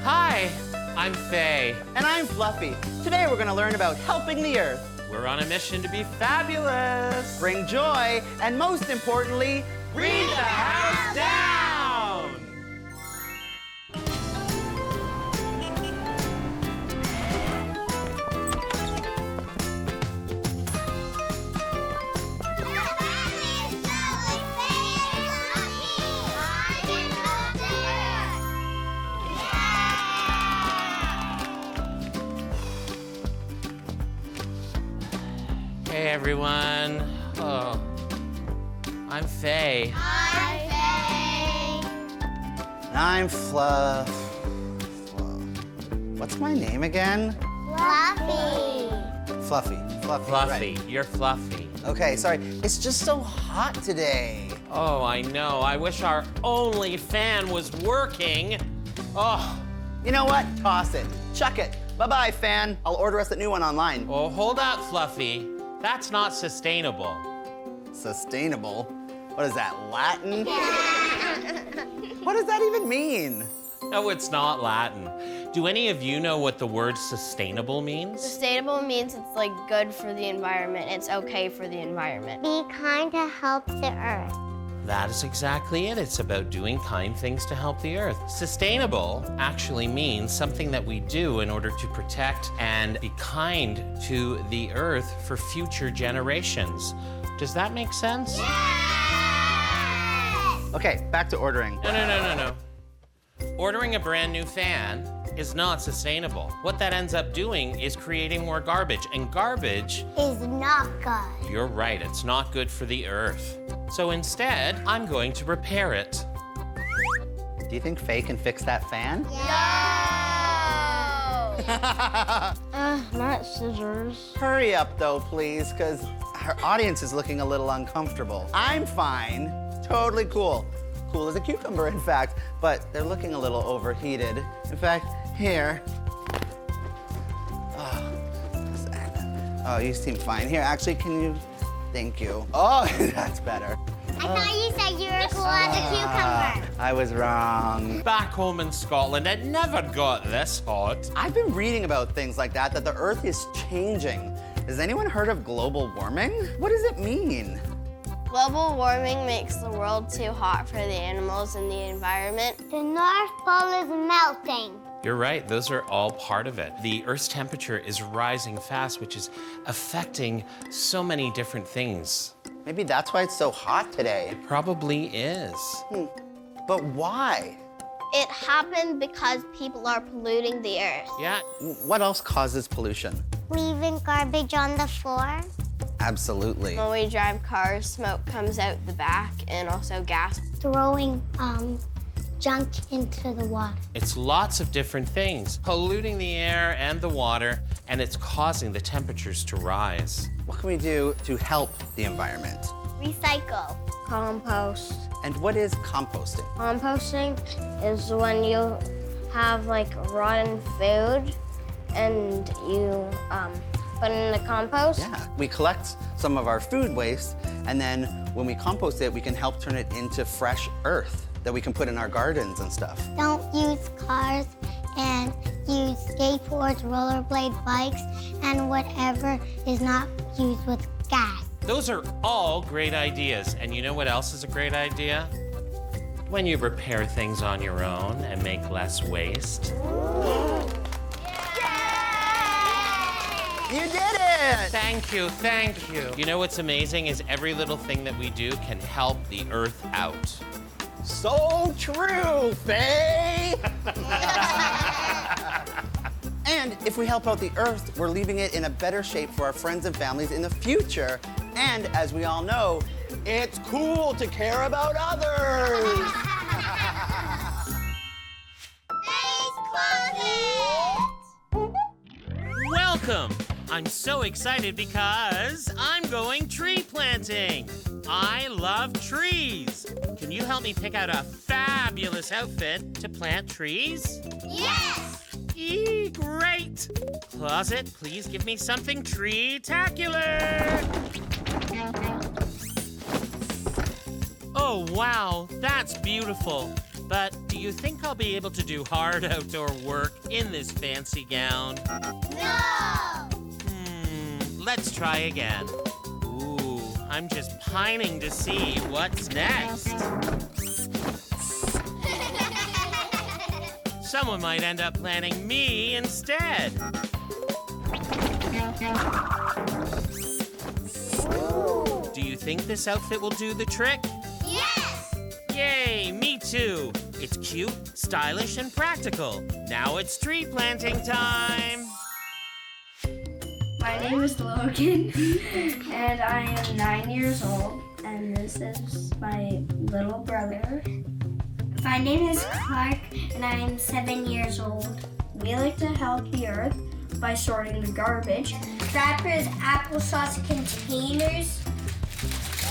hi, I'm Faye. And I'm Fluffy. Today we're gonna learn about helping the earth. We're on a mission to be fabulous. Bring joy, and most importantly, read the house down. Hey everyone. Oh, I'm Faye. I'm Fluff. What's my name again? Fluffy. Fluffy. Fluffy, right. You're Fluffy. Okay, sorry. It's just so hot today. Oh, I know. I wish our only fan was working. Oh. You know what? Toss it. Chuck it. Bye-bye, fan. I'll order us a new one online. Oh, hold up, Fluffy. That's not sustainable. Sustainable? What is that, Latin? What does that even mean? No, it's not Latin. Do any of you know what the word sustainable means? Sustainable means it's like good for the environment. It's okay for the environment. Be kind to help the earth. That is exactly it. It's about doing kind things to help the earth. Sustainable actually means something that we do in order to protect and be kind to the earth for future generations. Does that make sense? Okay, back to ordering. No. Ordering a brand new fan is not sustainable. What that ends up doing is creating more garbage, and garbage is not good. You're right, it's not good for the earth. So instead, I'm going to repair it. Do you think Faye can fix that fan? No! Not scissors. Hurry up though, please, because our audience is looking a little uncomfortable. I'm fine, totally cool. Cool as a cucumber, in fact, but they're looking a little overheated. In fact, here. Oh, you seem fine. Here, actually, can you? Thank you. Oh, that's better. I thought you said you were cool as a cucumber. I was wrong. Back home in Scotland, it never got this hot. I've been reading about things like that the Earth is changing. Has anyone heard of global warming? What does it mean? Global warming makes the world too hot for the animals and the environment. The North Pole is melting. You're right, those are all part of it. The Earth's temperature is rising fast, which is affecting so many different things. Maybe that's why it's so hot today. It probably is. But why? It happened because people are polluting the earth. Yeah. What else causes pollution? Leaving garbage on the floor. Absolutely. When we drive cars, smoke comes out the back and also gas. Throwing junk into the water. It's lots of different things, polluting the air and the water, and it's causing the temperatures to rise. What can we do to help the environment? Recycle. Compost. And what is composting? Composting is when you have like rotten food and you put it in the compost. Yeah, we collect some of our food waste And then when we compost it, we can help turn it into fresh earth that we can put in our gardens and stuff. Don't use cars and use skateboards, rollerblade bikes, and whatever is not used with gas. Those are all great ideas. And you know what else is a great idea? When you repair things on your own and make less waste. You did it! Thank you, thank you. You know what's amazing is every little thing that we do can help the earth out. So true, Faye! And if we help out the earth, we're leaving it in a better shape for our friends and families in the future. And as we all know, it's cool to care about others. Welcome! I'm so excited because I'm going tree planting. I love trees. Can you help me pick out a fabulous outfit to plant trees? Yes! Great! Closet, please give me something tree-tacular. Oh, wow, that's beautiful. But do you think I'll be able to do hard outdoor work in this fancy gown? No! Let's try again. Ooh, I'm just pining to see what's next. Someone might end up planning me instead. Do you think this outfit will do the trick? Yes! Yay, me too. It's cute, stylish, and practical. Now it's tree planting time. My name is Logan, and I am 9 years old, and this is my little brother. My name is Clark, and I am 7 years old. We like to help the earth by sorting the garbage. Wrappers, applesauce containers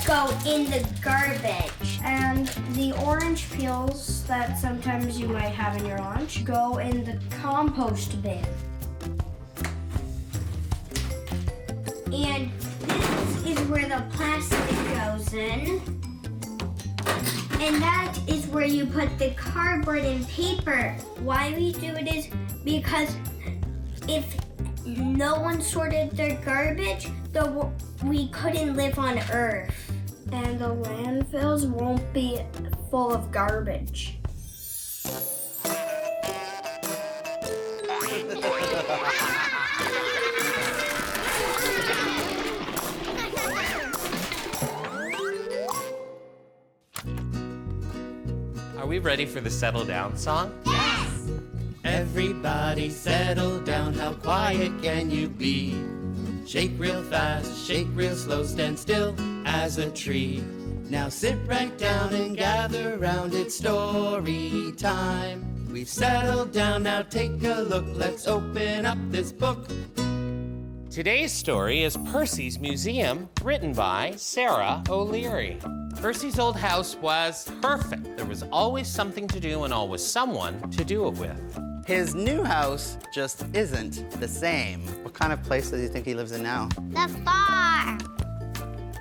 go in the garbage. And the orange peels that sometimes you might have in your lunch go in the compost bin. And this is where the plastic goes in. And that is where you put the cardboard and paper. Why we do it is because if no one sorted their garbage, we couldn't live on Earth. And the landfills won't be full of garbage. Are we ready for the settle down song? Yes! Everybody settle down, how quiet can you be? Shake real fast, shake real slow, stand still as a tree. Now sit right down and gather round, it's story time. We've settled down, now take a look, let's open up this book. Today's story is Percy's Museum, written by Sarah O'Leary. Percy's old house was perfect. There was always something to do and always someone to do it with. His new house just isn't the same. What kind of place does he think he lives in now? The farm.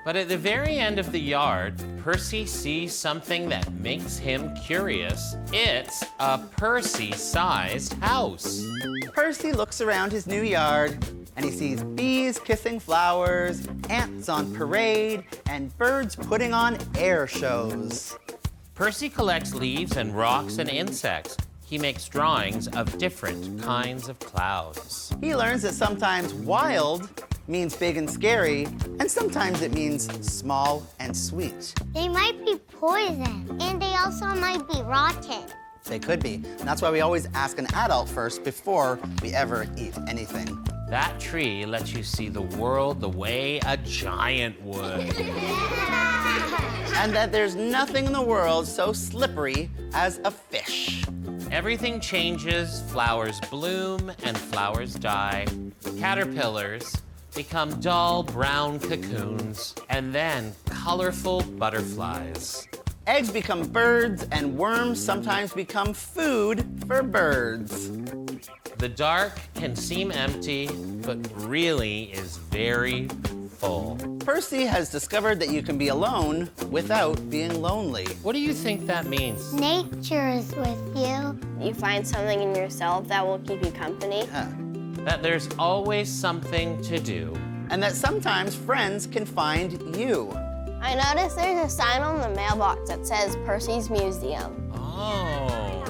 But at the very end of the yard, Percy sees something that makes him curious. It's a Percy-sized house. Percy looks around his new yard and he sees bees kissing flowers, ants on parade, and birds putting on air shows. Percy collects leaves and rocks and insects. He makes drawings of different kinds of clouds. He learns that sometimes wild means big and scary, and sometimes it means small and sweet. They might be poison, and they also might be rotten. They could be. And that's why we always ask an adult first before we ever eat anything. That tree lets you see the world the way a giant would. And that there's nothing in the world so slippery as a fish. Everything changes, flowers bloom and flowers die. Caterpillars become dull brown cocoons, and then colorful butterflies. Eggs become birds, and worms sometimes become food for birds. The dark can seem empty, but really is very, full. Percy has discovered that you can be alone without being lonely. What do you think that means? Nature is with you. You find something in yourself that will keep you company. That there's always something to do. And that sometimes friends can find you. I noticed there's a sign on the mailbox that says Percy's Museum. Oh.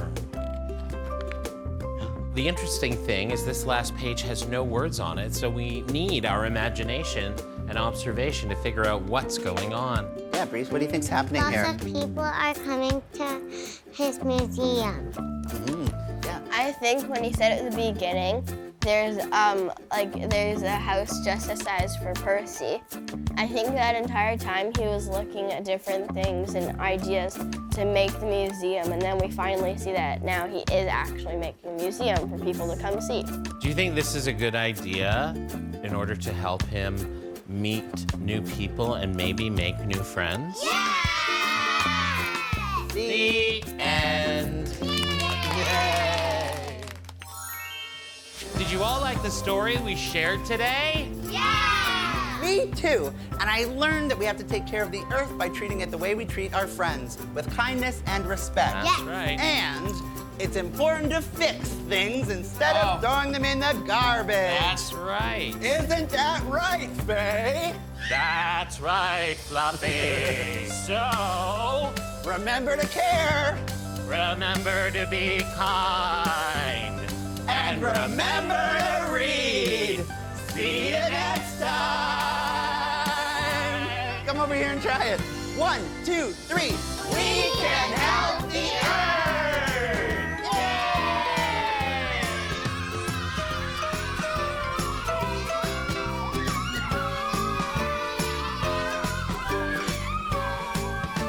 The interesting thing is this last page has no words on it, so we need our imagination and observation to figure out what's going on. Yeah, Breeze, what do you think's happening here? Lots of people are coming to his museum. Yeah. I think when he said at the beginning, there's a house just the size for Percy. I think that entire time he was looking at different things and ideas to make the museum, and then we finally see that now he is actually making a museum for people to come see. Do you think this is a good idea in order to help him meet new people and maybe make new friends? Yeah! The end. Yay! Did you all like the story we shared today? Yeah! Me too. And I learned that we have to take care of the earth by treating it the way we treat our friends, with kindness and respect. That's right. And it's important to fix things instead of throwing them in the garbage. That's right. Isn't that right, Faye? That's right, Fluffy. So, remember to care. Remember to be kind. And remember to read. See you next time. Come over here and try it. 1, 2, 3. We can help the earth.